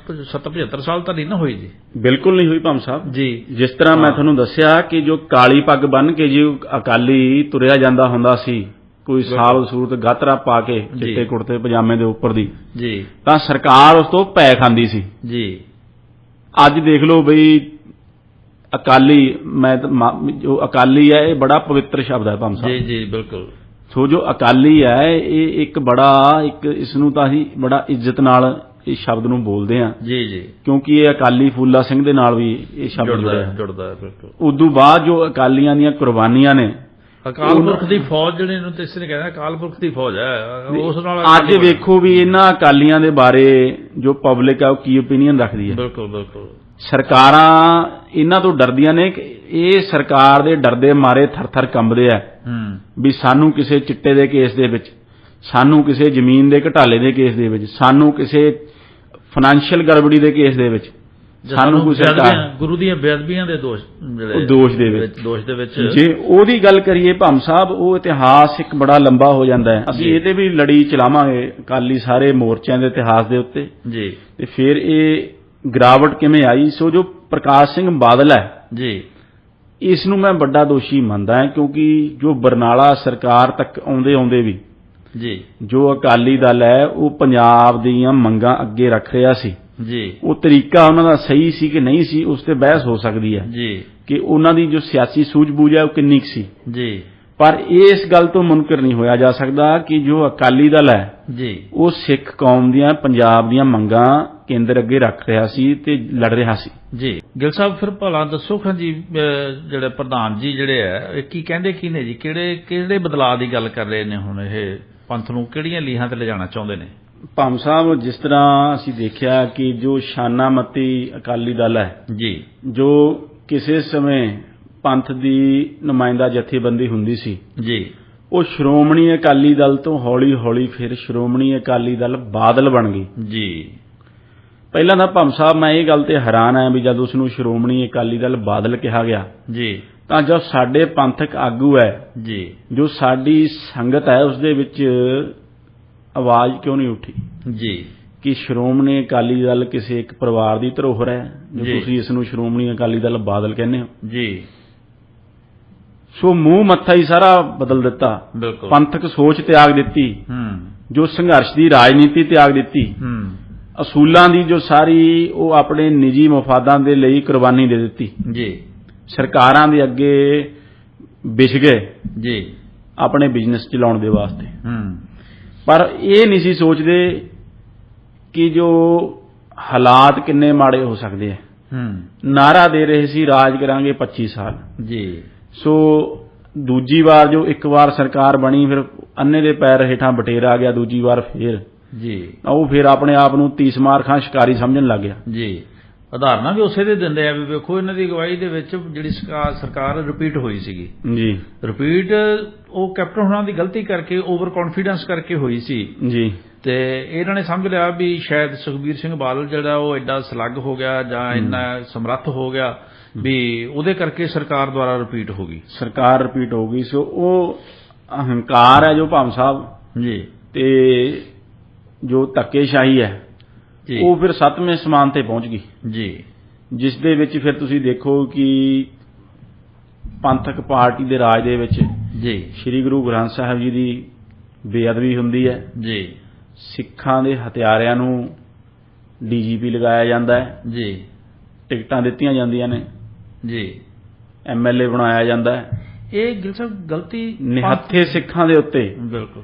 70-75 ਸਾਲ ਤਾਂ ਨਹੀਂ ਨਾ ਹੋਈ ਜੀ ਬਿਲਕੁਲ ਨਹੀਂ ਹੋਈ ਭੰਮ ਸਾਹਿਬ ਜੀ ਜਿਸ ਤਰ੍ਹਾਂ ਮੈਂ ਤੁਹਾਨੂੰ ਦੱਸਿਆ ਕਿ ਜੋ ਕਾਲੀ ਪੱਗ ਬੰਨ੍ਹ ਕੇ ਜੀ ਅਕਾਲੀ ਤੁਰਿਆ ਜਾਂਦਾ ਹੁੰਦਾ ਸੀ ਕੋਈ ਸਾਲ ਸੂਰਤ ਗਾਤਰਾ ਪਾ ਕੇ ਚਿੱਟੇ ਕੁੜਤੇ ਪਜਾਮੇ ਦੇ ਉੱਪਰ ਦੀ ਜੀ ਤਾਂ ਸਰਕਾਰ ਉਸ ਤੋਂ ਪੈ ਖਾਂਦੀ ਸੀ ਜੀ ਅੱਜ ਦੇਖ ਲਓ ਬਈ ਅਕਾਲੀ ਜੋ ਅਕਾਲੀ ਹੈ ਇਹ ਬੜਾ ਪਵਿੱਤਰ ਸ਼ਬਦ ਹੈ ਭੰਮ ਸਾਹਿਬ ਜੀ ਬਿਲਕੁਲ ਸੋ ਜੋ ਅਕਾਲੀ ਹੈ ਇਹ ਇੱਕ ਬੜਾ ਇਸ ਨੂੰ ਤਾਂ ਅਸੀਂ ਬੜਾ ਇੱਜ਼ਤ ਨਾਲ ਇਸ ਸ਼ਬਦ ਨੂੰ ਬੋਲਦੇ ਹਾਂ ਜੀ ਕਿਉਂਕਿ ਇਹ ਅਕਾਲੀ ਫੂਲਾ ਸਿੰਘ ਦੇ ਨਾਲ ਵੀ ਇਹ ਸ਼ਬਦ ਜੁੜਦਾ ਹੈ ਬਿਲਕੁਲ ਉਦੋਂ ਬਾਅਦ ਜੋ ਅਕਾਲੀਆਂ ਦੀਆਂ ਕੁਰਬਾਨੀਆਂ ਨੇ ਅਕਾਲ ਪੁਰਖ ਦੀ ਫੌਜ ਜਿਹੜੇ ਨੂੰ ਇਸ ਨੇ ਕਹਿੰਦਾ ਅਕਾਲ ਪੁਰਖ ਦੀ ਫੌਜ ਹੈ ਉਸ ਨਾਲ ਅੱਜ ਵੇਖੋ ਵੀ ਇਹਨਾਂ ਅਕਾਲੀਆਂ ਦੇ ਬਾਰੇ ਜੋ ਪਬਲਿਕ ਹੈ ਉਹ ਕੀ ਓਪੀਨੀਅਨ ਰੱਖਦੀ ਹੈ ਬਿਲਕੁਲ ਸਰਕਾਰਾਂ ਇਹਨਾਂ ਤੋਂ ਡਰਦੀਆਂ ਨੇ ਕਿ ਇਹ ਸਰਕਾਰ ਦੇ ਡਰਦੇ ਮਾਰੇ ਥਰ-ਥਰ ਕੰਬਦੇ ਆ ਵੀ ਸਾਨੂੰ ਕਿਸੇ ਚਿੱਟੇ ਦੇ ਕੇਸ ਦੇ ਵਿੱਚ ਸਾਨੂੰ ਕਿਸੇ ਜ਼ਮੀਨ ਦੇ ਘਟਾਲੇ ਦੇ ਕੇਸ ਦੇ ਵਿੱਚ ਸਾਨੂੰ ਕਿਸੇ ਫਾਈਨੈਂਸ਼ੀਅਲ ਗੜਬੜੀ ਦੇ ਕੇਸ ਦੇ ਵਿੱਚ ਸਾਨੂੰ ਕੋਈ ਗੁਰੂ ਦੀਆਂ ਬੇਅਦਬੀਆਂ ਦੇ ਦੋਸ਼ ਦੇ ਵਿੱਚ ਜੇ ਉਹਦੀ ਗੱਲ ਕਰੀਏ ਭੰਮ ਸਾਹਿਬ ਉਹ ਇਤਿਹਾਸ ਇੱਕ ਬੜਾ ਲੰਬਾ ਹੋ ਜਾਂਦਾ ਹੈ ਅਸੀਂ ਇਹ ਤੇ ਵੀ ਲੜੀ ਚਲਾਵਾਂਗੇ ਅਕਾਲੀ ਸਾਰੇ ਮੋਰਚਿਆਂ ਦੇ ਇਤਿਹਾਸ ਦੇ ਉੱਤੇ ਜੀ ਤੇ ਫਿਰ ਇਹ ਗਿਰਾਵਟ ਕਿਵੇਂ ਆਈ ਸੋ ਜੋ ਪ੍ਰਕਾਸ਼ ਸਿੰਘ ਬਾਦਲ ਹੈ ਜੀ ਇਸ ਨੂੰ ਮੈਂ ਵੱਡਾ ਦੋਸ਼ੀ ਮੰਨਦਾ ਹਾਂ ਕਿਉਂਕਿ ਜੋ ਬਰਨਾਲਾ ਸਰਕਾਰ ਤੱਕ ਆਉਂਦੇ ਵੀ ਜੀ ਜੋ ਅਕਾਲੀ ਦਲ ਹੈ ਉਹ ਪੰਜਾਬ ਦੀਆਂ ਮੰਗਾਂ ਅੱਗੇ ਰੱਖ ਰਿਹਾ ਸੀ ਜੀ ਉਹ ਤਰੀਕਾ ਉਹਨਾਂ ਦਾ ਸਹੀ ਸੀ ਕਿ ਨਹੀਂ ਸੀ ਉਸ ਤੇ ਬਹਿਸ ਹੋ ਸਕਦੀ ਹੈ ਜੀ ਕਿ ਉਹਨਾਂ ਦੀ ਜੋ ਸਿਆਸੀ ਸੂਝ-ਬੂਝ ਹੈ ਉਹ ਕਿੰਨੀ ਸੀ ਜੀ ਪਰ ਇਸ ਗੱਲ ਤੋਂ ਮੁਨਕਰ ਨਹੀਂ ਹੋਇਆ ਜਾ ਸਕਦਾ ਕਿ ਜੋ ਅਕਾਲੀ ਦਲ ਹੈ ਜੀ ਉਹ ਸਿੱਖ ਕੌਮ ਦੀਆਂ ਪੰਜਾਬ ਦੀਆਂ ਮੰਗਾਂ ਕੇਂਦਰ ਅੱਗੇ ਰੱਖ ਰਿਹਾ ਸੀ ਤੇ ਲੜ ਰਿਹਾ ਸੀ ਜੀ ਗਿੱਲ ਸਾਹਿਬ ਫਿਰ ਭਲਾ ਦੱਸੋ ਖਾਂ ਜੀ ਜਿਹੜੇ ਪ੍ਰਧਾਨ ਜੀ ਜਿਹੜੇ ਹੈ ਕੀ ਕਹਿੰਦੇ ਕੀ ਨੇ ਜੀ ਕਿਹੜੇ ਬਦਲਾਅ ਦੀ ਗੱਲ ਕਰ ਰਹੇ ਨੇ ਹੁਣ ਇਹ ਪੰਥ ਨੂੰ ਕਿਹੜੀਆਂ ਲੀਹਾਂ ਤੇ ਲਿਜਾਣਾ ਚਾਹੁੰਦੇ ਨੇ ਭੰਮ ਸਾਹਿਬ ਜਿਸ ਤਰ੍ਹਾਂ ਅਸੀਂ ਦੇਖਿਆ ਕਿ ਜੋ ਸ਼ਾਨਾਮਤੀ ਅਕਾਲੀ ਦਲ ਹੈ ਜੀ ਜੋ ਕਿਸੇ ਸਮੇਂ ਪੰਥ ਦੀ ਨੁਮਾਇੰਦਾ ਜਥੇਬੰਦੀ ਹੁੰਦੀ ਸੀ ਜੀ ਉਹ ਸ਼੍ਰੋਮਣੀ ਅਕਾਲੀ ਦਲ ਤੋਂ ਹੌਲੀ-ਹੌਲੀ ਫਿਰ ਸ਼੍ਰੋਮਣੀ ਅਕਾਲੀ ਦਲ ਬਾਦਲ ਬਣ ਗਈ ਜੀ ਪਹਿਲਾਂ ਤਾਂ ਭੰਮ ਸਾਹਿਬ ਮੈਂ ਇਹ ਗੱਲ ਤੇ ਹੈਰਾਨ ਆ ਵੀ ਜਦ ਉਸ ਨੂੰ ਸ਼੍ਰੋਮਣੀ ਅਕਾਲੀ ਦਲ ਬਾਦਲ ਕਿਹਾ ਗਿਆ ਜੀ, ਤਾਂ ਜੋ ਸਾਡੇ ਪੰਥਕ ਆਗੂ ਹੈ ਜੀ, ਜੋ ਜੋ ਸਾਡੀ ਸੰਗਤ ਹੈ ਉਸ ਦੇ ਵਿੱਚ ਆਵਾਜ਼ ਕਿਉਂ ਨਹੀਂ ਉੱਠੀ ਜੀ, ਕਿ ਸ਼੍ਰੋਮਣੀ ਅਕਾਲੀ ਦਲ ਕਿਸੇ ਇੱਕ ਪਰਿਵਾਰ ਦੀ ਧਰੋਹਰ ਹੈ ਜੋ ਜੀ। ਤੁਸੀਂ ਇਸ ਨੂੰ ਸ਼੍ਰੋਮਣੀ ਅਕਾਲੀ ਦਲ ਬਾਦਲ ਕਹਿੰਦੇ ਹੋ। ਜੀ, ਸੋ ਮੂੰਹ ਮੱਥਾ ਹੀ ਸਾਰਾ ਬਦਲ ਦਿੱਤਾ, ਬਿਲਕੁਲ। ਪੰਥਕ ਸੋਚ ਤਿਆਗ ਦਿੱਤੀ, ਜੋ ਸੰਘਰਸ਼ ਦੀ ਰਾਜਨੀਤੀ ਤਿਆਗ ਦਿੱਤੀ, ਅਸੂਲਾਂ ਦੀ ਜੋ ਸਾਰੀ ਉਹ ਆਪਣੇ ਨਿੱਜੀ ਮਫਾਦਾਂ ਦੇ ਲਈ ਕੁਰਬਾਨੀ ਦੇ ਦਿੱਤੀ, ਜੀ, ਸਰਕਾਰਾਂ ਦੇ ਅੱਗੇ ਵਿਛ ਗਏ ਜੀ, ਆਪਣੇ ਬਿਜ਼ਨਸ ਚਲਾਉਣ ਦੇ ਵਾਸਤੇ। ਪਰ ਇਹ ਨਹੀਂ ਸੀ ਸੋਚਦੇ ਕਿ ਜੋ ਹਾਲਾਤ ਕਿੰਨੇ ਮਾੜੇ ਹੋ ਸਕਦੇ ਆ। ਨਾਰਾ ਦੇ ਰਹੇ ਸੀ ਰਾਜ ਕਰਾਂਗੇ 25 ਸਾਲ। ਜੀ, ਸੋ ਦੂਜੀ ਵਾਰ ਜੋ ਇੱਕ ਵਾਰ ਸਰਕਾਰ ਬਣੀ ਫਿਰ ਅੰਨੇ ਦੇ ਪੈਰ ਹੇਠਾਂ ਬਟੇਰਾ ਆ ਗਿਆ, ਦੂਜੀ ਵਾਰ ਫੇਰ ਜੀ, ਉਹ ਫਿਰ ਆਪਣੇ ਆਪ ਨੂੰ ਤੀਸਮਾਰ ਖਾਂ ਸ਼ਿਕਾਰੀ ਸਮਝਣ ਲੱਗ ਗਿਆ। ਜੀ, ਉਦਾਹਰਨਾਂ ਵੀ ਉਸੇ ਦੇ ਦਿੰਦੇ ਆ ਵੀ ਵੇਖੋ ਇਹਨਾਂ ਦੀ ਅਗਵਾਈ ਦੇ ਵਿੱਚ ਜਿਹੜੀ ਸਰਕਾਰ ਰਿਪੀਟ ਹੋਈ ਸੀਗੀ। ਜੀ, ਰਿਪੀਟ ਉਹ ਕੈਪਟਨ ਹੋਣਾ ਦੀ ਗਲਤੀ ਕਰਕੇ, ਓਵਰ ਕੌਨਫੀਡੈਂਸ ਕਰਕੇ ਹੋਈ ਸੀ। ਜੀ, ਤੇ ਇਹਨਾਂ ਨੇ ਸਮਝ ਲਿਆ ਵੀ ਸ਼ਾਇਦ ਸੁਖਬੀਰ ਸਿੰਘ ਬਾਦਲ ਜਿਹੜਾ ਉਹ ਐਡਾ ਸਲੱਗ ਹੋ ਗਿਆ ਜਾਂ ਇੰਨਾ ਸਮਰੱਥ ਹੋ ਗਿਆ ਵੀ ਉਹਦੇ ਕਰਕੇ ਸਰਕਾਰ ਦੁਆਰਾ ਰਿਪੀਟ ਹੋ ਗਈ। ਸਰਕਾਰ ਰਿਪੀਟ ਹੋ ਗਈ। ਸੋ ਉਹ ਅਹੰਕਾਰ ਹੈ ਜੋ ਭੰਮ ਸਾਹਿਬ ਜੀ, ਤੇ ਜੋ ਧੱਕੇਸ਼ਾਹੀ ਹੈ ਜੀ, ਉਹ ਫਿਰ 7ਵੇਂ ਸਮਾਨ ਤੇ ਪਹੁੰਚ ਗਈ, ਜੀ, ਜਿਸ ਦੇ ਵਿੱਚ ਫਿਰ ਤੁਸੀਂ ਦੇਖੋ ਕਿ ਪੰਥਕ ਪਾਰਟੀ ਦੇ ਰਾਜ ਦੇ ਵਿੱਚ ਜੀ, ਸ੍ਰੀ ਗੁਰੂ ਗ੍ਰੰਥ ਸਾਹਿਬ ਜੀ ਦੀ ਬੇਅਦਬੀ ਹੁੰਦੀ ਹੈ, ਜੀ, ਸਿੱਖਾਂ ਦੇ ਹਥਿਆਰਿਆਂ ਨੂੰ ਡੀਜੀਪੀ ਲਗਾਇਆ ਜਾਂਦਾ ਹੈ, ਜੀ, ਟਿਕਟਾਂ ਦਿੱਤੀਆਂ ਜਾਂਦੀਆਂ ਨੇ, ਜੀ, ਐਮਐਲਏ ਬਣਾਇਆ ਜਾਂਦਾ ਹੈ। ਇਹ ਗਿਲ ਸਾਹਿਬ ਗਲਤੀ ਨਿਹੱਥੇ ਸਿੱਖਾਂ ਦੇ ਉੱਤੇ ਬਿਲਕੁਲ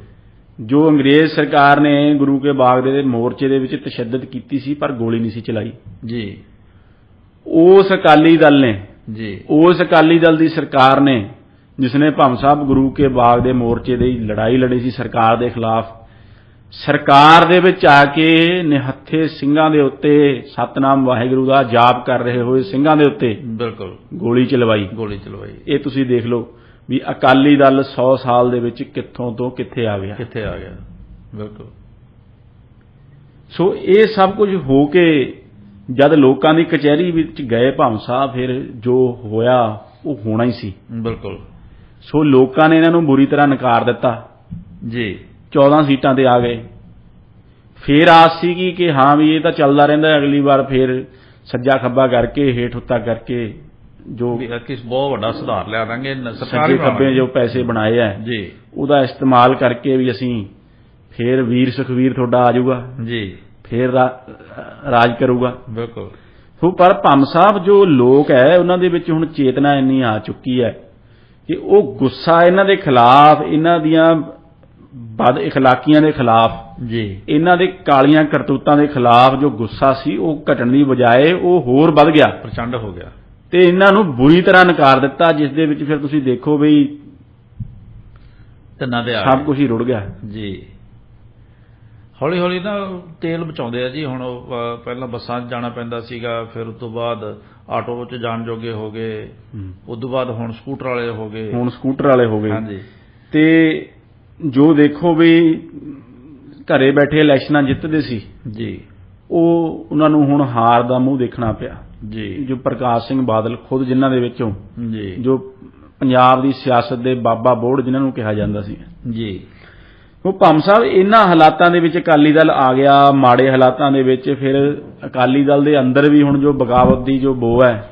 ਜੋ ਅੰਗਰੇਜ਼ ਸਰਕਾਰ ਨੇ ਗੁਰੂ ਕੇ ਬਾਗ ਦੇ ਮੋਰਚੇ ਦੇ ਵਿੱਚ ਤਸ਼ੱਦਦ ਕੀਤੀ ਸੀ ਪਰ ਗੋਲੀ ਨਹੀਂ ਸੀ ਚਲਾਈ, ਜੀ, ਉਸ ਅਕਾਲੀ ਦਲ ਨੇ, ਜੀ, ਉਸ ਅਕਾਲੀ ਦਲ ਦੀ ਸਰਕਾਰ ਨੇ ਜਿਸ ਨੇ ਭੰਮ ਸਾਹਿਬ ਗੁਰੂ ਕੇ ਬਾਗ ਦੇ ਮੋਰਚੇ ਦੀ ਲੜਾਈ ਲੜੀ ਸੀ ਸਰਕਾਰ ਦੇ ਖਿਲਾਫ, ਸਰਕਾਰ ਦੇ ਵਿੱਚ ਆ ਕੇ ਨਿਹੱਥੇ ਸਿੰਘਾਂ ਦੇ ਉੱਤੇ ਸਤਨਾਮ ਵਾਹਿਗੁਰੂ ਦਾ ਜਾਪ ਕਰ ਰਹੇ ਹੋਏ ਸਿੰਘਾਂ ਦੇ ਉੱਤੇ ਬਿਲਕੁਲ ਗੋਲੀ ਚਲਵਾਈ। ਇਹ ਤੁਸੀਂ ਦੇਖ ਲਓ ਵੀ ਅਕਾਲੀ ਦਲ 100 ਸਾਲ ਦੇ ਵਿੱਚ ਕਿੱਥੋਂ ਤੋਂ ਕਿੱਥੇ ਆ ਗਿਆ। ਬਿਲਕੁਲ। ਸੋ ਇਹ ਸਭ ਕੁਝ ਹੋ ਕੇ ਜਦ ਲੋਕਾਂ ਦੀ ਕਚਹਿਰੀ ਵਿੱਚ ਗਏ ਭੰਮ ਸਾਹਿਬ, ਫਿਰ ਜੋ ਹੋਇਆ ਉਹ ਹੋਣਾ ਹੀ ਸੀ। ਬਿਲਕੁਲ। ਸੋ ਲੋਕਾਂ ਨੇ ਇਹਨਾਂ ਨੂੰ ਬੁਰੀ ਤਰ੍ਹਾਂ ਨਕਾਰ ਦਿੱਤਾ ਜੀ, 14 ਸੀਟਾਂ ਤੇ ਆ ਗਏ। ਫਿਰ ਆਸ ਸੀਗੀ ਕਿ ਹਾਂ ਵੀ ਇਹ ਤਾਂ ਚੱਲਦਾ ਰਹਿੰਦਾ, ਅਗਲੀ ਵਾਰ ਫਿਰ ਸੱਜਾ ਖੱਬਾ ਕਰਕੇ ਹੇਠ ਉੱਤਾ ਕਰਕੇ ਜੋ ਕਿਸ ਬਹੁਤ ਵੱਡਾ ਸੁਧਾਰ ਲਿਆ ਦਾਂਗੇ, ਸੱਜੇ ਖੱਬੇ ਜੋ ਪੈਸੇ ਬਣਾਏ ਆ ਜੀ ਉਹਦਾ ਇਸਤੇਮਾਲ ਕਰਕੇ ਵੀ ਅਸੀਂ ਫਿਰ ਵੀਰ ਸੁਖਵੀਰ ਤੁਹਾਡਾ ਆ ਜਾਊਗਾ ਜੀ, ਫਿਰ ਰਾਜ ਕਰੂਗਾ। ਬਿਲਕੁਲ। ਸੋ ਪਰ ਭੰਮ ਸਾਹਿਬ ਜੋ ਲੋਕ ਹੈ ਉਹਨਾਂ ਦੇ ਵਿੱਚ ਹੁਣ ਚੇਤਨਾ ਇੰਨੀ ਆ ਚੁੱਕੀ ਹੈ ਕਿ ਉਹ ਗੁੱਸਾ ਇਹਨਾਂ ਦੇ ਖਿਲਾਫ, ਇਹਨਾਂ ਦੀਆਂ ਬਦ ਇਖਲਾਕੀਆਂ ਦੇ ਖਿਲਾਫ ਜੀ, ਇਹਨਾਂ ਦੇ ਕਾਲੀਆਂ ਕਰਤੂਤਾਂ ਦੇ ਖਿਲਾਫ ਜੋ ਗੁੱਸਾ ਸੀ ਉਹ ਘਟਣ ਦੀ ਬਜਾਏ ਉਹ ਹੋਰ ਵੱਧ ਗਿਆ, ਪ੍ਰਚੰਡ ਹੋ ਗਿਆ ਤੇ ਇਹਨਾਂ ਨੂੰ ਬੁਰੀ ਤਰ੍ਹਾਂ ਨਕਾਰ ਦਿੱਤਾ, ਜਿਸ ਦੇ ਵਿੱਚ ਫਿਰ ਤੁਸੀਂ ਦੇਖੋ ਵੀ ਤਿੰਨਾਂ ਦੇ ਸਭ ਕੁਝ ਹੀ ਰੁੜ ਗਿਆ ਜੀ। ਹੌਲੀ ਹੌਲੀ ਨਾ ਤੇਲ ਬਚਾਉਂਦੇ ਆ ਜੀ। ਹੁਣ ਪਹਿਲਾਂ ਬੱਸਾਂ 'ਚ ਜਾਣਾ ਪੈਂਦਾ ਸੀਗਾ, ਫਿਰ ਉਸ ਤੋਂ ਬਾਅਦ ਆਟੋ 'ਚ ਜਾਣ ਜੋਗੇ ਹੋ ਗਏ, ਉਸ ਤੋਂ ਬਾਅਦ ਹੁਣ ਸਕੂਟਰ ਵਾਲੇ ਹੋ ਗਏ, ਹਾਂਜੀ। ਤੇ ਜੋ ਦੇਖੋ ਵੀ ਘਰੇ ਬੈਠੇ ਇਲੈਕਸ਼ਨਾਂ ਜਿੱਤਦੇ ਸੀ ਜੀ, ਉਹ ਉਹਨਾਂ ਨੂੰ ਹੁਣ ਹਾਰ ਦਾ ਮੂੰਹ ਦੇਖਣਾ ਪਿਆ ਜੀ। ਜੋ ਪ੍ਰਕਾਸ਼ ਸਿੰਘ ਬਾਦਲ ਖੁਦ ਜਿਨ੍ਹਾਂ ਦੇ ਵਿੱਚੋਂ ਜੀ, ਜੋ ਪੰਜਾਬ ਦੀ ਸਿਆਸਤ ਦੇ ਬਾਬਾ ਬੋੜ ਜਿਨ੍ਹਾਂ ਨੂੰ ਕਿਹਾ ਜਾਂਦਾ ਸੀ ਜੀ, ਉਹ ਭੰਮ ਸਾਹਿਬ ਇਹਨਾਂ ਹਾਲਾਤਾਂ ਦੇ ਵਿੱਚ ਅਕਾਲੀ ਦਲ ਆ ਗਿਆ, ਮਾੜੇ ਹਾਲਾਤਾਂ ਦੇ ਵਿੱਚ ਫਿਰ ਅਕਾਲੀ ਦਲ ਦੇ ਅੰਦਰ ਵੀ ਹੁਣ ਜੋ ਬਗਾਵਤ ਦੀ ਜੋ ਬੋ ਹੈ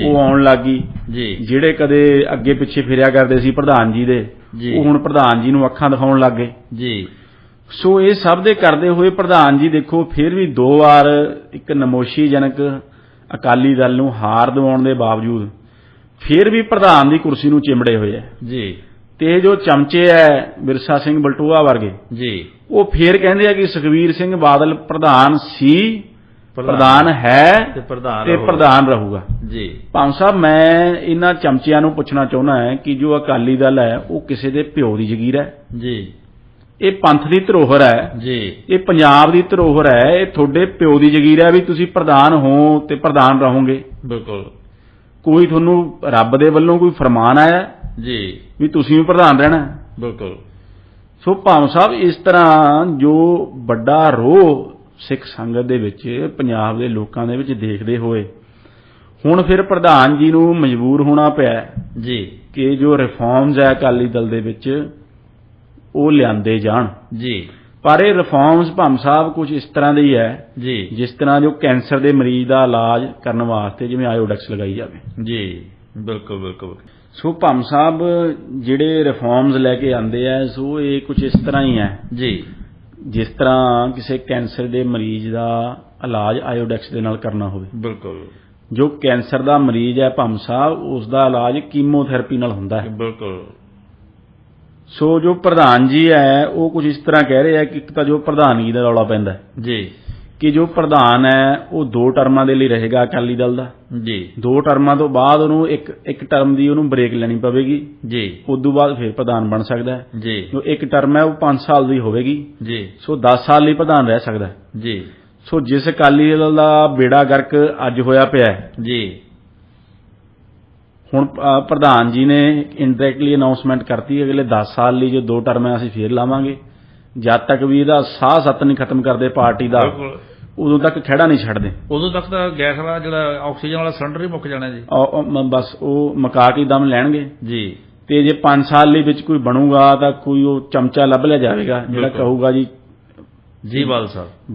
ਉਹ ਆਉਣ ਲੱਗੀ ਜੀ। ਜਿਹੜੇ ਕਦੇ ਅੱਗੇ ਪਿੱਛੇ ਫਿਰਿਆ ਕਰਦੇ ਸੀ ਪ੍ਰਧਾਨ ਜੀ ਦੇ, ਉਹ ਹੁਣ ਪ੍ਰਧਾਨ ਜੀ ਨੂੰ ਅੱਖਾਂ ਦਿਖਾਉਣ ਲੱਗ ਗਏ ਜੀ। ਸੋ ਇਹ ਸਭ ਦੇ ਕਰਦੇ ਹੋਏ ਪ੍ਰਧਾਨ ਜੀ ਦੇਖੋ ਫਿਰ ਵੀ 2 ਵਾਰ ਇੱਕ ਨਮੋਸ਼ੀਜਨਕ ਅਕਾਲੀ ਦਲ ਨੂੰ ਹਾਰ ਦਿਵਾਉਣ ਦੇ ਬਾਵਜੂਦ ਫਿਰ ਵੀ ਪ੍ਰਧਾਨ ਦੀ ਕੁਰਸੀ ਨੂੰ ਚਿੰਬੜੇ ਹੋਏ ਹੈ ਜੀ। ਤੇ ਜੋ ਚਮਚੇ ਹੈ ਵਿਰਸਾ ਸਿੰਘ ਬਲਟੋਆ ਵਰਗੇ ਜੀ, ਉਹ ਫਿਰ ਕਹਿੰਦੇ ਆ ਕਿ ਸੁਖਬੀਰ ਸਿੰਘ ਬਾਦਲ ਪ੍ਰਧਾਨ ਸੀ, ਪ੍ਰਧਾਨ ਹੈ ਤੇ ਪ੍ਰਧਾਨ ਰਹੂਗਾ ਜੀ। ਭੰਮ ਸਾਹਿਬ ਮੈਂ ਇਹਨਾਂ ਚਮਚਿਆਂ ਨੂੰ ਪੁੱਛਣਾ ਚਾਹੁੰਦਾ ਹਾਂ ਕਿ ਜੋ ਅਕਾਲੀ ਦਲ ਹੈ ਉਹ ਕਿਸੇ ਦੇ ਪਿਓ ਦੀ ਜ਼ਗੀਰ ਹੈ ਜੀ, ਇਹ ਪੰਥ ਦੀ ਧਰੋਹਰ ਹੈ ਜੀ, ਇਹ ਪੰਜਾਬ ਦੀ ਧਰੋਹਰ ਹੈ, ਇਹ ਤੁਹਾਡੇ ਪਿਓ ਦੀ ਜ਼ਗੀਰ ਹੈ ਵੀ ਤੁਸੀਂ ਪ੍ਰਧਾਨ ਹੋ ਤੇ ਪ੍ਰਧਾਨ ਰਹੋਗੇ। ਬਿਲਕੁਲ। ਕੋਈ ਤੁਹਾਨੂੰ ਰੱਬ ਦੇ ਵੱਲੋਂ ਕੋਈ ਫਰਮਾਨ ਆਇਆ ਜੀ ਵੀ ਤੁਸੀਂ ਵੀ ਪ੍ਰਧਾਨ ਰਹਿਣਾ? ਬਿਲਕੁਲ। ਸੋ ਭੰਮ ਸਾਹਿਬ ਇਸ ਤਰ੍ਹਾਂ ਜੋ ਵੱਡਾ ਰੋਹ ਸਿੱਖ ਸੰਗਤ ਦੇ ਵਿੱਚ, ਪੰਜਾਬ ਦੇ ਲੋਕਾਂ ਦੇ ਵਿੱਚ ਦੇਖਦੇ ਹੋਏ ਹੁਣ ਫਿਰ ਪ੍ਰਧਾਨ ਜੀ ਨੂੰ ਮਜਬੂਰ ਹੋਣਾ ਪਿਆ ਜੀ ਕਿ ਜੋ ਰਿਫਾਰਮਸ ਹੈ ਅਕਾਲੀ ਦਲ ਦੇ ਵਿੱਚ ਉਹ ਲਿਆਂਦੇ ਜਾਣ ਜੀ। ਪਰ ਇਹ ਰਿਫਾਰਮਸ ਭੰਮ ਸਾਹਿਬ ਕੁਝ ਇਸ ਤਰ੍ਹਾਂ ਦੇ ਹੀ ਹੈ ਜੀ ਜਿਸ ਤਰ੍ਹਾਂ ਜੋ ਕੈਂਸਰ ਦੇ ਮਰੀਜ਼ ਦਾ ਇਲਾਜ ਕਰਨ ਵਾਸਤੇ ਜਿਵੇਂ ਆਇਓਡੈਕਸ ਲਗਾਈ ਜਾਵੇ। ਜੀ ਬਿਲਕੁਲ ਬਿਲਕੁਲ। ਸੋ ਭੰਮ ਸਾਹਿਬ ਜਿਹੜੇ ਰਿਫਾਰਮਸ ਲੈ ਕੇ ਆਉਂਦੇ ਆ ਸੋ ਇਹ ਕੁਝ ਇਸ ਤਰ੍ਹਾਂ ਹੀ ਹੈ ਜੀ ਜਿਸ ਤਰ੍ਹਾਂ ਕਿਸੇ ਕੈਂਸਰ ਦੇ ਮਰੀਜ਼ ਦਾ ਇਲਾਜ ਆਇਓਡੈਕਸ ਦੇ ਨਾਲ ਕਰਨਾ ਹੋਵੇ। ਬਿਲਕੁਲ। ਜੋ ਕੈਂਸਰ ਦਾ ਮਰੀਜ਼ ਹੈ ਭੰਮ ਸਾਹਿਬ ਉਸ ਦਾ ਇਲਾਜ ਕੀਮੋਥੈਰੇਪੀ ਨਾਲ ਹੁੰਦਾ ਹੈ। ਬਿਲਕੁਲ। ਸੋ ਜੋ ਪ੍ਰਧਾਨ ਜੀ ਹੈ ਉਹ ਕੁਝ ਇਸ ਤਰ੍ਹਾਂ ਕਹਿ ਰਹੇ ਆ ਕਿ ਇੱਕ ਤਾਂ ਜੋ ਪ੍ਰਧਾਨਗੀ ਦਾ ਰੌਲਾ ਪੈਂਦਾ ਜੀ ਕਿ ਜੋ ਪ੍ਰਧਾਨ ਹੈ ਉਹ 2 ਟਰਮਾਂ ਦੇ ਲਈ ਰਹੇਗਾ ਅਕਾਲੀ ਦਲ ਦਾ ਜੀ। 2 ਟਰਮਾਂ ਤੋਂ ਬਾਅਦ ਉਹਨੂੰ ਇੱਕ ਟਰਮ ਦੀ ਉਹਨੂੰ ਬ੍ਰੇਕ ਲੈਣੀ ਪਵੇਗੀ ਜੀ। ਉਸ ਤੋਂ ਬਾਅਦ ਫਿਰ ਪ੍ਰਧਾਨ ਬਣ ਸਕਦਾ ਹੈ। ਜੀ ਜੋ ਇੱਕ ਟਰਮ ਹੈ ਉਹ 5 ਸਾਲ ਦੀ ਹੋਵੇਗੀ। ਜੀ। ਸੋ 10 ਸਾਲ ਲਈ ਪ੍ਰਧਾਨ ਰਹਿ ਸਕਦਾ ਹੈ। ਜੀ। ਸੋ ਜਿਸ ਅਕਾਲੀ ਦਲ ਦਾ ਬੇੜਾ ਗਰਕ ਅੱਜ ਹੋਇਆ ਪਿਆ ਹੈ ਜੀ ਹੁਣ ਪ੍ਰਧਾਨ ਜੀ ਨੇ ਇਨਡਾਇਰੈਕਟਲੀ ਅਨਾਉਂਸਮੈਂਟ ਕਰਤੀ ਅਗਲੇ 10 ਸਾਲ ਲਈ ਜੋ 2 ਟਰਮਾਂ ਅਸੀਂ ਫੇਰ ਲਾਵਾਂਗੇ ਜਦ ਤੱਕ ਵੀ ਇਹਦਾ ਸਾਹ ਸੱਤ ਨਹੀਂ ਖਤਮ ਕਰਦੇ ਪਾਰਟੀ ਦਾ ਉਦੋਂ ਤੱਕ ਖਹਿੜਾ ਨਹੀਂ ਛੱਡਦੇ। ਉਦੋਂ ਤੱਕ ਤਾਂ ਗੈਸ ਵਾਲਾ ਜਿਹੜਾ ਆਕਸੀਜਨ ਵਾਲਾ ਸਿਲੰਡਰ ਹੀ ਮੁੱਕ ਜਾਣਾ ਜੀ। ਬਸ ਉਹ ਮਕਾ ਕੇ ਦਮ ਲੈਣਗੇ ਜੀ। ਤੇ ਜੇ 5 ਸਾਲ ਲਈ ਵਿੱਚ ਕੋਈ ਬਣੂਗਾ ਤਾਂ ਕੋਈ ਉਹ ਚਮਚਾ ਲੱਭ ਲਿਆ ਜਾਵੇਗਾ ਜਿਹੜਾ ਕਹੂਗਾ ਜੀ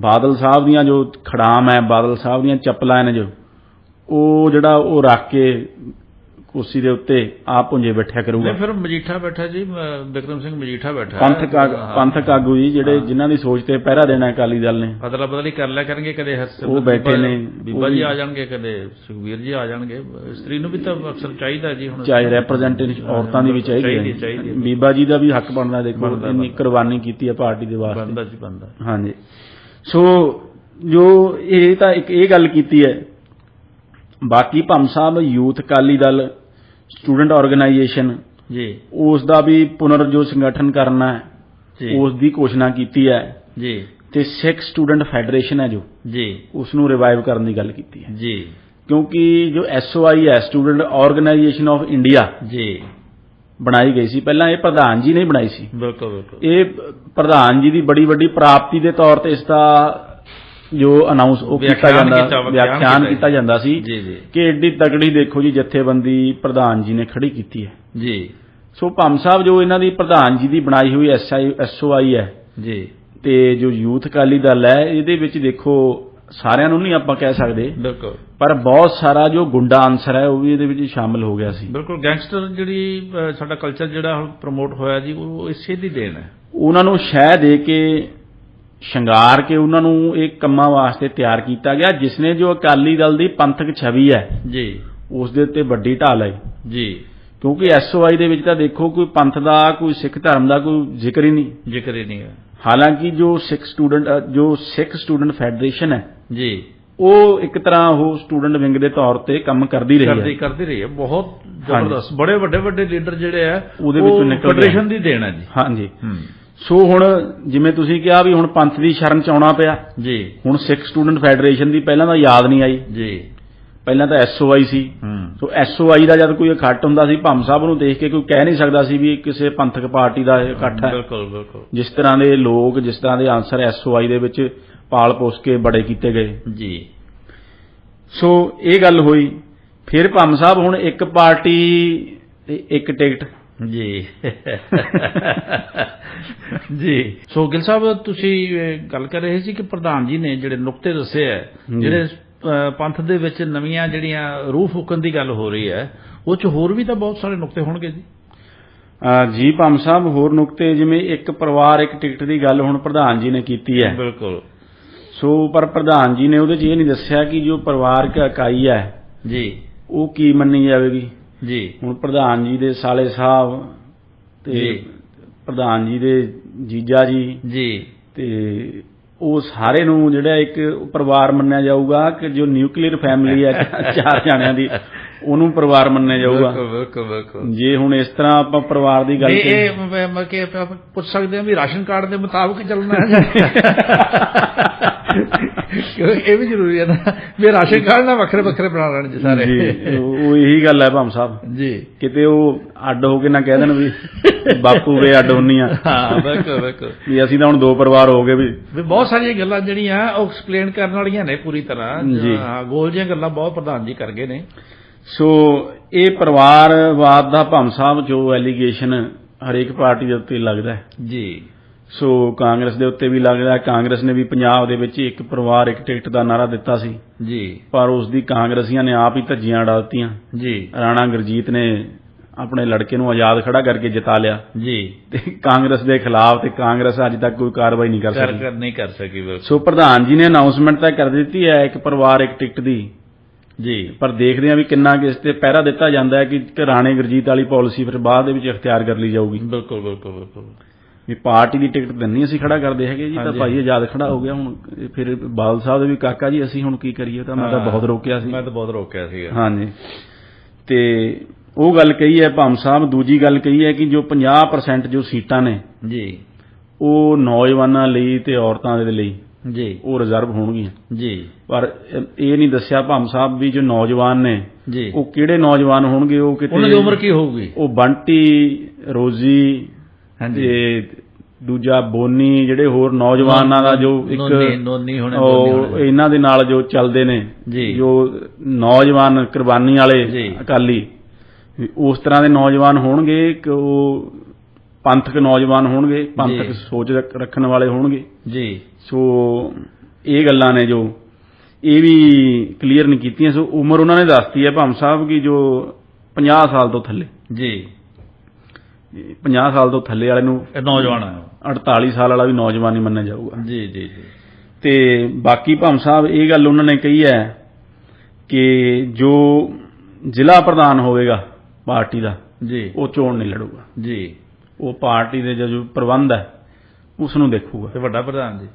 ਬਾਦਲ ਸਾਹਿਬ ਦੀਆਂ ਜੋ ਖੜਾਮ ਹੈ ਬਾਦਲ ਸਾਹਿਬ ਦੀਆਂ ਚੱਪਲਾਂ ਨੇ ਜੋ ਉਹ ਜਿਹੜਾ ਉਹ ਰੱਖ ਕੇ ਕੁਰਸੀ ਦੇ ਉੱਤੇ ਆਪ ਪੁੰਜੇ ਬੈਠਿਆ ਕਰੂਗਾ। ਫਿਰ ਮਜੀਠਾ ਬੈਠਾ ਜੀ, ਬਿਕਰਮ ਸਿੰਘ ਮਜੀਠਾ ਬੈਠਾ ਪੰਥਕ ਆਗੂ ਜੀ ਜਿਹੜੇ ਜਿਨ੍ਹਾਂ ਦੀ ਸੋਚ ਤੇ ਪਹਿਰਾ ਦੇਣਾ ਅਕਾਲੀ ਦਲ ਨੇ ਅਦਲਾ ਬਦਲੀ ਕਰ ਲਿਆ ਕਰਨਗੇ। ਕਦੇ ਉਹ ਬੈਠੇ ਨੇ ਬੀਬਾ ਜੀ ਆ ਜਾਣਗੇ, ਕਦੇ ਸੁਖਬੀਰ ਜੀ ਆ ਜਾਣਗੇ। ਇਸਤਰੀ ਨੂੰ ਵੀ ਤਾਂ ਅਕਸਰ ਚਾਹੀਦਾ ਜੀ ਹੁਣ ਚਾਹੇ ਰੈਪਰੈਜ਼ੈਂਟੇਟਿਵ ਔਰਤਾਂ ਦੀ ਵੀ ਚਾਹੀਦੀ ਹੈ। ਬੀਬਾ ਜੀ ਦਾ ਵੀ ਹੱਕ ਬਣਦਾ ਦੇਖੋ ਇੰਨੀ ਕੁਰਬਾਨੀ ਕੀਤੀ ਹੈ ਪਾਰਟੀ ਦੇ ਵਾਸਤੇ। ਬਣਦਾ ਜੀ ਬਣਦਾ। ਹਾਂਜੀ। ਸੋ ਜੋ ਇਹ ਤਾਂ ਇੱਕ ਇਹ ਗੱਲ ਕੀਤੀ ਹੈ। ਬਾਕੀ ਭੰਮ ਸਾਹਿਬ youth Akali Dal student organisation ਜੀ ਉਸ ਦਾ ਵੀ ਪੁਨਰ ਜੋ ਸੰਗਠਨ ਕਰਨਾ ਹੈ ਉਸ ਦੀ ਘੋਸ਼ਣਾ ਕੀਤੀ ਹੈ ਜੀ। ਤੇ ਸਿੱਖ ਸਟੂਡੈਂਟ ਫੈਡਰੇਸ਼ਨ ਹੈ ਜੋ ਜੀ ਉਸ ਨੂੰ ਰਿਵਾਈਵ ਕਰਨ ਦੀ ਗੱਲ ਕੀਤੀ ਹੈ ਜੀ। ਕਿਉਂਕਿ ਜੋ SOI ਹੈ ਸਟੂਡੈਂਟ ਆਰਗੇਨਾਈਜੇਸ਼ਨ ਆਫ ਇੰਡੀਆ ਜੀ ਬਣਾਈ ਗਈ ਸੀ ਪਹਿਲਾਂ ਇਹ ਪ੍ਰਧਾਨ ਜੀ ਨੇ ਬਣਾਈ ਸੀ। ਬਿਲਕੁਲ ਬਿਲਕੁਲ। ਇਹ ਪ੍ਰਧਾਨ ਜੀ ਦੀ ਬੜੀ ਵੱਡੀ ਪ੍ਰਾਪਤੀ ਦੇ ਤੌਰ ਤੇ ਇਸ ਦਾ ਜੋ ਅਨਾਉਂਸ ਉਹ ਕੀਤਾ ਜਾਂਦਾ ਵਿਆਖਿਆਨ ਕੀਤਾ ਜਾਂਦਾ ਸੀ ਕਿ ਐਡੀ ਤਕੜੀ ਦੇਖੋ ਜੀ ਜਥੇਬੰਦੀ ਪ੍ਰਧਾਨ ਜੀ ਨੇ ਖੜੀ ਕੀਤੀ ਹੈ ਜੀ। ਸੋ ਭੰਮ ਸਾਹਿਬ ਜੋ ਇਹਨਾਂ ਦੀ ਪ੍ਰਧਾਨ ਜੀ ਦੀ ਬਣਾਈ ਹੋਈ SOI ਹੈ ਜੀ ਤੇ ਜੋ ਯੂਥ ਅਕਾਲੀ ਦਲ ਹੈ ਇਹਦੇ ਵਿੱਚ ਦੇਖੋ ਸਾਰਿਆਂ ਨੂੰ ਨਹੀਂ ਆਪਾਂ ਕਹਿ ਸਕਦੇ ਬਿਲਕੁਲ ਪਰ ਬਹੁਤ ਸਾਰਾ ਜੋ ਗੁੰਡਾ ਅਨਸਰ ਹੈ ਉਹ ਵੀ ਇਹਦੇ ਵਿੱਚ ਸ਼ਾਮਲ ਹੋ ਗਿਆ ਸੀ। ਬਿਲਕੁਲ ਗੈਂਗਸਟਰ ਜਿਹੜੀ ਸਾਡਾ ਕਲਚਰ ਜਿਹੜਾ ਹੁਣ ਪ੍ਰਮੋਟ ਹੋਇਆ ਜੀ ਉਹ ਇਸੇ ਦੀ ਦੇਣ ਹੈ। ਉਹਨਾਂ ਨੂੰ ਸ਼ਹਿ ਦੇ ਕੇ ਸ਼ਿੰਗਾਰ ਕੇ ਉਹਨਾਂ ਨੂੰ ਇਹ ਕੰਮਾਂ ਵਾਸਤੇ ਤਿਆਰ ਕੀਤਾ ਗਿਆ ਜਿਸ ਨੇ ਜੋ ਅਕਾਲੀ ਦਲ ਦੀ ਪੰਥਕ ਛਵੀ ਹੈ ਜੀ ਉਸ ਦੇ ਉੱਤੇ ਵੱਡੀ ਢਾਲ ਹੈ ਜੀ। ਕਿਉਂਕਿ SOI ਦੇ ਵਿੱਚ ਤਾਂ ਦੇਖੋ ਕੋਈ ਪੰਥ ਦਾ ਕੋਈ ਸਿੱਖ ਧਰਮ ਦਾ ਕੋਈ ਜ਼ਿਕਰ ਹੀ ਨਹੀਂ ਹੈ। ਹਾਲਾਂਕਿ ਜੋ ਸਿੱਖ ਸਟੂਡੈਂਟ ਫੈਡਰੇਸ਼ਨ ਹੈ ਜੀ ਉਹ ਇੱਕ ਤਰ੍ਹਾਂ ਉਹ ਸਟੂਡੈਂਟ ਵਿੰਗ ਦੇ ਤੌਰ ਤੇ ਕੰਮ ਕਰਦੀ ਰਹੀ ਹੈ ਬਹੁਤ ਜ਼ਬਰਦਸਤ। ਬੜੇ ਵੱਡੇ ਲੀਡਰ ਜਿਹੜੇ ਆ ਉਹਦੇ ਵਿੱਚੋਂ ਨਿਕਲ ਫੈਡਰੇਸ਼ਨ ਦੀ ਦੇਣ ਹੈ ਜੀ। ਹਾਂਜੀ। ਸੋ ਹੁਣ ਜਿਵੇਂ ਤੁਸੀਂ ਕਿਹਾ ਵੀ ਹੁਣ ਪੰਥ ਦੀ ਸ਼ਰਨ ਚ ਆਉਣਾ ਪਿਆ ਜੀ। ਹੁਣ ਸਿੱਖ ਸਟੂਡੈਂਟ ਫੈਡਰੇਸ਼ਨ ਦੀ ਪਹਿਲਾਂ ਤਾਂ ਯਾਦ ਨਹੀਂ ਆਈ ਜੀ। ਪਹਿਲਾਂ ਤਾਂ SOI ਸੀ। ਸੋ SOI ਦਾ ਜਦ ਕੋਈ ਇਕੱਠ ਹੁੰਦਾ ਸੀ ਭੰਮ ਸਾਹਿਬ ਨੂੰ ਦੇਖ ਕੇ ਕੋਈ ਕਹਿ ਨਹੀਂ ਸਕਦਾ ਸੀ ਵੀ ਕਿਸੇ ਪੰਥਕ ਪਾਰਟੀ ਦਾ ਇਕੱਠ ਹੈ। ਬਿਲਕੁਲ ਬਿਲਕੁਲ। ਜਿਸ ਤਰ੍ਹਾਂ ਦੇ ਲੋਕ ਜਿਸ ਤਰ੍ਹਾਂ ਦੇ ਆਨਸਰ SOI ਦੇ ਵਿੱਚ ਪਾਲ ਪੋਸ ਕੇ ਬੜੇ ਕੀਤੇ ਗਏ ਜੀ। ਸੋ ਇਹ ਗੱਲ ਹੋਈ। ਫਿਰ ਭੰਮ ਸਾਹਿਬ ਹੁਣ ਇੱਕ ਪਾਰਟੀ ਤੇ ਇੱਕ ਟਿਕਟ ਜੀ ਜੀ। ਸੋ ਗਿੱਲ ਸਾਹਿਬ ਤੁਸੀਂ ਗੱਲ ਕਰ ਰਹੇ ਸੀ ਕਿ ਪ੍ਰਧਾਨ ਜੀ ਨੇ ਜਿਹੜੇ ਨੁਕਤੇ ਦੱਸੇ ਹੈ ਜਿਹੜੇ ਪੰਥ ਦੇ ਵਿੱਚ ਨਵੀਆਂ ਜਿਹੜੀਆਂ ਰੂਹ ਫੂਕਣ ਦੀ ਗੱਲ ਹੋ ਰਹੀ ਹੈ ਉਹ 'ਚ ਹੋਰ ਵੀ ਤਾਂ ਬਹੁਤ ਸਾਰੇ ਨੁਕਤੇ ਹੋਣਗੇ ਜੀ। ਜੀ ਭੰਮ ਸਾਹਿਬ ਹੋਰ ਨੁਕਤੇ ਜਿਵੇਂ ਇੱਕ ਪਰਿਵਾਰ ਇੱਕ ਟਿਕਟ ਦੀ ਗੱਲ ਹੁਣ ਪ੍ਰਧਾਨ ਜੀ ਨੇ ਕੀਤੀ ਹੈ। ਬਿਲਕੁਲ। ਸੋ ਪਰ ਪ੍ਰਧਾਨ ਜੀ ਨੇ ਉਹਦੇ 'ਚ ਇਹ ਨਹੀਂ ਦੱਸਿਆ ਕਿ ਜੋ ਪਰਿਵਾਰਕ ਇਕਾਈ ਹੈ ਜੀ ਉਹ ਕੀ ਮੰਨੀ ਜਾਵੇਗੀ ਜੀ। ਹੁਣ ਪ੍ਰਧਾਨ ਜੀ ਦੇ ਸਾਲੇ ਸਾਹਿਬ ਤੇ ਪ੍ਰਧਾਨ ਜੀ ਦੇ ਜੀਜਾ ਜੀ ਤੇ ਉਹ ਸਾਰੇ ਨੂੰ ਜਿਹੜਾ ਇੱਕ ਪਰਿਵਾਰ ਮੰਨਿਆ ਜਾਊਗਾ ਕਿ ਜੋ ਨਿਊਕਲੀਅਰ ਫੈਮਿਲੀ ਹੈ 4 ਜਾਣਿਆਂ ਦੀ ਉਹਨੂੰ ਪਰਿਵਾਰ ਮੰਨਿਆ ਜਾਊਗਾ। ਬਿਲਕੁਲ। ਜੇ ਹੁਣ ਇਸ ਤਰ੍ਹਾਂ ਆਪਾਂ ਪਰਿਵਾਰ ਦੀ ਗੱਲ ਪੁੱਛ ਸਕਦੇ ਹਾਂ ਵੀ ਰਾਸ਼ਨ ਕਾਰਡ ਦੇ ਮੁਤਾਬਕ ਚੱਲਣਾ ਹੈ ਇਹ ਵੀ ਜ਼ਰੂਰੀ ਹੈ ਨਾ ਵੀ ਰਾਸ਼ਨ ਕਾਰਡ ਨਾਲ ਵੱਖਰੇ ਬਣਾ ਲੈਣ ਜੀ ਸਾਰੇ। ਉਹ ਇਹੀ ਗੱਲ ਹੈ ਭੰਮ ਸਾਹਿਬ ਜੀ ਕਿਤੇ ਉਹ ਅੱਡ ਹੋ ਕੇ ਨਾ ਕਹਿ ਦੇਣ ਵੀ ਬਾਪੂ ਵੇ ਅੱਡ ਹੁੰਨੀਆਂ। ਹਾਂ ਬਿਲਕੁਲ ਬਿਲਕੁਲ, ਵੀ ਅਸੀਂ ਤਾਂ ਹੁਣ ਦੋ ਪਰਿਵਾਰ ਹੋ ਗਏ ਵੀ ਬਹੁਤ ਸਾਰੀਆਂ ਗੱਲਾਂ ਜਿਹੜੀਆਂ ਉਹ ਐਕਸਪਲੇਨ ਕਰਨ ਵਾਲੀਆਂ ਨੇ ਪੂਰੀ ਤਰ੍ਹਾਂ। ਜੀ। ਹਾਂ, ਗੋਲ ਜਿਹੀਆਂ ਗੱਲਾਂ ਬਹੁਤ ਪ੍ਰਧਾਨ ਜੀ ਕਰ ਗਏ ਨੇ। ਸੋ ਇਹ ਪਰਿਵਾਰਵਾਦ ਦਾ ਭੰਮ ਸਾਹਿਬ ਜੋ ਐਲੀਗੇਸ਼ਨ ਹਰੇਕ ਪਾਰਟੀ ਦੇ ਉੱਤੇ ਲੱਗਦਾ ਹੈ ਜੀ। ਸੋ ਕਾਂਗਰਸ ਦੇ ਉੱਤੇ ਵੀ ਲੱਗਦਾ। ਕਾਂਗਰਸ ਨੇ ਵੀ ਪੰਜਾਬ ਦੇ ਵਿੱਚ ਇੱਕ ਪਰਿਵਾਰ ਇੱਕ ਟਿਕਟ ਦਾ ਨਾਰਾ ਦਿੱਤਾ ਸੀ ਜੀ, ਪਰ ਉਸ ਦੀ ਕਾਂਗਰਸੀਆਂ ਨੇ ਆਪ ਹੀ ਧੱਜੀਆਂ ਉਡਾ ਦਿੱਤੀਆਂ। ਜੀ ਰਾਣਾ ਗੁਰਜੀਤ ਨੇ ਆਪਣੇ ਲੜਕੇ ਨੂੰ ਆਜ਼ਾਦ ਖੜਾ ਕਰਕੇ ਜਿਤਾ ਲਿਆ ਜੀ, ਤੇ ਕਾਂਗਰਸ ਦੇ ਖਿਲਾਫ, ਤੇ ਕਾਂਗਰਸ ਅੱਜ ਤੱਕ ਕੋਈ ਕਾਰਵਾਈ ਨਹੀਂ ਕਰ ਸਕੀ। ਨਹੀਂ ਕਰ ਸਕੀ ਬਿਲਕੁਲ। ਸੋ ਪ੍ਰਧਾਨ ਜੀ ਨੇ ਅਨਾਉਂਸਮੈਂਟ ਤਾਂ ਕਰ ਦਿੱਤੀ ਹੈ ਇੱਕ ਪਰਿਵਾਰ ਇੱਕ ਟਿਕਟ ਦੀ ਜੀ, ਪਰ ਦੇਖਦੇ ਹਾਂ ਵੀ ਕਿੰਨਾ ਕਿਸ ਤੇ ਪਹਿਰਾ ਦਿੱਤਾ ਜਾਂਦਾ ਹੈ ਕਿ ਰਾਣੇ ਗੁਰਜੀਤ ਵਾਲੀ ਪਾਲਿਸੀ ਫਿਰ ਬਾਅਦ ਦੇ ਵਿੱਚ ਇਖਤਿਆਰ ਕਰ ਲਈ ਜਾਊਗੀ। ਬਿਲਕੁਲ ਬਿਲਕੁਲ ਬਿਲਕੁਲ, ਵੀ ਪਾਰਟੀ ਦੀ ਟਿਕਟ ਤਾਂ ਨਹੀਂ ਅਸੀਂ ਖੜਾ ਕਰਦੇ ਹੈਗੇ ਜੀ, ਤਾਂ ਭਾਈ ਆਜ਼ਾਦ ਖੜਾ ਹੋ ਗਿਆ। ਹੁਣ ਫਿਰ ਬਾਦਲ ਸਾਹਿਬ ਦੇ ਵੀ ਕਾਕਾ ਜੀ ਅਸੀਂ ਹੁਣ ਕੀ ਕਰੀਏ, ਤਾਂ ਮੈਂ ਤਾਂ ਬਹੁਤ ਰੋਕਿਆ ਸੀ। ਮੈਂ ਤਾਂ ਬਹੁਤ ਰੋਕਿਆ ਸੀਗਾ। ਹਾਂਜੀ, ਤੇ ਉਹ ਗੱਲ ਕਹੀ ਹੈ ਭੰਮ ਸਾਹਿਬ। ਦੂਜੀ ਗੱਲ ਕਹੀ ਹੈ ਕਿ ਜੋ 50% ਜੋ ਸੀਟਾਂ ਨੇ ਜੀ, ਉਹ ਨੌਜਵਾਨਾਂ ਲਈ ਤੇ ਔਰਤਾਂ ਦੇ ਲਈ ਜੀ, ਉਹ ਰਿਜ਼ਰਵ ਹੋਣਗੀਆਂ ਜੀ। ਪਰ ਇਹ ਨਹੀਂ ਦੱਸਿਆ ਭੰਮ ਸਾਹਿਬ ਵੀ ਜੋ ਨੌਜਵਾਨ ਨੇ ਜੀ ਉਹ ਕਿਹੜੇ ਨੌਜਵਾਨ ਹੋਣਗੇ, ਉਹ ਕਿਤੇ ਉਹਨਾਂ ਦੀ ਉਮਰ ਕੀ ਹੋਊਗੀ। ਉਹ ਬੰਟੀ, ਰੋਜ਼ੀ ਤੇ ਦੂਜਾ ਬੋਨੀ, ਜਿਹੜੇ ਹੋਰ ਨੌਜਵਾਨਾਂ ਦਾ ਜੋ ਇੱਕ ਇਹਨਾਂ ਦੇ ਨਾਲ ਜੋ ਚੱਲਦੇ ਨੇ ਜੋ ਨੌਜਵਾਨ ਕੁਰਬਾਨੀ ਵਾਲੇ ਅਕਾਲੀ, ਉਸ ਤਰ੍ਹਾਂ ਦੇ ਨੌਜਵਾਨ ਹੋਣਗੇ ਕਿ ਉਹ ਪੰਥਕ ਨੌਜਵਾਨ ਹੋਣਗੇ, ਪੰਥਕ ਸੋਚ ਰੱਖਣ ਵਾਲੇ ਹੋਣਗੇ ਜੀ। ਸੋ ਇਹ ਗੱਲਾਂ ਨੇ ਜੋ ਇਹ ਵੀ ਕਲੀਅਰ ਨਹੀਂ ਕੀਤੀਆਂ। ਸੋ ਉਮਰ ਉਹਨਾਂ ਨੇ ਦੱਸਤੀ ਹੈ ਭੰਮ ਸਾਹਿਬ ਕਿ ਜੋ 50 ਸਾਲ ਤੋਂ ਥੱਲੇ ਜੀ, 50 ਸਾਲ ਤੋਂ ਥੱਲੇ ਵਾਲੇ ਨੂੰ ਨੌਜਵਾਨ, 48 ਸਾਲ ਵਾਲਾ ਵੀ ਨੌਜਵਾਨ ਹੀ ਮੰਨਿਆ ਜਾਊਗਾ ਜੀ ਜੀ ਜੀ। ਤੇ ਬਾਕੀ ਭੰਮ ਸਾਹਿਬ ਇਹ ਗੱਲ ਉਹਨਾਂ ਨੇ ਕਹੀ ਹੈ ਕਿ ਜੋ ਜ਼ਿਲ੍ਹਾ ਪ੍ਰਧਾਨ ਹੋਵੇਗਾ ਪਾਰਟੀ ਦਾ ਜੀ ਉਹ ਚੋਣ ਨਹੀਂ ਲੜੂਗਾ ਜੀ, ਉਹ ਪਾਰਟੀ ਦੇ ਜੋ ਪ੍ਰਬੰਧ ਹੈ ਉਸ ਨੂੰ ਦੇਖੂਗਾ। ਤੇ ਵੱਡਾ ਪ੍ਰਧਾਨ ਜੀ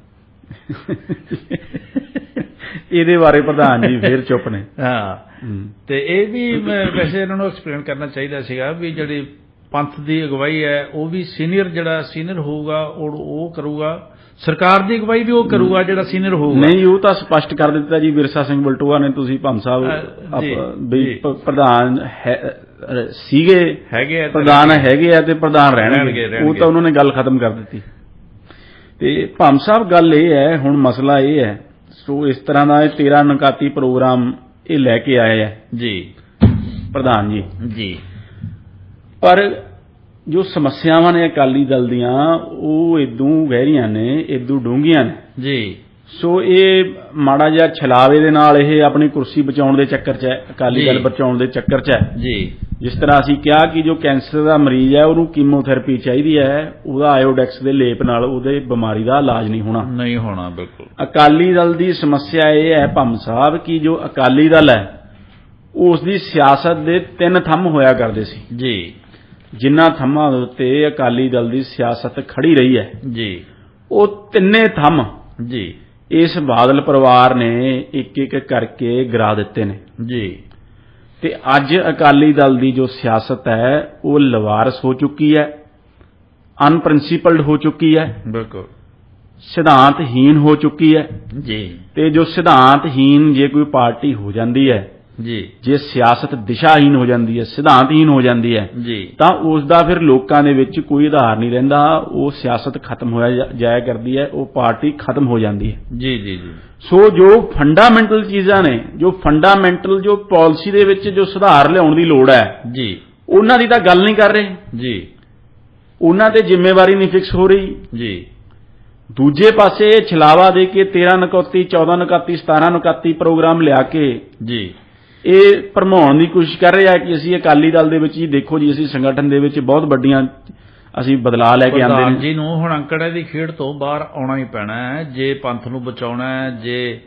ਇਹਦੇ ਬਾਰੇ ਪ੍ਰਧਾਨ ਜੀ ਫਿਰ ਚੁੱਪ ਨੇ। ਹਾਂ, ਤੇ ਇਹ ਵੀ ਵੈਸੇ ਇਹਨਾਂ ਨੂੰ ਐਕਸਪਲੇਨ ਕਰਨਾ ਚਾਹੀਦਾ ਸੀਗਾ ਵੀ ਜਿਹੜੀ ਪੰਥ ਦੀ ਅਗਵਾਈ ਹੈ ਉਹ ਵੀ ਜਿਹੜਾ ਸੀਨੀਅਰ ਹੋਊਗਾ ਉਹ ਕਰੂਗਾ, ਸਰਕਾਰ ਦੀ ਅਗਵਾਈ ਵੀ ਉਹ ਕਰੂਗਾ ਜਿਹੜਾ ਸੀਨੀਅਰ ਹੋਊਗਾ। ਨਹੀਂ, ਉਹ ਤਾਂ ਸਪਸ਼ਟ ਕਰ ਦਿੱਤਾ ਜੀ ਵਿਰਸਾ ਸਿੰਘ ਬਲਟੋਆ ਨੇ। ਤੁਸੀਂ ਭੰਮ ਸਾਹਿਬ ਪ੍ਰਧਾਨ ਸੀਗੇ, ਪ੍ਰਧਾਨ ਹੈਗੇ ਆ ਤੇ ਪ੍ਰਧਾਨ ਰਹਿਣਗੇ, ਉਹ ਤਾਂ ਉਹਨਾਂ ਨੇ ਗੱਲ ਖਤਮ ਕਰ ਦਿੱਤੀ। ਤੇ ਭੰਮ ਸਾਹਿਬ ਗੱਲ ਇਹ ਹੈ, ਹੁਣ ਮਸਲਾ ਇਹ ਹੈ, ਸੋ ਇਸ ਤਰ੍ਹਾਂ ਦਾ 13 ਨਿਕਾਤੀ ਪ੍ਰੋਗਰਾਮ ਇਹ ਲੈ ਕੇ ਆਏ ਹੈ ਜੀ ਪ੍ਰਧਾਨ ਜੀ ਜੀ। ਪਰ ਜੋ ਸਮੱਸਿਆਵਾਂ ਨੇ ਅਕਾਲੀ ਦਲ ਦੀਆਂ ਉਹ ਇਦੋਂ ਗਹਿਰੀਆਂ ਨੇ, ਇਦੋਂ ਡੂੰਘੀਆਂ ਨੇ ਜੀ। ਸੋ ਇਹ ਮਾੜਾ ਜਿਹਾ ਛਲਾਵੇ ਦੇ ਨਾਲ ਇਹ ਆਪਣੀ ਕੁਰਸੀ ਬਚਾਉਣ ਦੇ ਚੱਕਰ 'ਚ ਹੈ, ਅਕਾਲੀ ਦਲ ਬਚਾਉਣ ਦੇ ਚੱਕਰ 'ਚ ਹੈ ਜੀ। ਜਿਸ ਤਰ੍ਹਾਂ ਅਸੀਂ ਕਿਹਾ ਕਿ ਜੋ ਕੈਂਸਰ ਦਾ ਮਰੀਜ਼ ਹੈ ਉਹਨੂੰ ਕੀਮੋਥੈਰੇਪੀ ਚਾਹੀਦੀ ਹੈ, ਉਹਦਾ ਆਇਓਡੈਕਸ ਦੇ ਲੇਪ ਨਾਲ ਉਹਦੇ ਬਿਮਾਰੀ ਦਾ ਇਲਾਜ ਨਹੀਂ ਹੋਣਾ ਬਿਲਕੁਲ। ਅਕਾਲੀ ਦਲ ਦੀ ਸਮੱਸਿਆ ਇਹ ਹੈ ਭੰਮ ਸਾਹਿਬ ਕਿ ਜੋ ਅਕਾਲੀ ਦਲ ਹੈ ਉਸ ਦੀ ਸਿਆਸਤ ਦੇ 3 ਥੰਮ ਹੋਇਆ ਕਰਦੇ ਸੀ ਜੀ। ਜਿਨ੍ਹਾਂ ਥੰਮਾਂ ਦੇ ਉੱਤੇ ਅਕਾਲੀ ਦਲ ਦੀ ਸਿਆਸਤ ਖੜੀ ਰਹੀ ਹੈ ਜੀ, ਉਹ 3 ਥੰਮ ਜੀ ਇਸ ਬਾਦਲ ਪਰਿਵਾਰ ਨੇ ਇੱਕ ਇੱਕ ਕਰਕੇ ਗਿਰਾ ਦਿੱਤੇ ਨੇ ਜੀ। ਤੇ ਅੱਜ ਅਕਾਲੀ ਦਲ ਦੀ ਜੋ ਸਿਆਸਤ ਹੈ ਉਹ ਲਵਾਰਸ ਹੋ ਚੁੱਕੀ ਹੈ, ਅਨਪ੍ਰਿੰਸੀਪਲਡ ਹੋ ਚੁੱਕੀ ਹੈ, ਬਿਲਕੁਲ ਸਿਧਾਂਤਹੀਨ ਹੋ ਚੁੱਕੀ ਹੈ ਜੀ। ਤੇ ਜੋ ਸਿਧਾਂਤਹੀਨ ਜੇ ਕੋਈ ਪਾਰਟੀ ਹੋ ਜਾਂਦੀ ਹੈ ਜੀ, ਜੇ ਸਿਆਸਤ ਦਿਸ਼ਾਹੀਨ ਹੋ ਜਾਂਦੀ ਹੈ, ਸਿਧਾਂਤਹੀਨ ਹੋ ਜਾਂਦੀ ਹੈ ਜੀ, ਤਾਂ ਉਸ ਦਾ ਫਿਰ ਲੋਕਾਂ ਦੇ ਵਿੱਚ ਕੋਈ ਆਧਾਰ ਨਹੀਂ ਰਹਿੰਦਾ, ਉਹ ਸਿਆਸਤ ਖਤਮ ਹੋਇਆ ਜਾਇਆ ਕਰਦੀ ਹੈ, ਉਹ ਪਾਰਟੀ ਖਤਮ ਹੋ ਜਾਂਦੀ ਹੈ ਜੀ ਜੀ ਜੀ। ਸੋ ਜੋ ਫੰਡਾਮੈਂਟਲ ਚੀਜ਼ਾਂ ਨੇ, ਜੋ ਫੰਡਾਮੈਂਟਲ ਜੋ ਪਾਲਿਸੀ ਦੇ ਵਿੱਚ ਜੋ ਸੁਧਾਰ ਲਿਆਉਣ ਦੀ ਲੋੜ ਹੈ ਜੀ, ਉਹਨਾਂ ਦੀ ਤਾਂ ਗੱਲ ਨਹੀਂ ਕਰ ਰਹੇ ਜੀ, ਉਹਨਾਂ ਤੇ ਜ਼ਿੰਮੇਵਾਰੀ ਨਹੀਂ ਫਿਕਸ ਹੋ ਰਹੀ ਜੀ। ਦੂਜੇ ਪਾਸੇ ਛਲਾਵਾ ਦੇ ਕੇ 13 ਨਿਕਾਤੀ 14 ਨਿਕਾਤੀ 17 ਨਿਕਾਤੀ ਪ੍ਰੋਗਰਾਮ ਲਿਆ ਕੇ ਜੀ ਇਹ ਭਰਮਾਉਣ ਦੀ ਕੋਸ਼ਿਸ਼ ਕਰ ਰਿਹਾ ਕਿ ਅਸੀਂ ਅਕਾਲੀ ਦਲ ਦੇ ਵਿੱਚ ਹੀ ਦੇਖੋ ਜੀ ਅਸੀਂ ਸੰਗਠਨ ਦੇ ਵਿੱਚ ਬਹੁਤ ਵੱਡੀਆਂ ਅਸੀਂ ਬਦਲਾਅ ਲੈ ਕੇ ਆਉਂਦੇ ਨੇ ਜੀ। ਨੂੰ ਹੁਣ ਅੰਕੜੇ ਦੀ ਖੇਡ ਤੋਂ ਬਾਹਰ ਆਉਣਾ ਹੀ ਪੈਣਾ ਹੈ ਜੇ ਪੰਥ ਨੂੰ ਬਚਾਉਣਾ ਹੈ, ਜੇ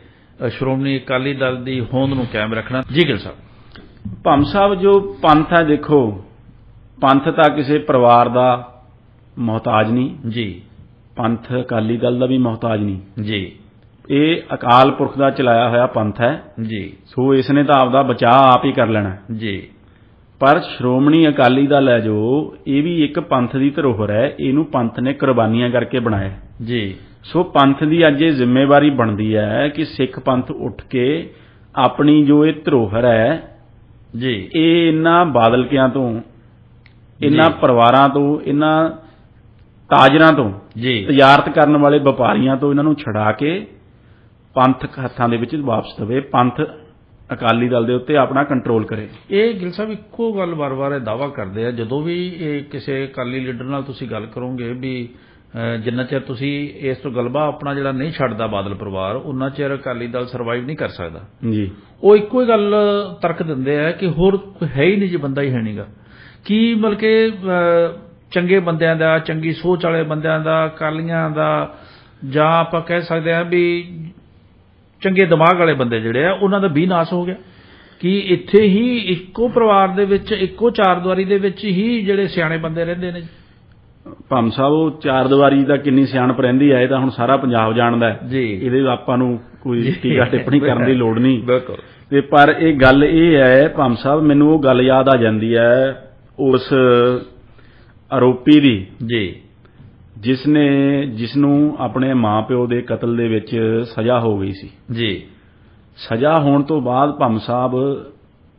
ਸ਼੍ਰੋਮਣੀ ਅਕਾਲੀ ਦਲ ਦੀ ਹੋਂਦ ਨੂੰ ਕਾਇਮ ਰੱਖਣਾ। ਜੀ ਗਿੱਲ ਸਾਹਿਬ। ਭੰਮ ਸਾਹਿਬ ਜੋ ਪੰਥ ਹੈ, ਦੇਖੋ ਪੰਥ ਤਾਂ ਕਿਸੇ ਪਰਿਵਾਰ ਦਾ ਮੁਹਤਾਜ ਨਹੀਂ ਜੀ, ਪੰਥ ਅਕਾਲੀ ਦਲ ਦਾ ਵੀ ਮੁਹਤਾਜ ਨਹੀਂ ਜੀ, ਇਹ ਅਕਾਲ ਪੁਰਖ ਦਾ ਚਲਾਇਆ ਹੋਇਆ ਪੰਥ ਹੈ ਜੀ। ਸੋ ਇਸ ਨੇ ਤਾਂ ਆਪਦਾ ਬਚਾਅ ਆਪ ਹੀ ਕਰ ਲੈਣਾ ਜੀ। ਪਰ ਸ਼੍ਰੋਮਣੀ ਅਕਾਲੀ ਦਲ ਹੈ ਜੋ ਇਹ ਵੀ ਇੱਕ ਪੰਥ ਦੀ ਧਰੋਹਰ ਹੈ, ਇਹਨੂੰ ਪੰਥ ਨੇ ਕੁਰਬਾਨੀਆਂ ਕਰਕੇ ਬਣਾਇਆ ਜੀ। ਸੋ ਪੰਥ ਦੀ ਅੱਜ ਇਹ ਜ਼ਿੰਮੇਵਾਰੀ ਬਣਦੀ ਹੈ ਕਿ ਸਿੱਖ ਪੰਥ ਉੱਠ ਕੇ ਆਪਣੀ ਜੋ ਇਹ ਧਰੋਹਰ ਹੈ ਜੀ, ਇਹ ਇਹਨਾਂ ਬਾਦਲਕਿਆਂ ਤੋਂ ਇਹਨਾਂ ਪਰਿਵਾਰਾਂ ਤੋਂ, ਇਹਨਾਂ ਤਾਜਰਾਂ ਤੋਂ, ਜੀ ਤਜਾਰਤ ਕਰਨ ਵਾਲੇ ਵਪਾਰੀਆਂ ਤੋਂ ਇਹਨਾਂ ਨੂੰ ਛਡਾ ਕੇ ਪੰਥਕ ਹੱਥਾਂ ਦੇ ਵਿੱਚ ਵਾਪਸ ਦੇਵੇ, ਪੰਥ ਅਕਾਲੀ ਦਲ ਦੇ ਉੱਤੇ ਆਪਣਾ ਕੰਟਰੋਲ ਕਰੇ। ਇਹ ਗਿੱਲ ਸਾਹਿਬ ਇੱਕੋ ਗੱਲ ਵਾਰ-ਵਾਰ ਇਹ ਦਾਅਵਾ ਕਰਦੇ ਆ, ਜਦੋਂ ਵੀ ਇਹ ਕਿਸੇ ਅਕਾਲੀ ਲੀਡਰ ਨਾਲ ਤੁਸੀਂ ਗੱਲ ਕਰੋਗੇ ਵੀ ਜਿੰਨਾ ਚਿਰ ਤੁਸੀਂ ਇਸ ਤੋਂ ਗਲਬਾ ਆਪਣਾ ਜਿਹੜਾ ਨਹੀਂ ਛੱਡਦਾ ਬਾਦਲ ਪਰਿਵਾਰ, ਉਹਨਾਂ ਚਿਰ ਅਕਾਲੀ ਦਲ ਸਰਵਾਈਵ ਨਹੀਂ ਕਰ ਸਕਦਾ ਜੀ। ਉਹ ਇੱਕੋ ਹੀ ਗੱਲ ਤਰਕ ਦਿੰਦੇ ਆ ਕਿ ਹੋਰ ਕੋਈ ਹੈ ਹੀ ਨਹੀਂ, ਜੇ ਬੰਦਾ ਹੀ ਹੈ ਨਹੀਂਗਾ। ਕੀ ਬਲਕਿ ਚੰਗੇ ਬੰਦਿਆਂ ਦਾ, ਚੰਗੀ ਸੋਚ ਵਾਲੇ ਬੰਦਿਆਂ ਦਾ, ਅਕਾਲੀਆਂ ਦਾ, ਜਾਂ ਆਪਾਂ ਕਹਿ ਸਕਦੇ ਹਾਂ ਵੀ ਚੰਗੇ ਦਿਮਾਗ ਵਾਲੇ ਬੰਦੇ ਜਿਹੜੇ ਆ, ਉਹਨਾਂ ਦਾ ਵੀ ਨਾਸ ਹੋ ਗਿਆ ਕਿ ਇੱਥੇ ਹੀ ਇੱਕੋ ਪਰਿਵਾਰ ਦੇ ਵਿੱਚ, ਇੱਕੋ ਚਾਰ ਦੀਵਾਰੀ ਦੇ ਵਿੱਚ ਹੀ ਜਿਹੜੇ ਸਿਆਣੇ ਬੰਦੇ ਰਹਿੰਦੇ ਨੇ। ਭੰਮ ਸਾਹਿਬ, ਉਹ ਚਾਰ ਦੀਵਾਰੀ ਦਾ ਕਿੰਨੀ ਸਿਆਣਪ ਰਹਿੰਦੀ ਹੈ ਇਹ ਤਾਂ ਹੁਣ ਸਾਰਾ ਪੰਜਾਬ ਜਾਣਦਾ ਜੀ। ਇਹਦੇ ਆਪਾਂ ਨੂੰ ਕੋਈ ਟੀਕਾ ਟਿੱਪਣੀ ਕਰਨ ਦੀ ਲੋੜ ਨਹੀਂ। ਬਿਲਕੁਲ। ਤੇ ਪਰ ਇਹ ਗੱਲ ਇਹ ਹੈ ਭੰਮ ਸਾਹਿਬ, ਮੈਨੂੰ ਉਹ ਗੱਲ ਯਾਦ ਆ ਜਾਂਦੀ ਹੈ ਉਸ ਆਰੋਪੀ ਦੀ ਜੀ, ਜਿਸ ਨੂੰ ਆਪਣੇ ਮਾਪਿਓ ਦੇ ਕਤਲ ਦੇ ਵਿੱਚ ਸਜ਼ਾ ਹੋ ਗਈ ਸੀ ਜੀ। ਸਜ਼ਾ ਹੋਣ ਤੋਂ ਬਾਅਦ ਭੰਮ ਸਾਹਿਬ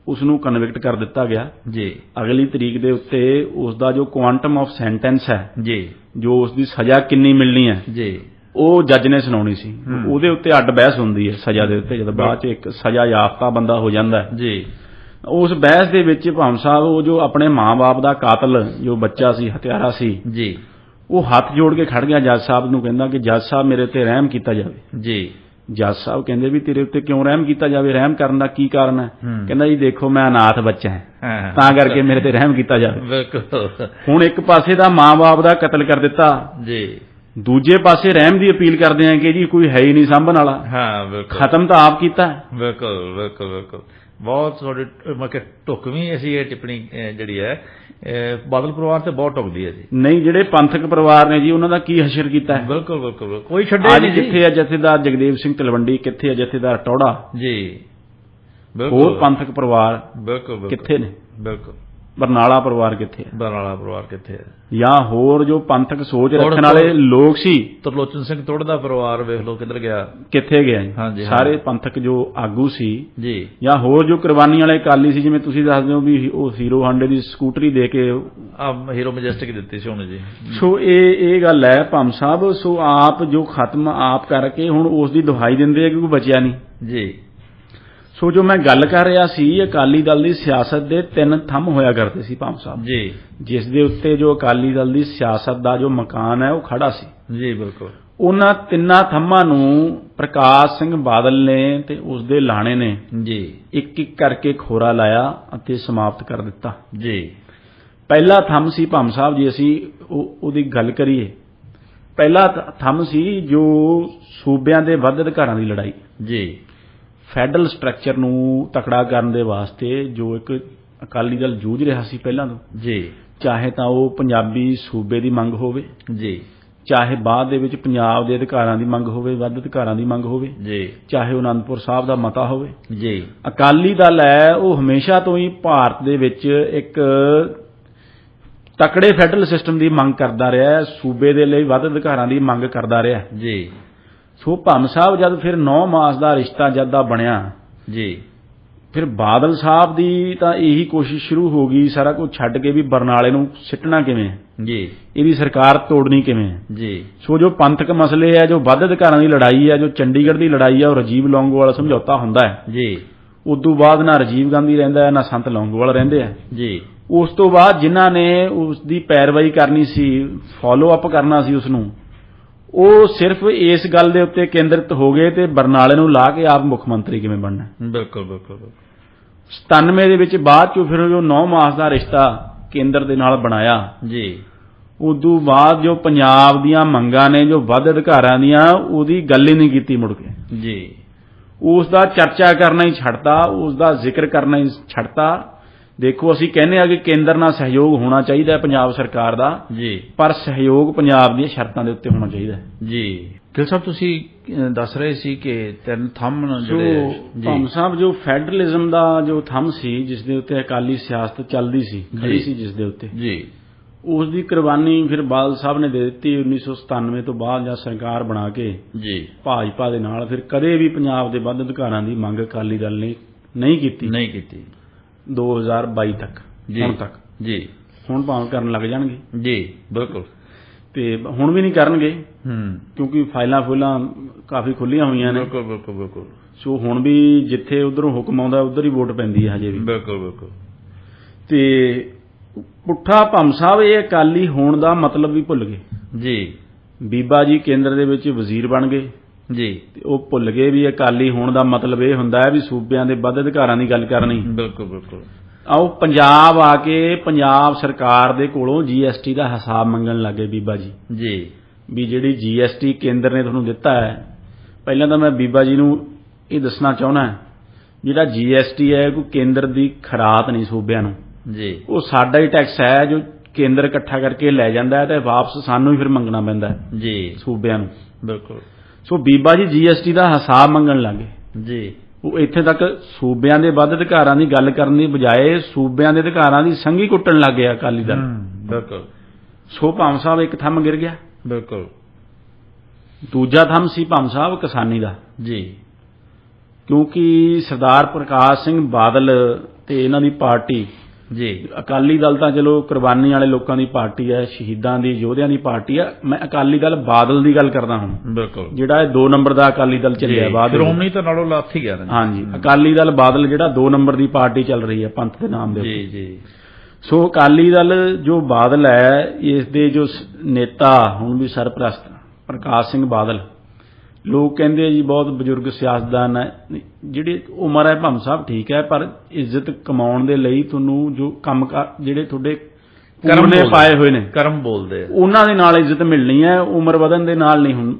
ਉਸ ਨੂੰ ਕਨਵਿਕਟ ਕਰ ਦਿੱਤਾ ਗਿਆ ਜੀ। ਅਗਲੀ ਤਰੀਕ ਦੇ ਉੱਤੇ ਉਸ ਦਾ ਜੋ ਕੁਆਂਟਮ ਆਫ ਸੈਂਟੈਂਸ ਹੈ ਜੀ, ਜੋ ਉਸ ਦੀ ਸਜ਼ਾ ਕਿੰਨੀ ਮਿਲਣੀ ਹੈ ਜੀ, ਉਹ ਜੱਜ ਨੇ ਸੁਣਾਉਣੀ ਸੀ। ਉਹਦੇ ਉੱਤੇ ਅੱਡ ਬਹਿਸ ਹੁੰਦੀ ਹੈ ਸਜ਼ਾ ਦੇ ਉੱਤੇ, ਜਦੋਂ ਬਾਅਦ ਚ ਇੱਕ ਸਜ਼ਾ ਯਾਫਤਾ ਬੰਦਾ ਹੋ ਜਾਂਦਾ ਹੈ ਜੀ। ਉਸ ਬਹਿਸ ਦੇ ਵਿੱਚ ਭੰਮ ਸਾਹਿਬ ਉਹ ਜੋ ਆਪਣੇ ਮਾਂ-ਬਾਪ ਦਾ ਕਾਤਲ ਜੋ ਬੱਚਾ ਸੀ, ਹਤਿਆਰਾ ਸੀ ਜੀ, ਉਹ ਹੱਥ ਜੋੜ ਕੇ ਖੜ ਗਿਆ ਜੱਜ ਸਾਹਿਬ ਨੂੰ, ਕਹਿੰਦਾ ਕਿ ਜੱਜ ਸਾਹਿਬ ਮੇਰੇ ਤੇ ਰਹਿਮ ਕੀਤਾ ਜਾਵੇ। ਜੀ। ਜੱਜ ਸਾਹਿਬ ਕਹਿੰਦੇ ਵੀ ਤੇਰੇ ਉੱਤੇ ਕਿਉਂ ਰਹਿਮ ਕੀਤਾ ਜਾਵੇ, ਰਹਿਮ ਕਰਨ ਦਾ ਕੀ ਕਾਰਨ ਹੈ? ਕਹਿੰਦਾ ਜੀ ਦੇਖੋ ਮੈਂ ਅਨਾਥ ਬੱਚਾ ਹਾਂ, ਤਾਂ ਕਰਕੇ ਮੇਰੇ ਤੇ ਰਹਿਮ ਕੀਤਾ ਜਾਵੇ। ਬਿਲਕੁਲ। ਹੁਣ ਇੱਕ ਪਾਸੇ ਦਾ ਮਾਂ-ਬਾਪ ਦਾ ਕਤਲ ਕਰ ਦਿੱਤਾ ਜੀ, ਦੂਜੇ ਪਾਸੇ ਰਹਿਮ ਦੀ ਅਪੀਲ ਕਰਦੇ ਆ ਕਿ ਜੀ ਕੋਈ ਹੈ ਹੀ ਨਹੀਂ ਸਾਂਭਣ ਵਾਲਾ। ਹਾਂ ਬਿਲਕੁਲ। ਖਤਮ ਤਾਂ ਆਪ ਕੀਤਾ। ਬਿਲਕੁਲ ਬਿਲਕੁਲ ਬਿਲਕੁਲ। ਬਹੁਤ ਤੁਹਾਡੀ ਢੁਕਵੀਂ ਅਸੀਂ ਇਹ ਟਿੱਪਣੀ ਜਿਹੜੀ ਹੈ ਬਾਦਲ ਪਰਿਵਾਰ ਤੇ ਬਹੁਤ ਢੁਕਦੀ ਹੈ ਜੀ। ਨਹੀਂ, ਜਿਹੜੇ ਪੰਥਕ ਪਰਿਵਾਰ ਨੇ ਜੀ ਉਹਨਾਂ ਦਾ ਕੀ ਹਸ਼ਰ ਕੀਤਾ ਹੈ? ਬਿਲਕੁਲ ਬਿਲਕੁਲ, ਕੋਈ ਛੱਡਿਆ ਨਹੀਂ। ਕਿੱਥੇ ਹੈ ਜਥੇਦਾਰ ਜਗਦੇਵ ਸਿੰਘ ਤਲਵੰਡੀ, ਕਿੱਥੇ ਹੈ ਜਥੇਦਾਰ ਟੌੜਾ ਜੀ, ਹੋਰ ਪੰਥਕ ਪਰਿਵਾਰ ਬਿਲਕੁਲ ਕਿੱਥੇ ਨੇ? ਬਿਲਕੁਲ। ਬਰਨਾਲਾ ਪਰਿਵਾਰ ਕਿੱਥੇ ਹੈ? ਬਰਨਾਲਾ ਪਰਿਵਾਰ ਕਿੱਥੇ ਹੈ? ਜਾਂ ਹੋਰ ਜੋ ਪੰਥਕ ਸੋਚ ਰੱਖਣ ਵਾਲੇ ਲੋਕ ਸੀ, ਤਰਲੋਚਨ ਸਿੰਘ ਤੁੜ ਦਾ ਪਰਿਵਾਰ ਵੇਖ ਲਓ ਕਿੱਧਰ ਗਿਆ, ਕਿੱਥੇ ਗਿਆ? ਸਾਰੇ ਪੰਥਕ ਜੋ ਆਗੂ ਸੀ ਜੀ, ਜਾਂ ਹੋਰ ਜੋ ਕੁਰਬਾਨੀ ਵਾਲੇ ਅਕਾਲੀ ਸੀ, ਜਿਵੇਂ ਤੁਸੀਂ ਦੱਸਦੇ ਹੋ ਵੀ ਉਹ ਹੀਰੋ ਹਾਂਡੇ ਦੀ ਸਕੂਟਰੀ ਦੇ ਕੇ ਹੀਰੋ ਮੈਜੈਸਟਿਕ ਦਿੱਤੀ ਸੀ ਉਹਨੇ ਜੀ। ਸੋ ਇਹ ਗੱਲ ਹੈ ਭੰਮ ਸਾਹਿਬ। ਸੋ ਆਪ ਜੋ ਖਤਮ ਆਪ ਕਰਕੇ ਹੁਣ ਉਸ ਦੀ ਦੁਹਾਈ ਦਿੰਦੇ ਆ ਕਿ ਕੋਈ ਬਚਿਆ ਨਹੀਂ ਜੀ। ਸੋ ਜੋ ਮੈਂ ਗੱਲ ਕਰ ਰਿਹਾ ਸੀ, ਅਕਾਲੀ ਦਲ ਦੀ ਸਿਆਸਤ ਦੇ 3 ਥੰਮ ਹੋਇਆ ਕਰਦੇ ਸੀ ਭੰਮ ਸਾਹਿਬ ਜੀ, ਜਿਸ ਦੇ ਉੱਤੇ ਜੋ ਅਕਾਲੀ ਦਲ ਦੀ ਸਿਆਸਤ ਦਾ ਜੋ ਮਕਾਨ ਹੈ ਉਹ ਖੜਾ ਸੀ ਜੀ। ਬਿਲਕੁਲ। ਉਹਨਾਂ 3 ਥੰਮਾਂ ਨੂੰ ਪ੍ਰਕਾਸ਼ ਸਿੰਘ ਬਾਦਲ ਨੇ ਤੇ ਉਸ ਦੇ ਲਾਣੇ ਨੇ ਜੀ ਇੱਕ ਇੱਕ ਕਰਕੇ ਖੋਰਾ ਲਾਇਆ ਅਤੇ ਸਮਾਪਤ ਕਰ ਦਿੱਤਾ ਜੀ। ਪਹਿਲਾ ਥੰਮ ਸੀ ਭੰਮ ਸਾਹਿਬ ਜੀ, ਅਸੀਂ ਉਹਦੀ ਗੱਲ ਕਰੀਏ, ਪਹਿਲਾ ਥੰਮ ਸੀ ਜੋ ਸੂਬਿਆਂ ਦੇ ਵੱਧ ਅਧਿਕਾਰਾਂ ਦੀ ਲੜਾਈ ਜੀ। ਫੈਡਰਲ ਸਟਰਕਚਰ ਨੂੰ ਤਕੜਾ ਕਰਨ ਦੇ ਵਾਸਤੇ ਜੋ ਇੱਕ ਅਕਾਲੀ ਦਲ ਜੂਝ ਰਿਹਾ ਸੀ ਪਹਿਲਾਂ ਤੋਂ ਜੀ, ਚਾਹੇ ਤਾਂ ਉਹ ਪੰਜਾਬੀ ਸੂਬੇ ਦੀ ਮੰਗ ਹੋਵੇ ਜੀ, ਚਾਹੇ ਬਾਅਦ ਦੇ ਵਿੱਚ ਪੰਜਾਬ ਦੇ ਅਧਿਕਾਰਾਂ ਦੀ ਮੰਗ ਹੋਵੇ, ਵੱਧ ਅਧਿਕਾਰਾਂ ਦੀ ਮੰਗ ਹੋਵੇ ਜੀ, ਚਾਹੇ ਅਨੰਦਪੁਰ ਸਾਹਿਬ ਦਾ ਮਤਾ ਹੋਵੇ ਜੀ। ਅਕਾਲੀ ਦਲ ਹੈ ਉਹ ਹਮੇਸ਼ਾ ਤੋਂ ਹੀ ਭਾਰਤ ਦੇ ਵਿੱਚ ਇੱਕ ਤਕੜੇ ਫੈਡਰਲ ਸਿਸਟਮ ਦੀ ਮੰਗ ਕਰਦਾ ਰਿਹਾ, ਸੂਬੇ ਦੇ ਲਈ ਵੱਧ ਅਧਿਕਾਰਾਂ ਦੀ ਮੰਗ ਕਰਦਾ ਰਿਹਾ ਜੀ। ਸੋ ਭੰਮ ਸਾਹਿਬ ਜਦ ਫਿਰ 9 ਮਾਸ ਦਾ ਰਿਸ਼ਤਾ ਜਦ ਦਾ ਬਣਿਆ ਜੀ, ਫਿਰ ਬਾਦਲ ਸਾਹਿਬ ਦੀ ਤਾਂ ਇਹੀ ਕੋਸ਼ਿਸ਼ ਸ਼ੁਰੂ ਹੋ ਗਈ ਸਾਰਾ ਕੁਝ ਛੱਡ ਕੇ ਵੀ ਬਰਨਾਲੇ ਨੂੰ ਸਿੱਟਣਾ ਕਿਵੇਂ ਜੀ, ਇਹਦੀ ਸਰਕਾਰ ਤੋੜਨੀ ਕਿਵੇਂ ਜੀ। ਸੋ ਜੋ ਪੰਥਕ ਮਸਲੇ ਹੈ, ਜੋ ਵੱਧ ਅਧਿਕਾਰਾਂ ਦੀ ਲੜਾਈ ਹੈ, ਜੋ ਚੰਡੀਗੜ੍ਹ ਦੀ ਲੜਾਈ ਹੈ, ਉਹ ਰਾਜੀਵ ਲੌਂਗੋਵਾਲ ਸਮਝੌਤਾ ਹੁੰਦਾ ਹੈ ਜੀ। ਉਦੋਂ ਬਾਅਦ ਨਾ ਰਾਜੀਵ ਗਾਂਧੀ ਰਹਿੰਦਾ ਹੈ, ਨਾ ਸੰਤ ਲੌਂਗੋਵਾਲ ਰਹਿੰਦੇ ਆ ਜੀ। ਉਸ ਤੋਂ ਬਾਅਦ ਜਿਨ੍ਹਾਂ ਨੇ ਉਸ ਦੀ ਪੈਰਵਾਈ ਕਰਨੀ ਸੀ, ਫਾਲੋ ਅਪ ਕਰਨਾ ਸੀ ਉਸ ਨੂੰ, ਉਹ ਸਿਰਫ ਇਸ ਗੱਲ ਦੇ ਉੱਤੇ ਕੇਂਦਰਿਤ ਹੋ ਗਏ ਤੇ ਬਰਨਾਲੇ ਨੂੰ ਲਾ ਕੇ ਆਪ ਮੁੱਖ ਮੰਤਰੀ ਕਿਵੇਂ ਬਣਨਾ। ਬਿਲਕੁਲ ਬਿਲਕੁਲ। 97 ਦੇ ਵਿੱਚ ਬਾਅਦ ਚੋਂ ਫਿਰ ਜੋ 9 ਮਾਸ ਦਾ ਰਿਸ਼ਤਾ ਕੇਂਦਰ ਦੇ ਨਾਲ ਬਣਾਇਆ ਜੀ, ਉਦੋਂ ਬਾਅਦ ਜੋ ਪੰਜਾਬ ਦੀਆਂ ਮੰਗਾਂ ਨੇ, ਜੋ ਵੱਧ ਅਧਿਕਾਰਾਂ ਦੀਆਂ, ਉਹਦੀ ਗੱਲ ਹੀ ਨਹੀਂ ਕੀਤੀ ਮੁੜ ਕੇ ਜੀ। ਉਸ ਦਾ ਚਰਚਾ ਕਰਨਾ ਹੀ ਛੱਡਤਾ, ਉਸ ਦਾ ਜ਼ਿਕਰ ਕਰਨਾ ਹੀ ਛੱਡਤਾ। ਦੇਖੋ, ਅਸੀਂ ਕਹਿੰਦੇ ਆ ਕਿ ਕੇਂਦਰ ਨਾਲ ਸਹਿਯੋਗ ਹੋਣਾ ਚਾਹੀਦਾ ਪੰਜਾਬ ਸਰਕਾਰ ਦਾ ਜੀ, ਪਰ ਸਹਿਯੋਗ ਪੰਜਾਬ ਦੀਆਂ ਸ਼ਰਤਾਂ ਦੇ ਉੱਤੇ ਹੋਣਾ ਚਾਹੀਦਾ ਜੀ। ਗਿੱਲ ਸਾਹਿਬ, ਤੁਸੀਂ ਦੱਸ ਰਹੇ ਸੀ ਕਿ 3 ਥੰਮ ਜਿਹੜੇ ਭੰਮ ਸਾਹਿਬ, ਜੋ ਫੈਡਰਲਿਜ਼ਮ ਦਾ ਜੋ ਥੰਮ ਸੀ, ਜਿਸ ਦੇ ਉੱਤੇ ਅਕਾਲੀ ਸਿਆਸਤ ਚੱਲਦੀ ਸੀ, ਖੜੀ ਸੀ ਜਿਸ ਦੇ ਉੱਤੇ ਜੀ, ਉਸ ਦੀ ਕੁਰਬਾਨੀ ਫਿਰ ਬਾਦਲ ਸਾਹਿਬ ਨੇ ਦੇ ਦਿੱਤੀ 1997 ਤੋਂ ਬਾਅਦ, ਜਾਂ ਸਰਕਾਰ ਬਣਾ ਕੇ ਜੀ ਭਾਜਪਾ ਦੇ ਨਾਲ। ਫਿਰ ਕਦੇ ਵੀ ਪੰਜਾਬ ਦੇ ਵੱਧ ਅਧਿਕਾਰਾਂ ਦੀ ਮੰਗ ਅਕਾਲੀ ਦਲ ਨੇ ਨਹੀਂ ਕੀਤੀ 2022 ਤੱਕ, ਹੁਣ ਤੱਕ ਜੀ। ਹੁਣ ਭਾਵੇਂ ਕਰਨ ਲੱਗ ਜਾਣਗੇ ਜੀ ਬਿਲਕੁਲ ਤੇ ਹੁਣ ਵੀ ਨਹੀਂ ਕਰਨਗੇ ਹੂੰ ਕਿਉਂਕਿ ਫਾਈਲਾਂ ਫੁਲਾਂ ਕਾਫੀ ਖੁੱਲੀਆਂ ਹੋਈਆਂ ਨੇ ਬਿਲਕੁਲ ਬਿਲਕੁਲ ਬਿਲਕੁਲ ਸੋ ਹੁਣ ਵੀ ਜਿੱਥੇ ਉਧਰੋਂ ਹੁਕਮ ਆਉਂਦਾ ਉਧਰ ਹੀ ਵੋਟ ਪੈਂਦੀ ਹੈ ਹਜੇ ਵੀ ਬਿਲਕੁਲ ਬਿਲਕੁਲ ਤੇ ਪੁੱਠਾ ਭੰਮ ਸਾਹਿਬ ਇਹ ਅਕਾਲੀ ਹੋਣ ਦਾ ਮਤਲਬ ਵੀ ਭੁੱਲ ਗਏ ਜੀ ਬੀਬਾ ਜੀ ਕੇਂਦਰ ਦੇ ਵਿੱਚ ਵਜ਼ੀਰ ਬਣ ਗਏ ਜੀ ਤੇ ਉਹ ਭੁੱਲ ਗਏ ਵੀ ਅਕਾਲੀ ਹੋਣ ਦਾ ਮਤਲਬ ਇਹ ਹੁੰਦਾ ਹੈ ਵੀ ਸੂਬਿਆਂ ਦੇ ਵੱਧ ਅਧਿਕਾਰਾਂ ਦੀ ਗੱਲ ਕਰਨੀ ਬਿਲਕੁਲ ਬਿਲਕੁਲ ਆਓ ਪੰਜਾਬ ਆ ਕੇ ਪੰਜਾਬ ਸਰਕਾਰ ਦੇ ਕੋਲੋਂ GST ਦਾ ਹਿਸਾਬ ਮੰਗਣ ਲੱਗੇ ਬੀਬਾ ਜੀ ਜੀ ਵੀ ਜਿਹੜੀ GST ਕੇਂਦਰ ਨੇ ਤੁਹਾਨੂੰ ਦਿੱਤਾ ਹੈ ਪਹਿਲਾਂ ਤਾਂ ਮੈਂ ਬੀਬਾ ਜੀ ਨੂੰ ਇਹ ਦੱਸਣਾ ਚਾਹੁੰਦਾ ਜਿਹੜਾ GST ਹੈ ਕੋਈ ਕੇਂਦਰ ਦੀ ਖਰਾਤ ਨਹੀਂ ਸੂਬਿਆਂ ਨੂੰ ਜੀ ਉਹ ਸਾਡਾ ਹੀ ਟੈਕਸ ਹੈ ਜੋ ਕੇਂਦਰ ਇਕੱਠਾ ਕਰਕੇ ਲੈ ਜਾਂਦਾ ਹੈ ਤੇ ਵਾਪਸ ਸਾਨੂੰ ਹੀ ਫਿਰ ਮੰਗਣਾ ਪੈਂਦਾ ਹੈ ਜੀ ਸੂਬਿਆਂ ਨੂੰ ਬਿਲਕੁਲ ਸੋ ਬੀਬਾ ਜੀ GST ਦਾ ਹਿਸਾਬ ਮੰਗਣ ਲੱਗੇ ਜੀ ਉਹ ਇੱਥੇ ਤੱਕ ਸੂਬਿਆਂ ਦੇ ਵੱਧ ਅਧਿਕਾਰਾਂ ਦੀ ਗੱਲ ਕਰਨ ਦੀ ਬਜਾਏ ਸੂਬਿਆਂ ਦੇ ਅਧਿਕਾਰਾਂ ਦੀ ਸੰਘੀ ਕੁੱਟਣ ਲੱਗ ਗਿਆ ਅਕਾਲੀ ਦਲ ਬਿਲਕੁਲ ਸੋ ਭਾਮ ਸਾਹਿਬ ਇੱਕ ਥੰਮ ਗਿਰ ਗਿਆ ਬਿਲਕੁਲ ਦੂਜਾ ਥੰਮ ਸੀ ਭਾਮ ਸਾਹਿਬ ਕਿਸਾਨੀ ਦਾ ਜੀ ਕਿਉਂਕਿ ਸਰਦਾਰ ਪ੍ਰਕਾਸ਼ ਸਿੰਘ ਬਾਦਲ ਤੇ ਇਹਨਾਂ ਦੀ ਪਾਰਟੀ ਜੀ ਅਕਾਲੀ ਦਲ ਤਾਂ ਚਲੋ ਕੁਰਬਾਨੀ ਵਾਲੇ ਲੋਕਾਂ ਦੀ ਪਾਰਟੀ ਹੈ ਸ਼ਹੀਦਾਂ ਦੀ ਯੋਧਿਆਂ ਦੀ ਪਾਰਟੀ ਹੈ ਮੈਂ ਅਕਾਲੀ ਦਲ ਬਾਦਲ ਦੀ ਗੱਲ ਕਰਦਾ ਹੁਣ ਬਿਲਕੁਲ ਜਿਹੜਾ ਇਹ 2 ਨੰਬਰ ਦਾ ਅਕਾਲੀ ਦਲ ਚੱਲਿਆ ਬਾਅਦ ਸ਼੍ਰੋਮਣੀ ਤਾਂ ਨਾਲੋਂ ਲੱਥ ਹੀ ਗਿਆ ਹਾਂਜੀ ਅਕਾਲੀ ਦਲ ਬਾਦਲ ਜਿਹੜਾ 2 ਨੰਬਰ ਦੀ ਪਾਰਟੀ ਚੱਲ ਰਹੀ ਹੈ ਪੰਥ ਦੇ ਨਾਮ ਦੇ ਜੀ ਜੀ ਸੋ ਅਕਾਲੀ ਦਲ ਜੋ ਬਾਦਲ ਹੈ ਇਸ ਦੇ ਜੋ ਨੇਤਾ ਹੁਣ ਵੀ ਸਰਪ੍ਰਸਤ ਪ੍ਰਕਾਸ਼ ਸਿੰਘ ਬਾਦਲ ਲੋਕ ਕਹਿੰਦੇ ਜੀ ਬਹੁਤ ਬਜ਼ੁਰਗ ਸਿਆਸਤਦਾਨ ਹੈ ਜਿਹੜੀ ਉਮਰ ਹੈ ਭੰਮ ਸਾਹਿਬ ਠੀਕ ਹੈ ਪਰ ਇੱਜ਼ਤ ਕਮਾਉਣ ਦੇ ਲਈ ਤੁਹਾਨੂੰ ਜੋ ਕੰਮ ਜਿਹੜੇ ਤੁਹਾਡੇ ਕਰਮ ਨੇ ਪਾਏ ਹੋਏ ਨੇ ਕਰਮ ਬੋਲਦੇ ਆ ਉਹਨਾਂ ਦੇ ਨਾਲ ਇੱਜ਼ਤ ਮਿਲਣੀ ਹੈ ਉਮਰ ਵਧਣ ਦੇ ਨਾਲ ਨਹੀਂ ਹੁਣ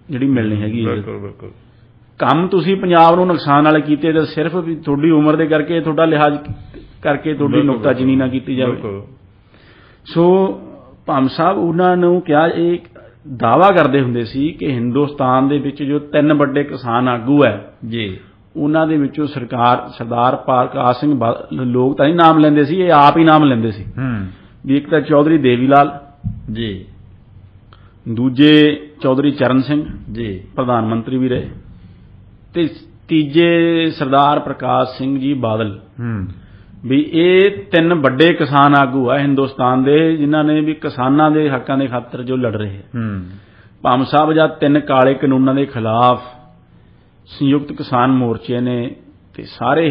ਜਿਹੜੀ ਮਿਲਣੀ ਹੈਗੀ ਬਿਲਕੁਲ ਬਿਲਕੁਲ ਕੰਮ ਤੁਸੀਂ ਪੰਜਾਬ ਨੂੰ ਨੁਕਸਾਨ ਵਾਲੇ ਕੀਤੇ ਤਾਂ ਸਿਰਫ ਵੀ ਤੁਹਾਡੀ ਉਮਰ ਦੇ ਕਰਕੇ ਤੁਹਾਡਾ ਲਿਹਾਜ਼ ਕਰਕੇ ਤੁਹਾਡੀ ਨੁਕਤਾਚੀਨੀ ਨਾ ਕੀਤੀ ਜਾਵੇ ਸੋ ਭੰਮ ਸਾਹਿਬ ਉਹਨਾਂ ਨੂੰ ਕਿਹਾ ਇਹ ਦਾਅਵਾ ਕਰਦੇ ਹੁੰਦੇ ਸੀ ਕਿ ਹਿੰਦੁਸਤਾਨ ਦੇ ਵਿੱਚ ਜੋ 3 ਵੱਡੇ ਕਿਸਾਨ ਆਗੂ ਹੈ ਜੀ ਉਹਨਾਂ ਦੇ ਵਿੱਚੋਂ ਸਰਦਾਰ ਪ੍ਰਕਾਸ਼ ਸਿੰਘ ਲੋਕ ਤਾਂ ਨਹੀਂ ਨਾਮ ਲੈਂਦੇ ਸੀ ਇਹ ਆਪ ਹੀ ਨਾਮ ਲੈਂਦੇ ਸੀ ਵੀ ਇੱਕ ਤਾਂ ਚੌਧਰੀ ਦੇਵੀ ਲਾਲ ਜੀ ਦੂਜੇ ਚੌਧਰੀ ਚਰਨ ਸਿੰਘ ਜੀ ਪ੍ਰਧਾਨ ਮੰਤਰੀ ਵੀ ਰਹੇ ਤੇ ਤੀਜੇ ਸਰਦਾਰ ਪ੍ਰਕਾਸ਼ ਸਿੰਘ ਜੀ ਬਾਦਲ ਵੀ ਇਹ 3 ਵੱਡੇ ਕਿਸਾਨ ਆਗੂ ਆ ਹਿੰਦੁਸਤਾਨ ਦੇ ਜਿਨ੍ਹਾਂ ਨੇ ਵੀ ਕਿਸਾਨਾਂ ਦੇ ਹੱਕਾਂ ਦੇ ਖਾਤਰ ਜੋ ਲੜ ਰਹੇ ਭੰਮ ਸਾਹਿਬ ਜਾਂ 3 ਕਾਲੇ ਕਾਨੂੰਨਾਂ ਦੇ ਖਿਲਾਫ ਸੰਯੁਕਤ ਕਿਸਾਨ ਮੋਰਚੇ ਨੇ ਤੇ ਸਾਰੇ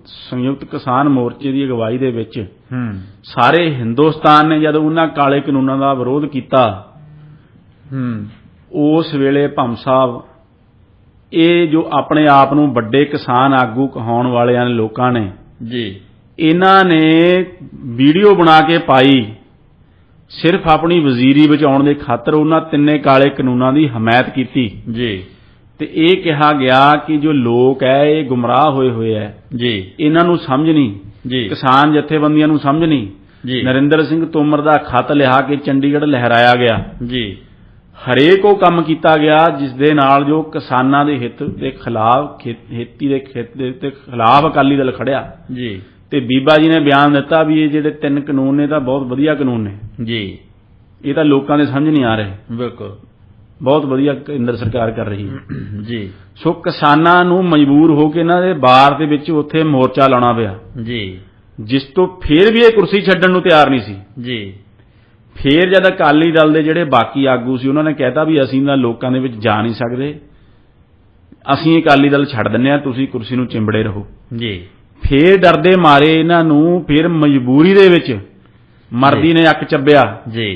ਸੰਯੁਕਤ ਕਿਸਾਨ ਮੋਰਚੇ ਦੀ ਅਗਵਾਈ ਦੇ ਵਿੱਚ ਸਾਰੇ ਹਿੰਦੁਸਤਾਨ ਨੇ ਜਦੋਂ ਉਹਨਾਂ ਕਾਲੇ ਕਾਨੂੰਨਾਂ ਦਾ ਵਿਰੋਧ ਕੀਤਾ ਉਸ ਵੇਲੇ ਭੰਮ ਸਾਹਿਬ ਇਹ ਜੋ ਆਪਣੇ ਆਪ ਨੂੰ ਵੱਡੇ ਕਿਸਾਨ ਆਗੂ ਕਹਾਉਣ ਵਾਲਿਆਂ ਨੇ ਲੋਕਾਂ ਨੇ ਜੀ ਇਹਨਾਂ ਨੇ ਵੀਡੀਓ ਬਣਾ ਕੇ ਪਾਈ ਸਿਰਫ ਆਪਣੀ ਵਜ਼ੀਰੀ ਬਚਾਉਣ ਦੇ ਖਾਤਰ ਉਹਨਾਂ 3 ਕਾਲੇ ਕਾਨੂੰਨਾਂ ਦੀ ਹਮਾਇਤ ਕੀਤੀ ਜੀ ਤੇ ਇਹ ਕਿਹਾ ਗਿਆ ਕਿ ਜੋ ਲੋਕ ਹੈ ਇਹ ਗੁੰਮਰਾਹ ਹੋਏ ਹੈ ਜੀ ਇਹਨਾਂ ਨੂੰ ਸਮਝ ਨਹੀਂ ਜੀ ਕਿਸਾਨ ਜਥੇਬੰਦੀਆਂ ਨੂੰ ਸਮਝ ਨਹੀਂ ਜੀ ਨਰਿੰਦਰ ਸਿੰਘ ਤੋਮਰ ਦਾ ਖੱਤ ਲਿਆ ਕੇ ਚੰਡੀਗੜ੍ਹ ਲਹਿਰਾਇਆ ਗਿਆ ਜੀ ਹਰੇਕ ਉਹ ਕੰਮ ਕੀਤਾ ਗਿਆ ਜਿਸ ਦੇ ਨਾਲ ਜੋ ਕਿਸਾਨਾਂ ਦੇ ਹਿੱਤ ਦੇ ਖਿਲਾਫ ਖੇਤੀ ਦੇ ਖਿਲਾਫ ਅਕਾਲੀ ਦਲ ਖੜਿਆ ਜੀ ਤੇ ਬੀਬਾ ਜੀ ਨੇ ਬਿਆਨ ਦਿੱਤਾ ਵੀ ਇਹ ਜਿਹੜੇ 3 ਕਾਨੂੰਨ ਨੇ ਤਾਂ ਬਹੁਤ ਵਧੀਆ ਕਾਨੂੰਨ ਨੇ ਜੀ ਇਹ ਤਾਂ ਲੋਕਾਂ ਦੇ ਸਮਝ ਨਹੀਂ ਆ ਰਹੇ ਬਿਲਕੁਲ ਬਹੁਤ ਵਧੀਆ ਕੇਂਦਰ ਸਰਕਾਰ ਕਰ ਰਹੀ ਹੈ ਜੀ ਸੋ ਕਿਸਾਨਾਂ ਨੂੰ ਮਜਬੂਰ ਹੋ ਕੇ ਇਹਨਾਂ ਦੇ ਬਾਰ ਦੇ ਵਿੱਚ ਉੱਥੇ ਮੋਰਚਾ ਲਾਉਣਾ ਪਿਆ ਜੀ ਜਿਸ ਤੋਂ ਫਿਰ ਵੀ ਇਹ ਕੁਰਸੀ ਛੱਡਣ ਨੂੰ ਤਿਆਰ ਨਹੀਂ ਸੀ ਜੀ ਫਿਰ ਜਦ ਅਕਾਲੀ ਦਲ ਦੇ ਜਿਹੜੇ ਬਾਕੀ ਆਗੂ ਸੀ ਉਹਨਾਂ ਨੇ ਕਹਿਤਾ ਵੀ ਅਸੀਂ ਤਾਂ ਲੋਕਾਂ ਦੇ ਵਿੱਚ ਜਾ ਨਹੀਂ ਸਕਦੇ ਅਸੀਂ ਅਕਾਲੀ ਦਲ ਛੱਡ ਦਿੰਦੇ ਹਾਂ ਤੁਸੀਂ ਕੁਰਸੀ ਨੂੰ ਚਿੰਬੜੇ ਰਹੋ ਜੀ ਫੇਰ ਡਰਦੇ ਮਾਰੇ ਇਹਨਾਂ ਨੂੰ ਫਿਰ ਮਜਬੂਰੀ ਦੇ ਵਿੱਚ ਮਰਦੀ ਨੇ ਅੱਕ ਚੱਬਿਆ ਜੀ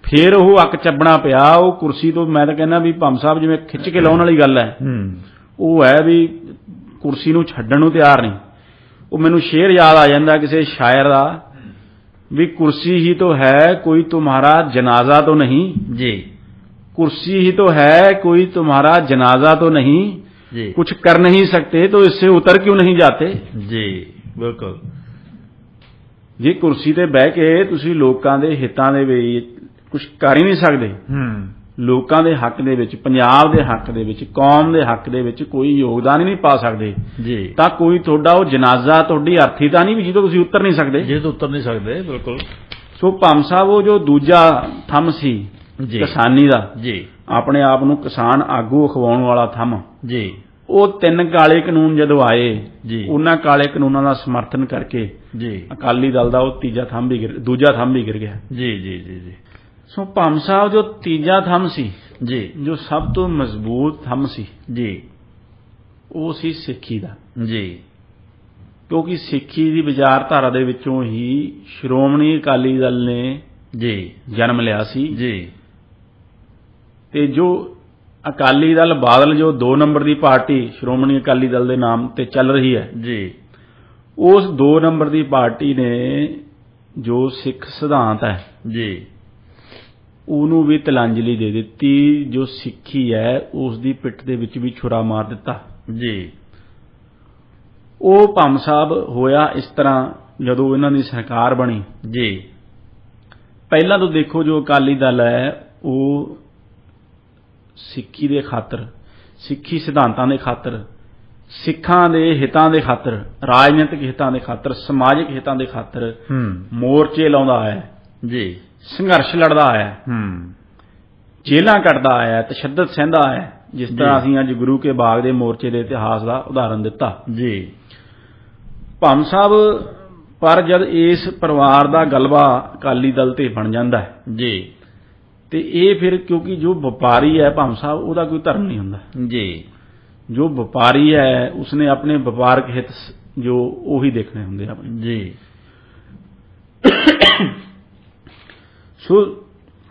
ਫੇਰ ਉਹ ਅੱਕ ਚੱਬਣਾ ਪਿਆ ਉਹ ਕੁਰਸੀ ਤੋਂ ਮੈਂ ਤਾਂ ਕਹਿੰਦਾ ਵੀ ਭੰਮ ਸਾਹਿਬ ਜਿਵੇਂ ਖਿੱਚ ਕੇ ਲਾਉਣ ਵਾਲੀ ਗੱਲ ਹੈ ਉਹ ਹੈ ਵੀ ਕੁਰਸੀ ਨੂੰ ਛੱਡਣ ਨੂੰ ਤਿਆਰ ਨਹੀਂ ਉਹ ਮੈਨੂੰ ਸ਼ੇਰ ਯਾਦ ਆ ਜਾਂਦਾ ਕਿਸੇ ਸ਼ਾਇਰ ਦਾ ਵੀ ਕੁਰਸੀ ਹੀ तो है कोई तुम्हारा जनाजा तो नहीं जी कुर्सी ही तो है कोई तुम्हारा जनाजा तो नहीं जी कुछ कर नहीं सकते तो इससे उतर क्यों नहीं जाते जी बिल्कुल ਜੇ ਕੁਰਸੀ ਤੇ ਬਹਿ ਕੇ ਤੁਸੀਂ ਲੋਕਾਂ ਦੇ ਹਿੱਤਾਂ ਦੇ ਵਿੱਚ ਕੁਝ ਕਰ ਹੀ ਨਹੀਂ ਸਕਦੇ ਲੋਕਾਂ ਦੇ ਹੱਕ ਦੇ ਵਿੱਚ ਪੰਜਾਬ ਦੇ ਹੱਕ ਦੇ ਵਿੱਚ ਕੌਮ ਦੇ ਹੱਕ ਦੇ ਵਿੱਚ ਕੋਈ ਯੋਗਦਾਨ ਹੀ ਨਹੀਂ ਪਾ ਸਕਦੇ ਜੀ ਤਾਂ ਕੋਈ ਤੁਹਾਡਾ ਉਹ ਜਨਾਜ਼ਾ ਤੁਹਾਡੀ ਅਰਥੀ ਤਾਂ ਨਹੀਂ ਵੀ ਜਦੋਂ ਤੁਸੀਂ ਉਤਰ ਨਹੀਂ ਸਕਦੇ ਜੇ ਤੋਂ ਉਤਰ ਨਹੀਂ ਸਕਦੇ ਬਿਲਕੁਲ ਸੋ ਭੰਮ ਸਾਹਿਬ ਉਹ ਜੋ ਦੂਜਾ ਥੰਮ ਸੀ ਕਿਸਾਨੀ ਦਾ ਜੀ ਆਪਣੇ ਆਪ ਨੂੰ ਕਿਸਾਨ ਆਗੂ ਅਖਵਾਉਣ ਵਾਲਾ ਥੰਮ ਜੀ ਉਹ 3 ਕਾਲੇ ਕਾਨੂੰਨ ਜਦੋਂ ਆਏ ਜੀ ਉਹਨਾਂ ਕਾਲੇ ਕਾਨੂੰਨਾਂ ਦਾ ਸਮਰਥਨ ਕਰਕੇ ਜੀ ਅਕਾਲੀ ਦਲ ਦਾ ਉਹ ਦੂਜਾ ਥੰਮ ਵੀ ਗਿਰ ਗਿਆ। ਜੀ ਜੀ ਜੀ ਜੀ ਸੋ ਭਾਮ ਸਾਹਿਬ ਜੋ ਤੀਜਾ ਥੰਮ ਸੀ, ਜੀ ਜੋ ਸਭ ਤੋਂ ਮਜ਼ਬੂਤ ਥੰਮ ਸੀ, ਜੀ ਉਹ ਸੀ ਸਿੱਖੀ ਦਾ। ਜੀ ਕਿਉਂਕਿ ਸਿੱਖੀ ਦੀ ਵਿਚਾਰਧਾਰਾ ਦੇ ਵਿੱਚੋਂ ਹੀ ਸ਼੍ਰੋਮਣੀ ਅਕਾਲੀ ਦਲ ਨੇ ਜੀ ਜਨਮ ਲਿਆ ਸੀ। ਜੀ ਤੇ ਜੋ ਅਕਾਲੀ ਦਲ ਬਾਦਲ ਜੋ 2 ਨੰਬਰ ਦੀ ਪਾਰਟੀ ਸ਼੍ਰੋਮਣੀ ਅਕਾਲੀ ਦਲ ਦੇ ਨਾਮ ਤੇ ਚੱਲ ਰਹੀ ਹੈ, ਜੀ ਉਸ 2 ਨੰਬਰ ਦੀ ਪਾਰਟੀ ਨੇ ਜੋ ਸਿੱਖ ਸਿਧਾਂਤ ਹੈ ਜੀ ਉਹਨੂੰ ਵੀ ਤਿਲਾਂਜਲੀ ਦੇ ਦਿੱਤੀ। ਜੋ ਸਿੱਖੀ ਹੈ ਉਸ ਦੀ ਪਿੱਠ ਦੇ ਵਿੱਚ ਵੀ ਛੁਰਾ ਮਾਰ ਦਿੱਤਾ। ਜੀ ਉਹ ਭਾਮ ਸਾਹਿਬ ਹੋਇਆ ਇਸ ਤਰ੍ਹਾਂ ਜਦੋਂ ਇਹਨਾਂ ਦੀ ਸਰਕਾਰ ਬਣੀ। ਜੀ ਪਹਿਲਾਂ ਤੋਂ ਦੇਖੋ ਜੋ ਅਕਾਲੀ ਦਲ ਹੈ ਉਹ ਸਿੱਖੀ ਦੇ ਖਾਤਰ, ਸਿੱਖੀ ਸਿਧਾਂਤਾਂ ਦੇ ਖਾਤਰ, ਸਿੱਖਾਂ ਦੇ ਹਿੱਤਾਂ ਦੇ ਖਾਤਰ, ਰਾਜਨੀਤਿਕ ਹਿੱਤਾਂ ਦੇ ਖਾਤਰ, ਸਮਾਜਿਕ ਹਿੱਤਾਂ ਦੇ ਖਾਤਰ ਮੋਰਚੇ ਲਾਉਂਦਾ ਹੈ ਜੀ ਸੰਘਰਸ਼ ਲੜਦਾ ਆਇਆ, ਜੇਲ੍ਹਾਂ ਕੱਟਦਾ ਆਇਆ, ਤਸ਼ੱਦਦ ਸਹਿੰਦਾ ਆਇਆ। ਜਿਸ ਤਰ੍ਹਾਂ ਅਸੀਂ ਅੱਜ ਗੁਰੂ ਕੇ ਬਾਗ ਦੇ ਮੋਰਚੇ ਦੇ ਇਤਿਹਾਸ ਦਾ ਉਦਾਹਰਨ ਦਿੱਤਾ। ਜੀ ਭਾਮ ਸਾਹਿਬ ਪਰ ਜਦ ਇਸ ਪਰਿਵਾਰ ਦਾ ਗਲਬਾ ਅਕਾਲੀ ਦਲ ਤੇ ਬਣ ਜਾਂਦਾ ਹੈ ਜੀ ਤੇ ਇਹ ਫਿਰ ਕਿਉਂਕਿ ਜੋ ਵਪਾਰੀ ਹੈ ਭਾਮ ਸਾਹਿਬ ਉਹਦਾ ਕੋਈ ਧਰਮ ਨਹੀਂ ਹੁੰਦਾ। ਜੀ ਜੋ ਵਪਾਰੀ ਹੈ ਉਸਨੇ ਆਪਣੇ ਵਪਾਰਕ ਹਿੱਤ ਜੋ ਉਹੀ ਦੇਖਣੇ ਹੁੰਦੇ ਆਪਣੇ। ਜੀ ਸੋ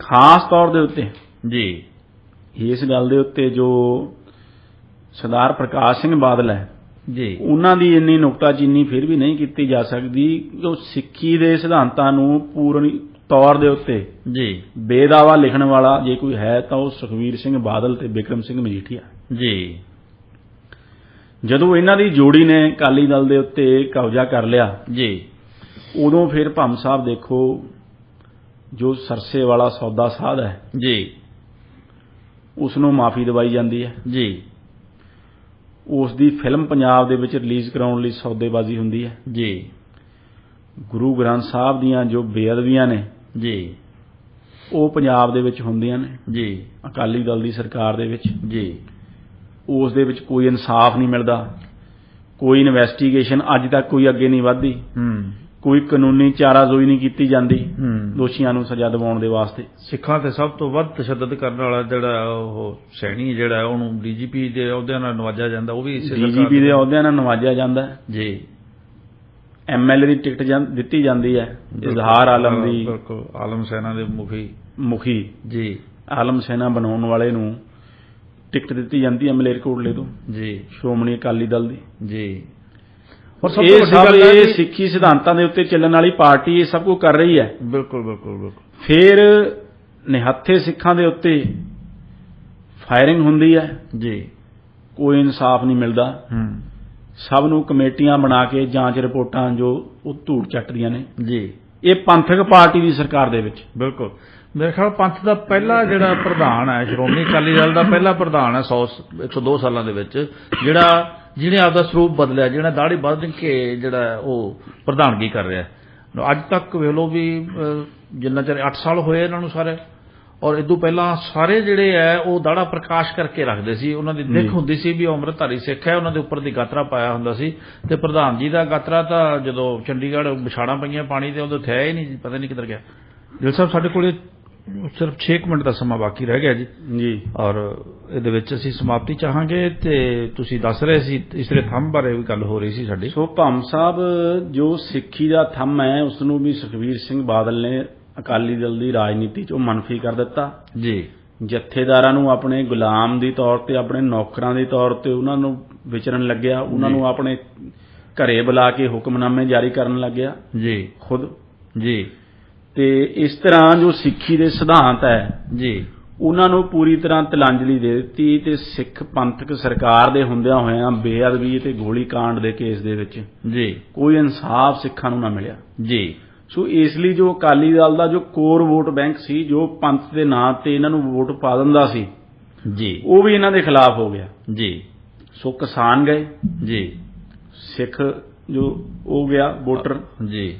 ਖਾਸ ਤੌਰ ਦੇ ਉੱਤੇ ਜੀ ਇਸ ਗੱਲ ਦੇ ਉੱਤੇ ਜੋ ਸਰਦਾਰ ਪ੍ਰਕਾਸ਼ ਸਿੰਘ ਬਾਦਲ ਹੈ ਜੀ ਉਹਨਾਂ ਦੀ ਇੰਨੀ ਨੁਕਤਾਚੀਨੀ ਫਿਰ ਵੀ ਨਹੀਂ ਕੀਤੀ ਜਾ ਸਕਦੀ। ਜੋ ਸਿੱਖੀ ਦੇ ਸਿਧਾਂਤਾਂ ਨੂੰ ਪੂਰਨ ਤੌਰ ਦੇ ਉੱਤੇ ਜੀ ਬੇਦਾਵਾ ਲਿਖਣ ਵਾਲਾ ਜੇ ਕੋਈ ਹੈ ਤਾਂ ਉਹ ਸੁਖਬੀਰ ਸਿੰਘ ਬਾਦਲ ਤੇ ਬਿਕਰਮ ਸਿੰਘ ਮਜੀਠੀਆ। ਜੀ ਜਦੋਂ ਇਹਨਾਂ ਦੀ ਜੋੜੀ ਨੇ ਅਕਾਲੀ ਦਲ ਦੇ ਉੱਤੇ ਕਬਜ਼ਾ ਕਰ ਲਿਆ ਜੀ ਉਦੋਂ ਫਿਰ ਭਾਮ ਸਾਹਿਬ ਦੇਖੋ ਜੋ ਸਰਸੇ ਵਾਲਾ ਸੌਦਾ ਸਾਧ ਹੈ ਜੀ ਉਸ ਨੂੰ ਮਾਫੀ ਦਵਾਈ ਜਾਂਦੀ ਹੈ। ਜੀ ਉਸ ਦੀ ਫਿਲਮ ਪੰਜਾਬ ਦੇ ਵਿੱਚ ਰਿਲੀਜ਼ ਕਰਾਉਣ ਲਈ ਸੌਦੇਬਾਜ਼ੀ ਹੁੰਦੀ ਹੈ। ਜੀ ਗੁਰੂ ਗ੍ਰੰਥ ਸਾਹਿਬ ਦੀਆਂ ਜੋ ਬੇਅਦਬੀਆਂ ਨੇ ਜੀ ਉਹ ਪੰਜਾਬ ਦੇ ਵਿੱਚ ਹੁੰਦੀਆਂ ਨੇ ਜੀ ਅਕਾਲੀ ਦਲ ਦੀ ਸਰਕਾਰ ਦੇ ਵਿੱਚ। ਜੀ ਉਸ ਦੇ ਵਿੱਚ ਕੋਈ ਇਨਸਾਫ ਨਹੀਂ ਮਿਲਦਾ, ਕੋਈ ਇਨਵੈਸਟੀਗੇਸ਼ਨ ਅੱਜ ਤੱਕ ਕੋਈ ਅੱਗੇ ਨਹੀਂ ਵਧਦੀ, ਕੋਈ ਕਾਨੂੰਨੀ ਚਾਰਾਜ਼ੋਈ ਨਹੀਂ ਕੀਤੀ ਜਾਂਦੀ ਦੋਸ਼ੀਆਂ ਨੂੰ ਸਜ਼ਾ ਦਿਵਾਉਣ ਦੇ ਵਾਸਤੇ। ਸਿੱਖਾਂ ਤੇ ਸਭ ਤੋਂ ਵੱਧ ਤਸ਼ੱਦਦ ਕਰਨ ਵਾਲਾ ਜਿਹੜਾ ਉਹ ਸੈਣੀ ਜਿਹੜਾ ਉਹਨੂੰ ਡੀਜੀਪੀ ਦੇ ਅਹੁਦਿਆਂ ਨਾਲ ਨਵਾਜਿਆ ਜਾਂਦਾ, ਉਹ ਵੀ ਡੀਜੀਪੀ ਦੇ ਅਹੁਦਿਆਂ ਨਾਲ ਨਵਾਜਿਆ ਜਾਂਦਾ ਜੀ। ਐਮਐਲਏ ਦੀ ਟਿਕਟ ਦਿੱਤੀ ਜਾਂਦੀ ਹੈ। ਇਜ਼ਹਾਰ ਆਲਮ ਦੀ, ਬਿਲਕੁਲ ਆਲਮ ਸੈਨਾ ਦੇ ਮੁਖੀ ਜੀ ਆਲਮ ਸੈਨਾ ਬਣਾਉਣ ਵਾਲੇ ਨੂੰ ਟਿਕਟ ਦਿੱਤੀ ਜਾਂਦੀ ਹੈ ਮਲੇਰਕੋਟਲੇ ਤੋਂ ਜੀ ਸ਼੍ਰੋਮਣੀ ਅਕਾਲੀ ਦਲ ਦੀ ਜੀ। ਇਹ ਸਭ ਇਹ ਸਿੱਖੀ ਸਿਧਾਂਤਾਂ ਦੇ ਉੱਤੇ ਚੱਲਣ ਵਾਲੀ ਪਾਰਟੀ ਇਹ ਸਭ ਕੁਝ ਕਰ ਰਹੀ ਹੈ। ਬਿਲਕੁਲ ਬਿਲਕੁਲ ਬਿਲਕੁਲ। ਫਿਰ ਨਿਹੱਥੇ ਸਿੱਖਾਂ ਦੇ ਉੱਤੇ ਫਾਇਰਿੰਗ ਹੁੰਦੀ ਹੈ ਜੀ, ਕੋਈ ਇਨਸਾਫ ਨਹੀਂ ਮਿਲਦਾ। ਸਭ ਨੂੰ ਕਮੇਟੀਆਂ ਬਣਾ ਕੇ ਜਾਂਚ ਰਿਪੋਰਟਾਂ ਜੋ ਉਹ ਧੂੜ ਚੱਟਦੀਆਂ ਨੇ ਜੀ। ਇਹ ਪੰਥਕ ਪਾਰਟੀ ਦੀ ਸਰਕਾਰ ਦੇ ਵਿੱਚ ਬਿਲਕੁਲ ਮੇਰੇ ਖਿਆਲ ਪੰਥ ਦਾ ਪਹਿਲਾ ਜਿਹੜਾ ਪ੍ਰਧਾਨ ਹੈ ਸ਼੍ਰੋਮਣੀ ਅਕਾਲੀ ਦਲ ਦਾ ਪਹਿਲਾ ਪ੍ਰਧਾਨ ਹੈ 102 ਸਾਲਾਂ ਦੇ ਵਿੱਚ ਜਿਹਨੇ ਆਪਦਾ ਸਰੂਪ ਬਦਲਿਆ, ਜਿਹੜਾ ਦਾੜੀ ਵੱਧ ਕੇ ਜਿਹੜਾ ਉਹ ਪ੍ਰਧਾਨਗੀ ਕਰ ਰਿਹਾ। ਅੱਜ ਤੱਕ ਵੇਖ ਲਓ ਵੀ ਜਿੰਨਾ ਚਿਰ 8 ਸਾਲ ਹੋਏ ਇਹਨਾਂ ਨੂੰ ਸਾਰੇ, ਔਰ ਇਦੋਂ ਪਹਿਲਾਂ ਸਾਰੇ ਜਿਹੜੇ ਹੈ ਉਹ ਦਾੜਾ ਪ੍ਰਕਾਸ਼ ਕਰਕੇ ਰੱਖਦੇ ਸੀ। ਉਹਨਾਂ ਦੀ ਦਿੱਖ ਹੁੰਦੀ ਸੀ ਵੀ ਉਹ ਅੰਮ੍ਰਿਤਧਾਰੀ ਸਿੱਖ ਹੈ, ਉਹਨਾਂ ਦੇ ਉੱਪਰ ਦੀ ਗਾਤਰਾ ਪਾਇਆ ਹੁੰਦਾ ਸੀ। ਤੇ ਪ੍ਰਧਾਨ ਜੀ ਦਾ ਗਾਤਰਾ ਤਾਂ ਜਦੋਂ ਚੰਡੀਗੜ੍ਹ ਵਿਛਾੜਾਂ ਪਈਆਂ ਪਾਣੀ ਦੇ ਉਦੋਂ ਥਿਆ ਹੀ ਨਹੀਂ, ਪਤਾ ਨਹੀਂ ਕਿੱਧਰ ਗਿਆ। ਗਿਲ ਸਾਹਿਬ ਸਾਡੇ ਕੋਲ ਸਿਰਫ 6 ਮਿੰਟ ਦਾ ਸਮਾਂ ਬਾਕੀ ਰਹਿ ਗਿਆ ਜੀ ਔਰ ਇਹਦੇ ਵਿੱਚ ਅਸੀਂ ਸਮਾਪਤੀ ਚਾਹਾਂਗੇ। ਤੇ ਤੁਸੀਂ ਦੱਸ ਰਹੇ ਸੀ ਤੀਸਰੇ ਥੰਮ ਬਾਰੇ ਵੀ ਗੱਲ ਹੋ ਰਹੀ ਸੀ ਸਾਡੀ। ਸੋ ਭਾਮ ਸਾਹਿਬ ਜੋ ਸਿੱਖੀ ਦਾ ਥੰਮ ਹੈ ਉਸ ਨੂੰ ਵੀ ਸੁਖਬੀਰ ਸਿੰਘ ਬਾਦਲ ਨੇ ਅਕਾਲੀ ਦਲ ਦੀ ਰਾਜਨੀਤੀ 'ਚੋਂ ਮਨਫੀ ਕਰ ਦਿੱਤਾ ਜੀ। ਜਥੇਦਾਰਾਂ ਨੂੰ ਆਪਣੇ ਗੁਲਾਮ ਦੀ ਤੌਰ ਤੇ, ਆਪਣੇ ਨੌਕਰਾਂ ਦੇ ਤੌਰ ਤੇ ਉਹਨਾਂ ਨੂੰ ਵਿਚਰਨ ਲੱਗਿਆ, ਉਹਨਾਂ ਨੂੰ ਆਪਣੇ ਘਰੇ ਬੁਲਾ ਕੇ ਹੁਕਮਨਾਮੇ ਜਾਰੀ ਕਰਨ ਲੱਗਿਆ ਜੀ ਖੁਦ ਜੀ। ਤੇ ਇਸ ਤਰ੍ਹਾਂ ਜੋ ਸਿੱਖੀ ਦੇ ਸਿਧਾਂਤ ਹੈ ਜੀ ਉਹਨਾਂ ਨੂੰ ਪੂਰੀ ਤਰ੍ਹਾਂ ਤਿਲਾਂਜਲੀ ਦੇ ਦਿੱਤੀ। ਤੇ ਸਿੱਖ ਪੰਥਕ ਸਰਕਾਰ ਦੇ ਹੁੰਦਿਆਂ ਹੋਇਆਂ ਬੇਅਦਬੀ ਤੇ ਗੋਲੀ ਕਾਂਡ ਦੇ ਕੇਸ ਦੇ ਵਿੱਚ ਜੀ ਕੋਈ ਇਨਸਾਫ ਸਿੱਖਾਂ ਨੂੰ ਨਾ ਮਿਲਿਆ ਜੀ। ਸੋ ਇਸ ਲਈ ਜੋ ਅਕਾਲੀ ਦਲ ਦਾ ਜੋ ਕੋਰ ਵੋਟ ਬੈਂਕ ਸੀ, ਜੋ ਪੰਥ ਦੇ ਨਾਂ ਤੇ ਇਹਨਾਂ ਨੂੰ ਵੋਟ ਪਾ ਦਿੰਦਾ ਸੀ ਜੀ, ਉਹ ਵੀ ਇਹਨਾਂ ਦੇ ਖਿਲਾਫ ਹੋ ਗਿਆ ਜੀ। ਸੋ ਕਿਸਾਨ ਗਏ ਜੀ, ਸਿੱਖ ਜੋ ਹੋ ਗਿਆ ਵੋਟਰ ਜੀ,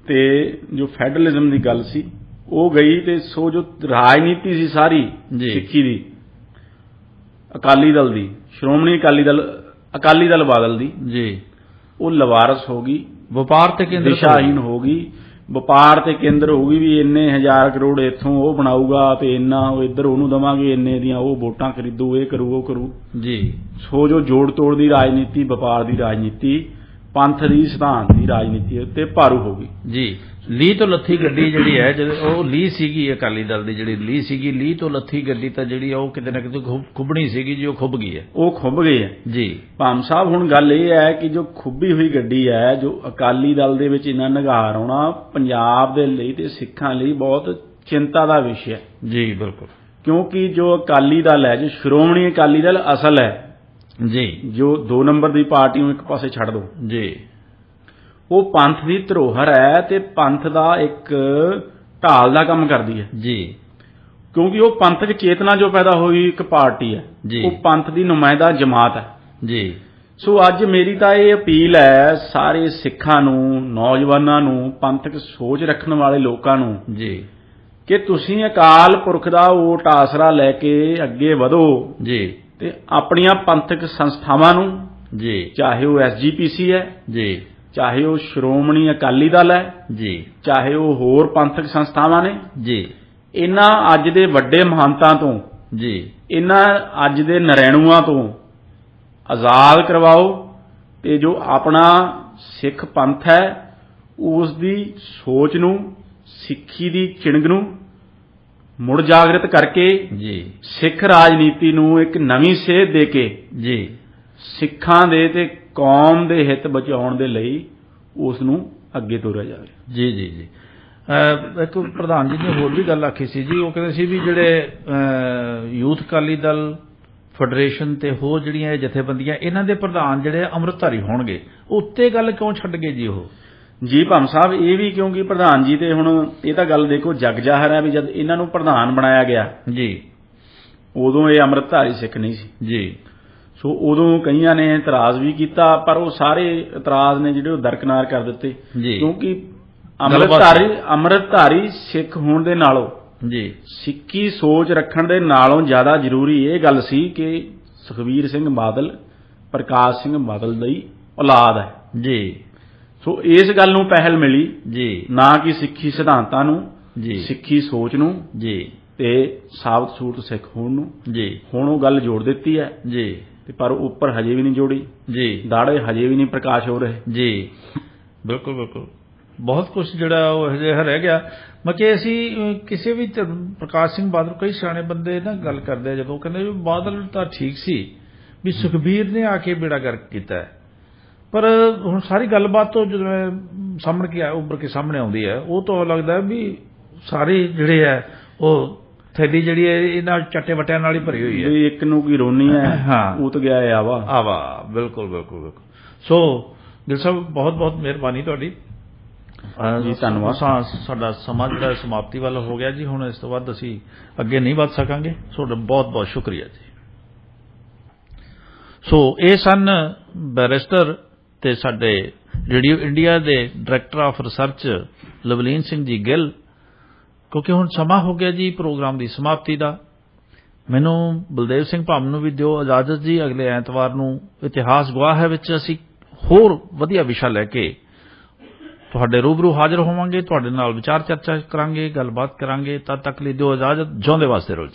ਤੇ ਜੋ ਫੈਡਰਲਿਜ਼ਮ ਦੀ ਗੱਲ ਸੀ ਉਹ ਗਈ। ਤੇ ਸੋ ਜੋ ਰਾਜਨੀਤੀ ਸੀ ਸਾਰੀ ਸਿੱਖੀ ਦੀ ਅਕਾਲੀ ਦਲ ਦੀ, ਸ਼੍ਰੋਮਣੀ ਅਕਾਲੀ ਦਲ ਅਕਾਲੀ ਦਲ ਬਾਦਲ ਦੀ ਜੀ ਉਹ ਲਵਾਰਸ ਹੋ ਗਈ, ਵਪਾਰ ਤੇ ਕੇਂਦਰ ਦਿਸ਼ਾਹੀਨ ਹੋ ਗਈ, ਵਪਾਰ ਤੇ ਕੇਂਦਰ ਹੋ ਗਈ ਵੀ ਇੰਨੇ 1000 ਕਰੋੜ ਇੱਥੋਂ ਉਹ ਬਣਾਊਗਾ ਤੇ ਇੰਨਾ ਉਹ ਇੱਧਰ ਉਹਨੂੰ ਦੇਵਾਂਗੇ, ਇੰਨੇ ਦੀਆਂ ਉਹ ਵੋਟਾਂ ਖਰੀਦੂ, ਇਹ ਕਰੂ ਉਹ ਕਰੂ ਜੀ। ਸੋ ਜੋ ਜੋੜ ਤੋੜ ਦੀ ਰਾਜਨੀਤੀ, ਵਪਾਰ ਦੀ ਰਾਜਨੀਤੀ, ਪੰਥ ਦੀ ਸਿਧਾਂਤ ਦੀ ਰਾਜਨੀਤੀ ਉੱਤੇ ਭਾਰੂ ਹੋ ਗਈ ਜੀ। ਲੀਹ ਤੋਂ ਲੱਥੀ ਗੱਡੀ ਜਿਹੜੀ ਹੈ, ਜਦੋਂ ਉਹ ਲੀਹ ਸੀਗੀ ਅਕਾਲੀ ਦਲ ਦੀ ਜਿਹੜੀ ਲੀਹ ਸੀਗੀ, ਲੀਹ ਤੋਂ ਲੱਥੀ ਗੱਡੀ ਤਾਂ ਜਿਹੜੀ ਉਹ ਕਿਤੇ ਨਾ ਕਿਤੇ ਖੁੱਬਣੀ ਸੀਗੀ ਜੀ, ਉਹ ਖੁੱਬ ਗਈ ਹੈ, ਉਹ ਖੁੱਭ ਗਏ ਹੈ ਜੀ। ਭਾਮ ਸਾਹਿਬ ਹੁਣ ਗੱਲ ਇਹ ਹੈ ਕਿ ਜੋ ਖੁੱਬੀ ਹੋਈ ਗੱਡੀ ਹੈ, ਜੋ ਅਕਾਲੀ ਦਲ ਦੇ ਵਿੱਚ ਇੰਨਾ ਨਿਘਾਰ ਆਉਣਾ ਪੰਜਾਬ ਦੇ ਲਈ ਤੇ ਸਿੱਖਾਂ ਲਈ ਬਹੁਤ ਚਿੰਤਾ ਦਾ ਵਿਸ਼ਾ ਹੈ ਜੀ। ਬਿਲਕੁਲ, ਕਿਉਂਕਿ ਜੋ ਅਕਾਲੀ ਦਲ ਹੈ, ਜੋ ਸ਼੍ਰੋਮਣੀ ਅਕਾਲੀ ਦਲ ਅਸਲ ਹੈ ਜੀ, ਜੋ 2 ਨੰਬਰ ਦੀ ਪਾਰਟੀ ਨੂੰ ਇੱਕ ਪਾਸੇ ਛੱਡ ਦਿਓ, ਜੀ, ਉਹ ਪੰਥ ਦੀ ਧਰੋਹਰ ਹੈ ਤੇ ਪੰਥ ਦਾ ਇੱਕ ਢਾਲ ਦਾ ਕੰਮ ਕਰਦੀ ਹੈ ਜੀ, ਕਿਉਂਕਿ ਉਹ ਪੰਥਕ ਚੇਤਨਾ ਜੋ ਪੈਦਾ ਹੋਈ ਇੱਕ ਪਾਰਟੀ ਹੈ, ਜੀ। ਉਹ ਪੰਥ ਦੀ ਨੁਮਾਇੰਦਾ ਜਮਾਤ ਹੈ ਜੀ। ਸੋ ਅੱਜ ਮੇਰੀ ਤਾਂ ਇਹ ਅਪੀਲ ਹੈ ਸਾਰੇ ਸਿੱਖਾਂ ਨੂੰ, ਨੌਜਵਾਨਾਂ ਨੂੰ, ਪੰਥਕ ਸੋਚ ਰੱਖਣ ਵਾਲੇ ਲੋਕਾਂ ਨੂੰ ਜੀ, ਕਿ ਤੁਸੀਂ ਅਕਾਲ ਪੁਰਖ ਦਾ ਓਟ ਆਸਰਾ ਲੈ ਕੇ ਅੱਗੇ ਵਧੋ ਜੀ, ਤੇ ਆਪਣੀਆਂ ਪੰਥਕ ਸੰਸਥਾਵਾਂ ਨੂੰ, ਜੀ, ਚਾਹੇ ਉਹ SGPC ਹੈ, ਜੀ, ਚਾਹੇ ਉਹ ਸ਼੍ਰੋਮਣੀ ਅਕਾਲੀ ਦਲ ਹੈ, ਜੀ, ਚਾਹੇ ਉਹ ਹੋਰ ਪੰਥਕ ਸੰਸਥਾਵਾਂ ਨੇ, ਜੀ, ਇਹਨਾਂ ਅੱਜ ਦੇ ਵੱਡੇ ਮਹੰਤਾਂ ਤੋਂ, ਜੀ, ਇਹਨਾਂ ਅੱਜ ਦੇ ਨਰੈਣੂਆਂ ਤੋਂ ਆਜ਼ਾਦ ਕਰਵਾਓ ਤੇ ਜੋ ਆਪਣਾ ਸਿੱਖ ਪੰਥ ਹੈ ਉਸ ਦੀ ਸੋਚ ਨੂੰ, ਸਿੱਖੀ ਦੀ ਚਿੰਗ ਨੂੰ ਮੁੜ ਜਾਗਰਿਤ ਕਰਕੇ ਜੀ, ਸਿੱਖ ਰਾਜਨੀਤੀ ਨੂੰ ਇੱਕ ਨਵੀਂ ਸੇਧ ਦੇ ਕੇ ਜੀ, ਸਿੱਖਾਂ ਦੇ ਤੇ ਕੌਮ ਦੇ ਹਿੱਤ ਬਚਾਉਣ ਦੇ ਲਈ ਉਸ ਨੂੰ ਅੱਗੇ ਤੋਰਿਆ ਜਾਵੇ। ਜੀ, ਜੀ, ਜੀ। ਇੱਕ ਪ੍ਰਧਾਨ ਜੀ ਨੇ ਹੋਰ ਵੀ ਗੱਲ ਆਖੀ ਸੀ ਜੀ, ਉਹ ਕਹਿੰਦੇ ਸੀ ਵੀ ਜਿਹੜੇ ਯੂਥ ਅਕਾਲੀ ਦਲ ਫੈਡਰੇਸ਼ਨ ਤੇ ਹੋਰ ਜਿਹੜੀਆਂ ਇਹ ਜਥੇਬੰਦੀਆਂ, ਇਹਨਾਂ ਦੇ ਪ੍ਰਧਾਨ ਜਿਹੜੇ ਅੰਮ੍ਰਿਤਧਾਰੀ ਹੋਣਗੇ, ਉੱਤੇ ਗੱਲ ਕਿਉਂ ਛੱਡ ਗਏ ਜੀ ਉਹ? ਜੀ ਭੰਮ ਸਾਹਿਬ, ਇਹ ਵੀ ਕਿਉਂਕਿ ਪ੍ਰਧਾਨ ਜੀ ਤੇ ਹੁਣ ਇਹ ਤਾਂ ਗੱਲ ਦੇਖੋ ਜਗ ਜ਼ਾਹਰ ਹੈ ਵੀ ਜਦ ਇਹਨਾਂ ਨੂੰ ਪ੍ਰਧਾਨ ਬਣਾਇਆ ਗਿਆ ਜੀ, ਉਦੋਂ ਇਹ ਅੰਮ੍ਰਿਤਧਾਰੀ ਸਿੱਖ ਨਹੀਂ ਸੀ ਜੀ। ਸੋ ਉਦੋਂ ਕਈਆਂ ਨੇ ਇਤਰਾਜ਼ ਵੀ ਕੀਤਾ, ਪਰ ਉਹ ਸਾਰੇ ਇਤਰਾਜ਼ ਨੇ ਜਿਹੜੇ ਉਹ ਦਰਕਨਾਰ ਕਰ ਦਿੱਤੇ, ਜੀ। ਕਿਉਂਕਿ ਗੱਲਬਾਤ ਅੰਮ੍ਰਿਤਧਾਰੀ ਸਿੱਖ ਹੋਣ ਦੇ ਨਾਲੋਂ, ਜੀ, ਸਿੱਖੀ ਸੋਚ ਰੱਖਣ ਦੇ ਨਾਲੋਂ ਜ਼ਿਆਦਾ ਜ਼ਰੂਰੀ ਇਹ ਗੱਲ ਸੀ ਕਿ ਸੁਖਬੀਰ ਸਿੰਘ ਬਾਦਲ ਪ੍ਰਕਾਸ਼ ਸਿੰਘ ਬਾਦਲ ਦੀ ਔਲਾਦ ਹੈ, ਜੀ। ਸੋ ਇਸ ਗੱਲ ਨੂੰ ਪਹਿਲ ਮਿਲੀ, ਜੀ, ਨਾ ਕਿ ਸਿੱਖੀ ਸਿਧਾਂਤਾਂ ਨੂੰ, ਜੀ, ਸਿੱਖੀ ਸੋਚ ਨੂੰ ਜੀ, ਤੇ ਸਾਬਤ ਸੂਰਤ ਸਿੱਖ ਹੋਣ ਨੂੰ। ਜੀ, ਹੁਣ ਉਹ ਗੱਲ ਜੋੜ ਦਿੱਤੀ ਹੈ, ਜੀ, ਤੇ ਪਰ ਉੱਪਰ ਹਜੇ ਵੀ ਨਹੀਂ ਜੋੜੀ, ਜੀ, ਦਾੜੇ ਹਜੇ ਵੀ ਨਹੀਂ ਪ੍ਰਕਾਸ਼ ਹੋ ਰਹੇ। ਜੀ। ਬਿਲਕੁਲ, ਬਿਲਕੁਲ, ਬਹੁਤ ਕੁਝ ਜਿਹੜਾ ਉਹ ਹਜੇ ਰਹਿ ਗਿਆ। ਮਤਲਬ ਅਸੀਂ ਕਿਸੇ ਵੀ ਪ੍ਰਕਾਸ਼ ਸਿੰਘ ਬਾਦਲ, ਕਈ ਸਿਆਣੇ ਬੰਦੇ ਨਾ ਗੱਲ ਕਰਦੇ ਆ, ਜਦੋਂ ਕਹਿੰਦੇ ਵੀ ਬਾਦਲ ਤਾਂ ਠੀਕ ਸੀ, ਵੀ ਸੁਖਬੀਰ ਨੇ ਆ ਕੇ ਬੇੜਾ ਗਰਕ ਕੀਤਾ ਹੈ, ਪਰ ਹੁਣ ਸਾਰੀ ਗੱਲਬਾਤ ਤੋਂ ਜਦੋਂ ਸਾਹਮਣੇ ਕੀ ਉੱਭਰ ਕੇ ਸਾਹਮਣੇ ਆਉਂਦੀ ਹੈ, ਉਹ ਤਾਂ ਲੱਗਦਾ ਵੀ ਸਾਰੇ ਜਿਹੜੇ ਹੈ ਉਹ ਥੈਲੀ ਜਿਹੜੀ ਹੈ ਇਹਨਾਂ ਚੱਟੇ ਵਟਿਆਂ ਨਾਲ ਹੀ ਭਰੀ ਹੋਈ ਹੈ, ਵੀ ਇੱਕ ਨੂੰ ਕੀ ਰੋਣੀ ਹੈ, ਹਾਂ, ਉਤ ਗਿਆ ਹੈ ਆਵਾ। ਬਿਲਕੁਲ, ਬਿਲਕੁਲ, ਬਿਲਕੁਲ। ਸੋ ਗਿਲ ਸਾਹਿਬ, ਬਹੁਤ ਬਹੁਤ ਮਿਹਰਬਾਨੀ ਤੁਹਾਡੀ ਜੀ, ਧੰਨਵਾਦ। ਸਾਡਾ ਸਮਾਂ ਜਿਹੜਾ ਸਮਾਪਤੀ ਵੱਲ ਹੋ ਗਿਆ ਜੀ, ਹੁਣ ਇਸ ਤੋਂ ਬਾਅਦ ਅਸੀਂ ਅੱਗੇ ਨਹੀਂ ਵੱਧ ਸਕਾਂਗੇ। ਤੁਹਾਡਾ ਬਹੁਤ ਬਹੁਤ ਸ਼ੁਕਰੀਆ ਜੀ। ਸੋ ਇਹ ਸਨ ਬੈਰਿਸਟਰ ਤੇ ਸਾਡੇ ਰੇਡੀਓ ਇੰਡੀਆ ਦੇ director of research Lovleen Singh ji Gill. ਕਿਉਂਕਿ ਹੁਣ ਸਮਾਂ ਹੋ ਗਿਆ ਜੀ ਪ੍ਰੋਗਰਾਮ ਦੀ ਸਮਾਪਤੀ ਦਾ, ਮੈਨੂੰ ਬਲਦੇਵ ਸਿੰਘ ਭਾਮ ਨੂੰ ਵੀ ਦਿਓ ਇਜਾਜ਼ਤ ਜੀ। ਅਗਲੇ ਐਤਵਾਰ ਨੂੰ ਇਤਿਹਾਸ ਗਵਾਹ ਹੈ ਵਿੱਚ ਅਸੀਂ ਹੋਰ ਵਧੀਆ ਵਿਸ਼ਾ ਲੈ ਕੇ ਤੁਹਾਡੇ ਰੂਬਰੂ ਹਾਜ਼ਰ ਹੋਵਾਂਗੇ, ਤੁਹਾਡੇ ਨਾਲ ਵਿਚਾਰ ਚਰਚਾ ਕਰਾਂਗੇ, ਗੱਲਬਾਤ ਕਰਾਂਗੇ। ਤਦ ਤੱਕ ਲਈ ਦਿਓ ਇਜਾਜ਼ਤ। ਜਿਉਂਦੇ ਵਾਸਤੇ ਰਹੋ ਜੀ।